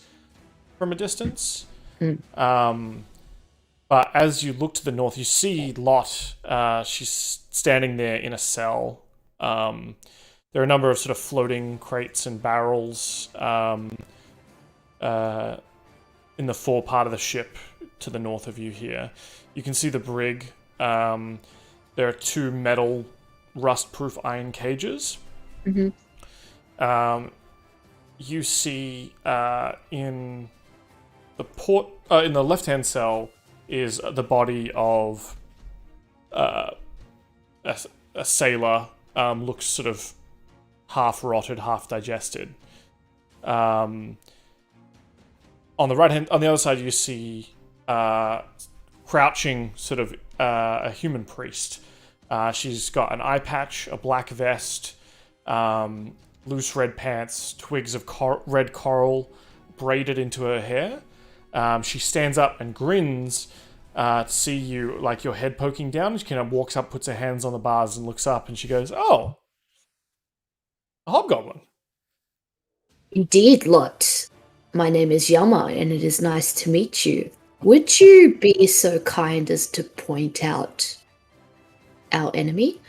from a distance. But as you look to the north, you see Lot. She's standing there in a cell. There are a number of sort of floating crates and barrels in the fore part of the ship to the north of you here. You can see the brig. There are 2 metal rust-proof iron cages. Mm-hmm. You see in the left-hand cell is the body of a sailor. Looks sort of half rotted, half digested. On the other side, you see crouching sort of a human priest. She's got an eye patch, a black vest, loose red pants, twigs of red coral braided into her hair. She stands up and grins to see you, like your head poking down. She kind of walks up, puts her hands on the bars, and looks up, and she goes, "Oh, a hobgoblin." Indeed, Lot. My name is Yama, and it is nice to meet you. Would you be so kind as to point out our enemy?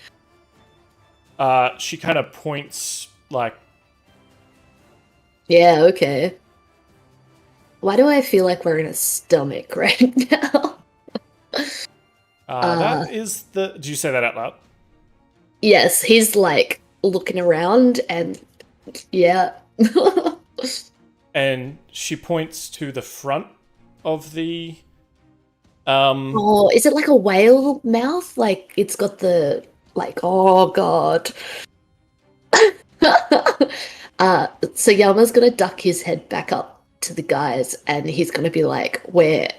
She kind of points, like... Yeah, okay. Why do I feel like we're in a stomach right now? That is the... Did you say that out loud? Yes, he's like looking around and... Yeah. And she points to the front of the... Oh, is it like a whale mouth? Like, it's got the... Like, oh god. So Yama's gonna duck his head back up to the guys, and he's gonna be like, we're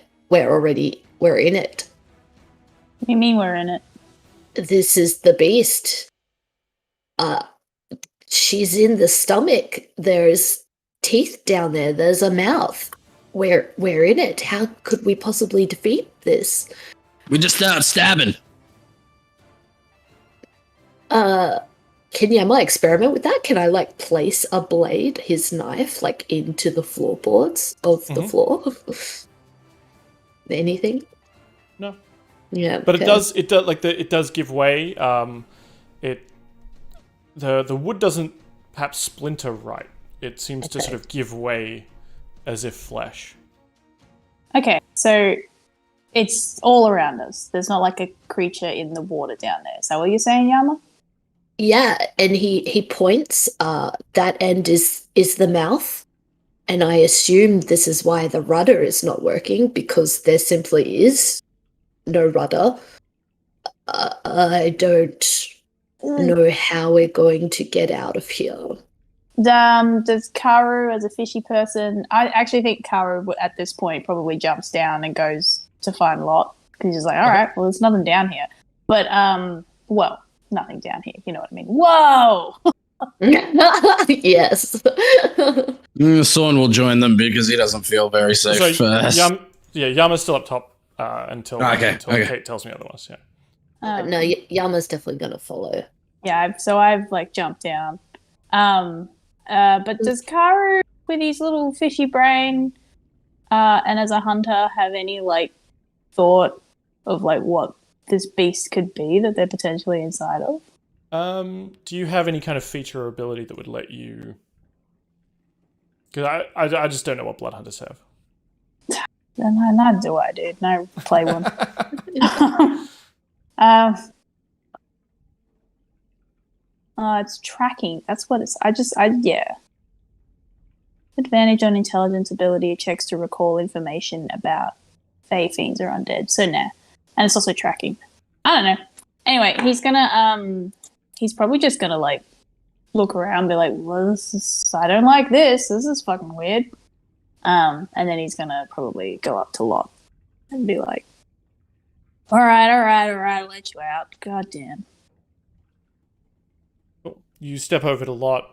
in it. What do you mean we're in it? This is the beast. She's in the stomach. There's teeth down there. There's a mouth. We're in it. How could we possibly defeat this? We just start stabbing. Can Yama experiment with that? Can I like place a blade, his knife, like into the floorboards of the floor? Anything? No. Yeah, but okay. it does give way. The wood doesn't perhaps splinter right. It seems to sort of give way as if flesh. Okay, so it's all around us. There's not like a creature in the water down there. Is that what you're saying, Yama? Yeah, and he points. That end is the mouth. And I assume this is why the rudder is not working, because there simply is no rudder. I don't know how we're going to get out of here. Does Karu, as a fishy person, I actually think Karu at this point probably jumps down and goes to find Lot, because he's like, all right, well, there's nothing down here. But, well, nothing down here, you know what I mean? Whoa! Yes. Sorn will join them because he doesn't feel very safe. So, Yama's still up top until Cait tells me otherwise. Yeah. No, Yama's definitely gonna follow. Yeah, so I've like jumped down. But does Karu, with his little fishy brain, and as a hunter, have any like thought of like what this beast could be that they're potentially inside of? Do you have any kind of feature or ability that would let you? Because I just don't know what blood hunters have. Neither do I, dude. No, play one. It's tracking. That's what it's. Yeah. Advantage on intelligence ability checks to recall information about Fey fiends or undead. So nah, and it's also tracking. I don't know. Anyway, he's probably just gonna like look around, and be like, well, I don't like this. This is fucking weird. And then he's gonna probably go up to Lot and be like, all right, I'll let you out. God damn. You step over to Lot.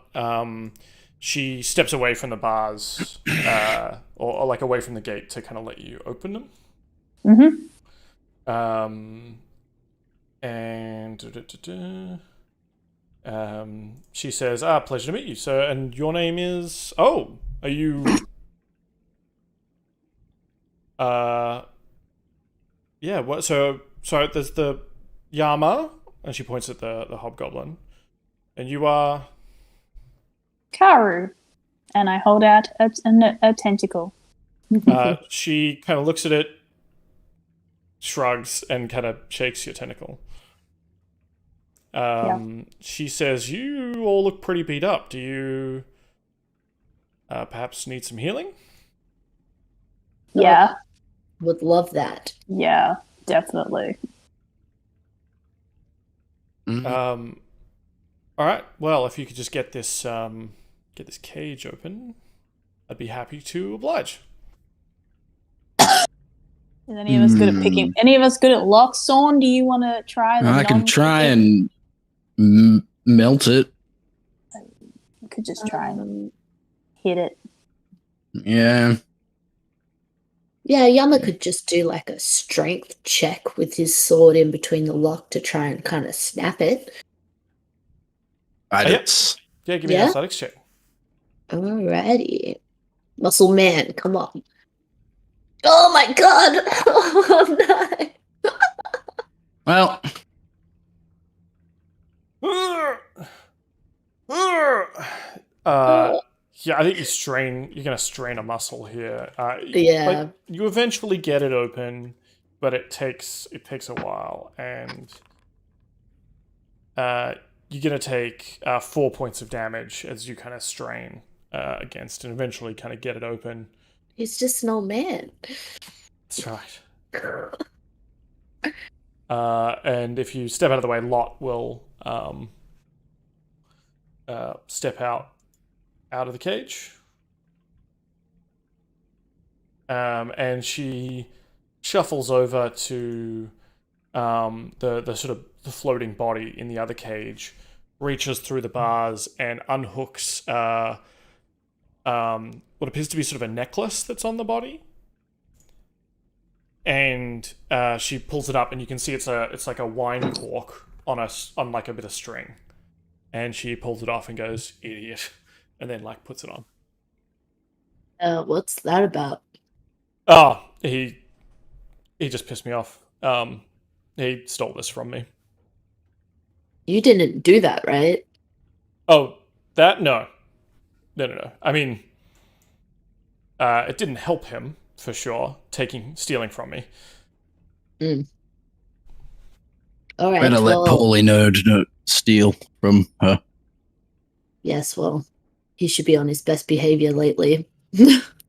She steps away from the bars, or like away from the gate to kind of let you open them. Mm-hmm. And she says, pleasure to meet you, sir. And your name is... Oh, are you... Yeah, what? So there's the Yama, and she points at the hobgoblin. And you are... Karu. And I hold out a tentacle. She kind of looks at it, shrugs, and kind of shakes your tentacle. She says, you all look pretty beat up. Do you perhaps need some healing? Yeah. Would love that. Yeah, definitely. Mm-hmm. All right. Well, if you could just get this cage open, I'd be happy to oblige. Is any of us good at picking? Any of us good at locks? Sorn, do you want to try? I can try and melt it. You could just try and hit it. Yeah. Yeah, Yama could just do like a strength check with his sword in between the lock to try and kind of snap it. Yeah, give me an athletics check. Alrighty. Muscle man, come on. Oh my god! Oh no! Well. Yeah, I think you're going to strain a muscle here. Yeah. Like, you eventually get it open, but it takes a while, and you're going to take 4 points of damage as you kind of strain against and eventually kind of get it open. He's just an old man. That's right. And if you step out of the way, Lot will step out of the cage. And she shuffles over to the sort of the floating body in the other cage, reaches through the bars and unhooks what appears to be sort of a necklace that's on the body. And she pulls it up, and you can see it's like a wine cork on like a bit of string. And she pulls it off and goes, "Idiot," and then like puts it on. What's that about? Oh, he just pissed me off. He stole this from me. You didn't do that, right? Oh, that? No. I mean, it didn't help him, for sure, stealing from me. All right. Better let Pauly know to not steal from her. Yes, well, he should be on his best behavior lately.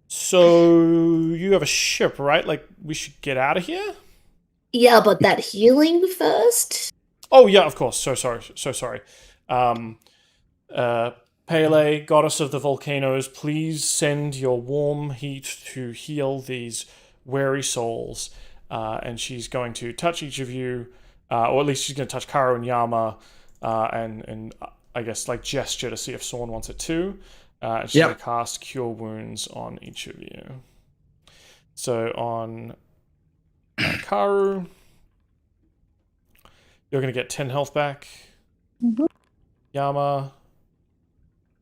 So you have a ship, right? Like, we should get out of here? Yeah, but that healing first? Oh, yeah, of course. So sorry. Pele, goddess of the volcanoes, please send your warm heat to heal these weary souls. And she's going to touch each of you, or at least she's going to touch Karu and Yama, and I guess like gesture to see if Sorn wants it too. And she's going to cast Cure Wounds on each of you. So on Karu, you're going to get 10 health back. Mm-hmm. Yama,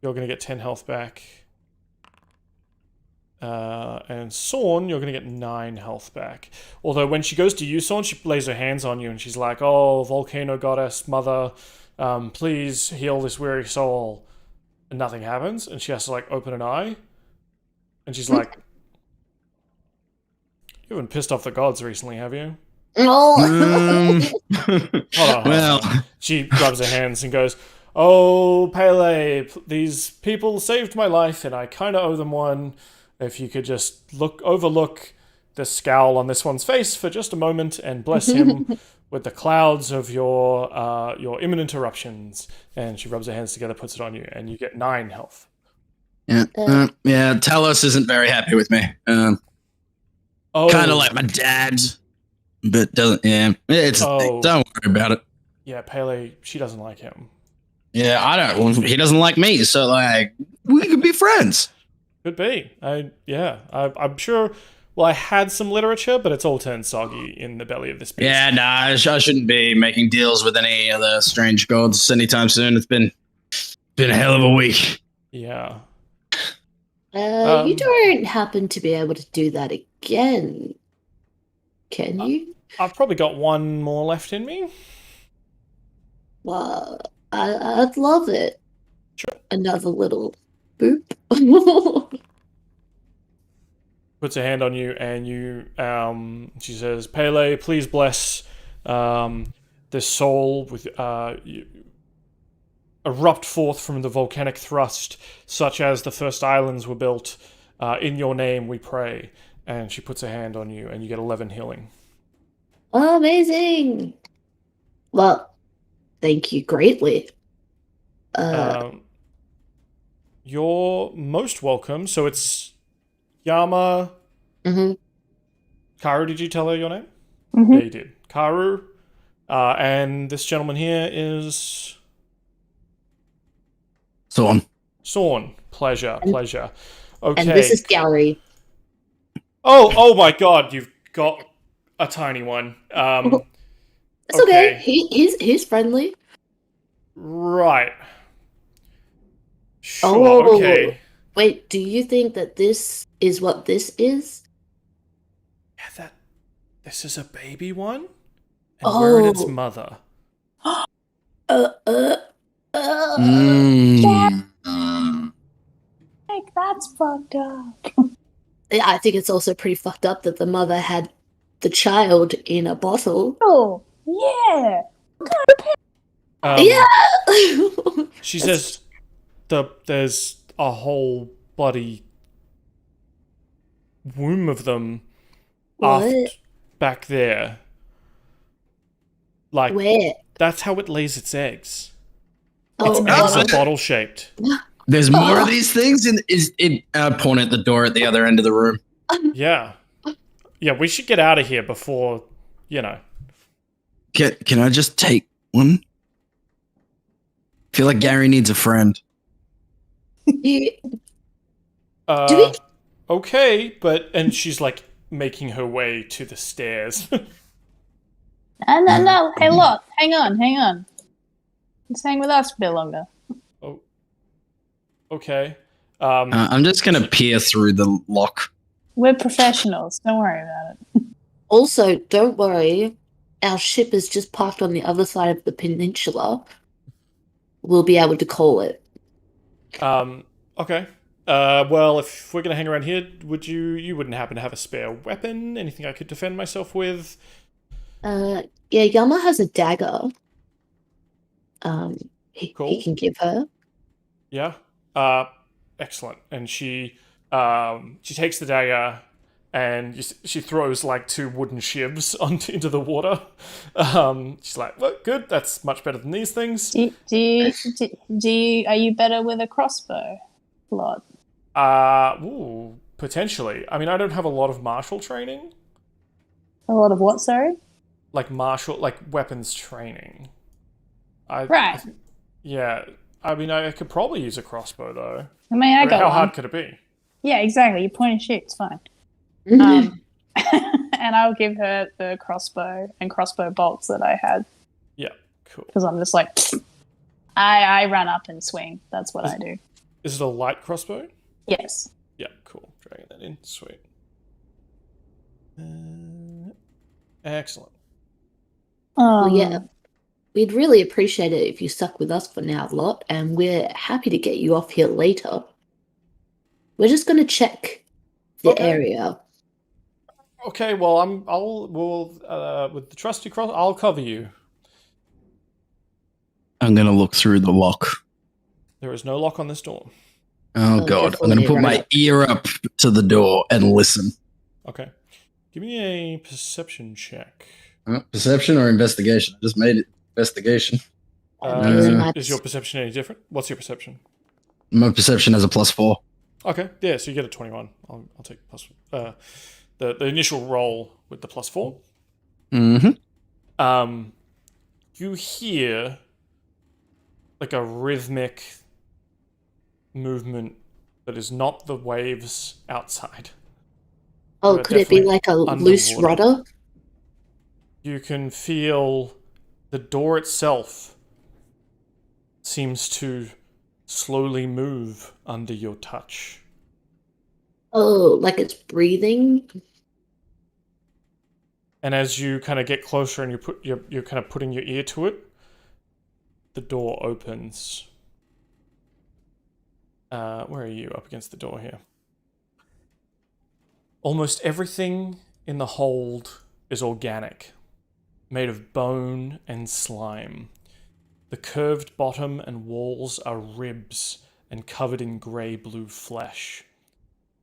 you're going to get 10 health back. And Sorn, you're going to get 9 health back. Although when she goes to you, Sorn, she lays her hands on you and she's like, oh, volcano goddess, mother, please heal this weary soul. And nothing happens. And she has to like open an eye. And she's like, you haven't pissed off the gods recently, have you? No. Hold on. She rubs her hands and goes, oh, Pele, these people saved my life and I kind of owe them one. If you could just overlook the scowl on this one's face for just a moment and bless him with the clouds of your imminent eruptions. And she rubs her hands together, puts it on you, and you get 9 health. Yeah, Talos isn't very happy with me. Kind of like my dad, but doesn't. Yeah, don't worry about it. Yeah, Pele, she doesn't like him. Yeah, I don't. Well, he doesn't like me, so like we could be friends. Could be. I'm sure. Well, I had some literature, but it's all turned soggy in the belly of this beast. Yeah, nah, I shouldn't be making deals with any other strange gods anytime soon. It's been a hell of a week. Yeah. You don't happen to be able to do that again, can you? I've probably got one more left in me. Well, I'd love it. Sure. Another little boop. Puts her hand on you, and she says, Pele, please bless this soul with erupt forth from the volcanic thrust, such as the first islands were built. In your name we pray. And she puts her hand on you, and you get 11 healing. Oh, amazing. Well, thank you greatly. You're most welcome. So it's Yama. Mm-hmm. Karu, did you tell her your name? Mm-hmm. Yeah, you did. Karu. And this gentleman here is... Sorn. Pleasure. Okay. And this is Gary. Oh my god, you've got a tiny one. It's okay. He's friendly. Right. Sure, okay. Wait, do you think that this is what this is? Yeah, this is a baby one? And we're in its mother. Like, that's fucked up. Yeah, I think it's also pretty fucked up that the mother had the child in a bottle. Oh, yeah. Yeah. She says there's a whole bloody womb of them back there. Like, where? That's how it lays its eggs. Oh, its eggs are bottle shaped. There's more of these things, and point at the door at the other end of the room. Yeah, we should get out of here before, Can I just take one? I feel like Gary needs a friend. Okay, and she's like making her way to the stairs. No. Hey, look. Hang on. Just hang with us a bit longer. Oh. Okay. I'm just going to peer through the lock. We're professionals. Don't worry about it. Also, don't worry. Our ship is just parked on the other side of the peninsula. We'll be able to call it. Okay. Well, if we're going to hang around here, you wouldn't happen to have a spare weapon? Anything I could defend myself with? Yeah, Yama has a dagger. Cool. He can give her. Yeah. Excellent. And she She takes the dagger and she throws like 2 wooden shivs into the water. She's like, well, good, that's much better than these things. Are you better with a crossbow, Lord? Potentially. I mean, I don't have a lot of martial training. A lot of what, sorry? Like weapons training. Right. Yeah. I mean, I could probably use a crossbow, though. I mean, I got How one. hard could it be? Yeah, exactly. You point and shoot, it's fine. And I'll give her the crossbow and crossbow bolts that I had. Yeah, cool. Because I'm just like, I run up and swing. That's what I do. Is it a light crossbow? Yes. Yeah, cool. Dragging that in. Sweet. Excellent. Well, yeah. We'd really appreciate it if you stuck with us for now, Lot, and we're happy to get you off here later. We're just going to check the area. Okay, well, with the trusty cross, I'll cover you. I'm going to look through the lock. There is no lock on this door. Oh God, I'm going to put my ear up to the door and listen. Okay. Give me a perception check. Perception or investigation? I just made it investigation. Is your perception any different? What's your perception? My perception has a +4. Okay, yeah, so you get a 21. I'll take the initial roll with the +4. Mm-hmm. You hear like a rhythmic movement that is not the waves outside. Oh, could it be like a loose rudder? You can feel the door itself seems to slowly move under your touch. Oh, like it's breathing? And as you kind of get closer and you're kind of putting your ear to it, the door opens. Where are you? Up against the door here. Almost everything in the hold is organic, made of bone and slime. The curved bottom and walls are ribs and covered in grey-blue flesh.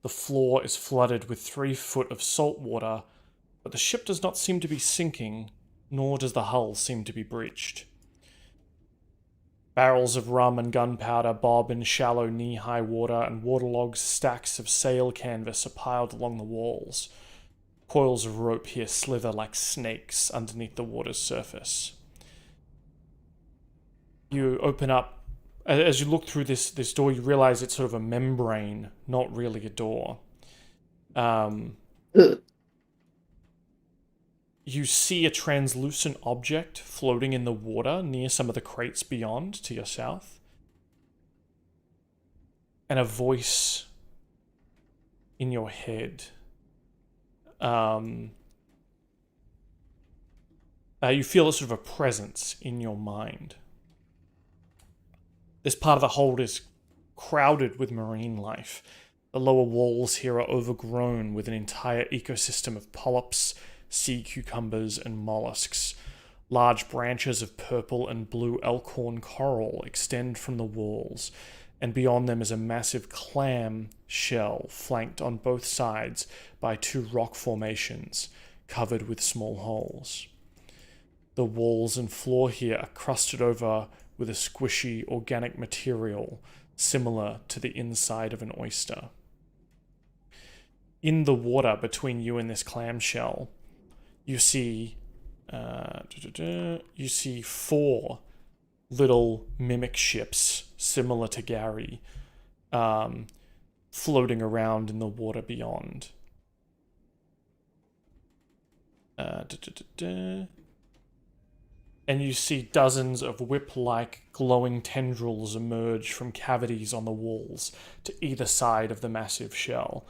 The floor is flooded with 3 foot of salt water, but the ship does not seem to be sinking, nor does the hull seem to be breached. Barrels of rum and gunpowder bob in shallow knee-high water, and waterlogged stacks of sail canvas are piled along the walls. Coils of rope here slither like snakes underneath the water's surface. You open up, as you look through this door, you realize it's sort of a membrane, not really a door. You see a translucent object floating in the water near some of the crates beyond to your south. And a voice in your head. You feel a sort of a presence in your mind. This part of the hold is crowded with marine life. The lower walls here are overgrown with an entire ecosystem of polyps, sea cucumbers, and mollusks. Large branches of purple and blue elkhorn coral extend from the walls, and beyond them is a massive clam shell flanked on both sides by 2 rock formations covered with small holes. The walls and floor here are crusted over with a squishy organic material similar to the inside of an oyster. In the water between you and this clamshell, you see 4 little mimic ships similar to Gary floating around in the water beyond. And you see dozens of whip-like glowing tendrils emerge from cavities on the walls to either side of the massive shell.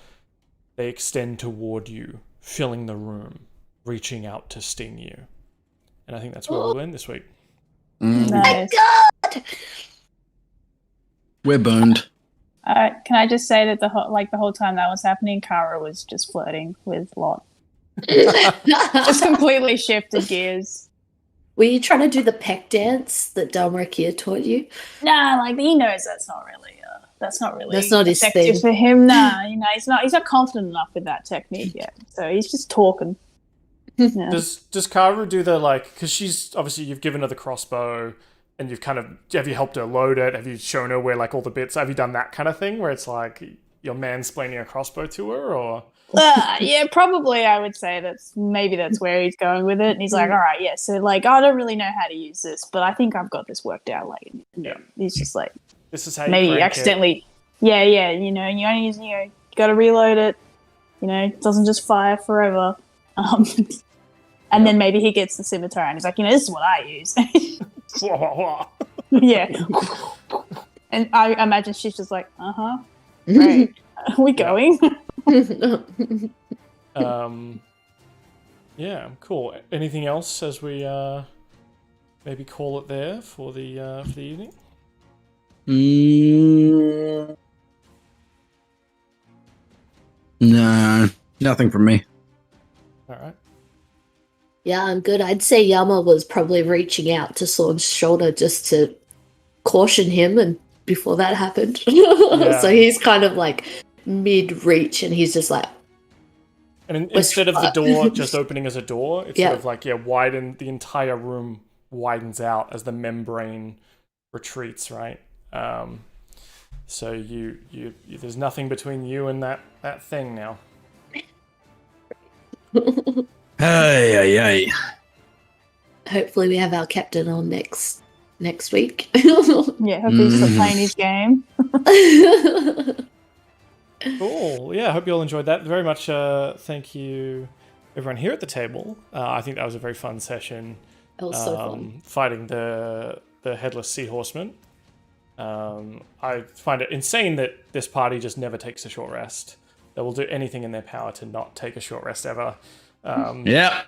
They extend toward you, filling the room, reaching out to sting you. And I think that's where we'll end this week. Nice. God! We're boned. Can I just say that the whole time that was happening, Karu was just flirting with Lot. Just completely shifted gears. Were you trying to do the peck dance that Dalmerikia taught you? Nah, like he knows that's not really that's not really That's not his effective thing. for him. Nah, he's not confident enough with that technique yet. So he's just talking. Yeah. Does Karu do the because she's obviously you've given her the crossbow and you've have you helped her load it? Have you shown her where all the bits? Have you done that kind of thing where it's you're mansplaining a crossbow to her, or? Yeah, probably. I would say that's where he's going with it. And he's like, all right, yeah. So I don't really know how to use this, but I think I've got this worked out. Yeah. He's just this is how you maybe accidentally. Yeah. You only use you got to reload it. It doesn't just fire forever. And then maybe he gets the scimitar and he's like, this is what I use. Yeah. And I imagine she's just like, right. Are we going? Yeah, cool. Anything else as we maybe call it there for the evening? No, nothing from me. All right. Yeah, I'm good. I'd say Yama was probably reaching out to Sorn's shoulder just to caution him, and before that happened. Yeah. So he's kind of mid-reach, and he's just And instead of the door just opening as a door, it's sort of widen, the entire room widens out as the membrane retreats, right? So you there's nothing between you and that thing now. Hey. hopefully we have our captain on next week. Yeah, hopefully he's still playing his game. Cool. Yeah, I hope you all enjoyed that. Very much thank you, everyone here at the table. I think that was a very fun session. It was so fun. Fighting the headless sea horseman. I find it insane that this party just never takes a short rest. They will do anything in their power to not take a short rest ever. Yeah.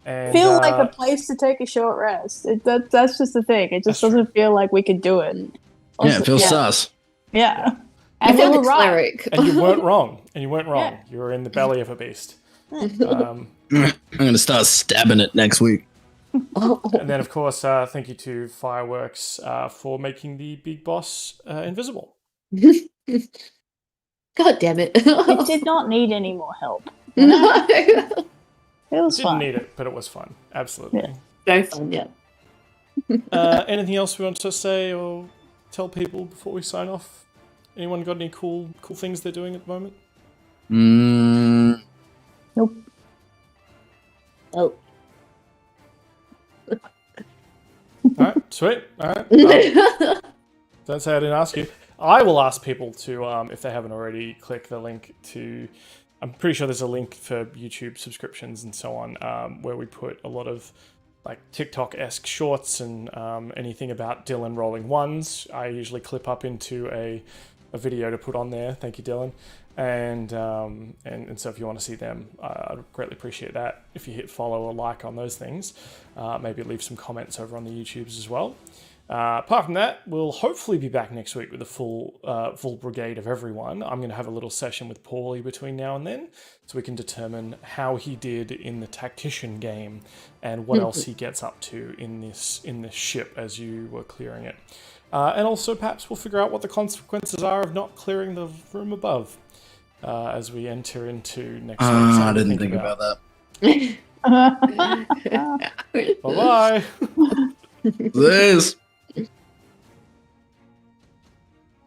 And, feel like a place to take a short rest. That's just the thing. It just doesn't feel like we could do it. Also, it feels sus. Yeah. And we were right. And you weren't wrong. Yeah. You were in the belly of a beast. I'm going to start stabbing it next week. And then, of course, thank you to Fireworks for making the big boss invisible. God damn it. It did not need any more help. No. It was Didn't fun. need it, but it was fun. Absolutely. Yeah. Very fun, yeah. Anything else we want to say or tell people before we sign off? Anyone got any cool things they're doing at the moment? Nope. Oh. Alright, sweet. Alright. Don't say I didn't ask you. I will ask people to, if they haven't already, click the link to... I'm pretty sure there's a link for YouTube subscriptions and so on, where we put a lot of TikTok-esque shorts and anything about Dylan rolling ones. I usually clip up into a video to put on there. Thank you, Dylan. And so if you want to see them, I'd greatly appreciate that. If you hit follow or like on those things, maybe leave some comments over on the YouTubes as well. Apart from that, we'll hopefully be back next week with a full brigade of everyone. I'm going to have a little session with Pauly between now and then, so we can determine how he did in the tactician game and what else he gets up to in this ship as you were clearing it. And also, perhaps we'll figure out what the consequences are of not clearing the room above as we enter into next week. I didn't think about that. Bye-bye. Liz.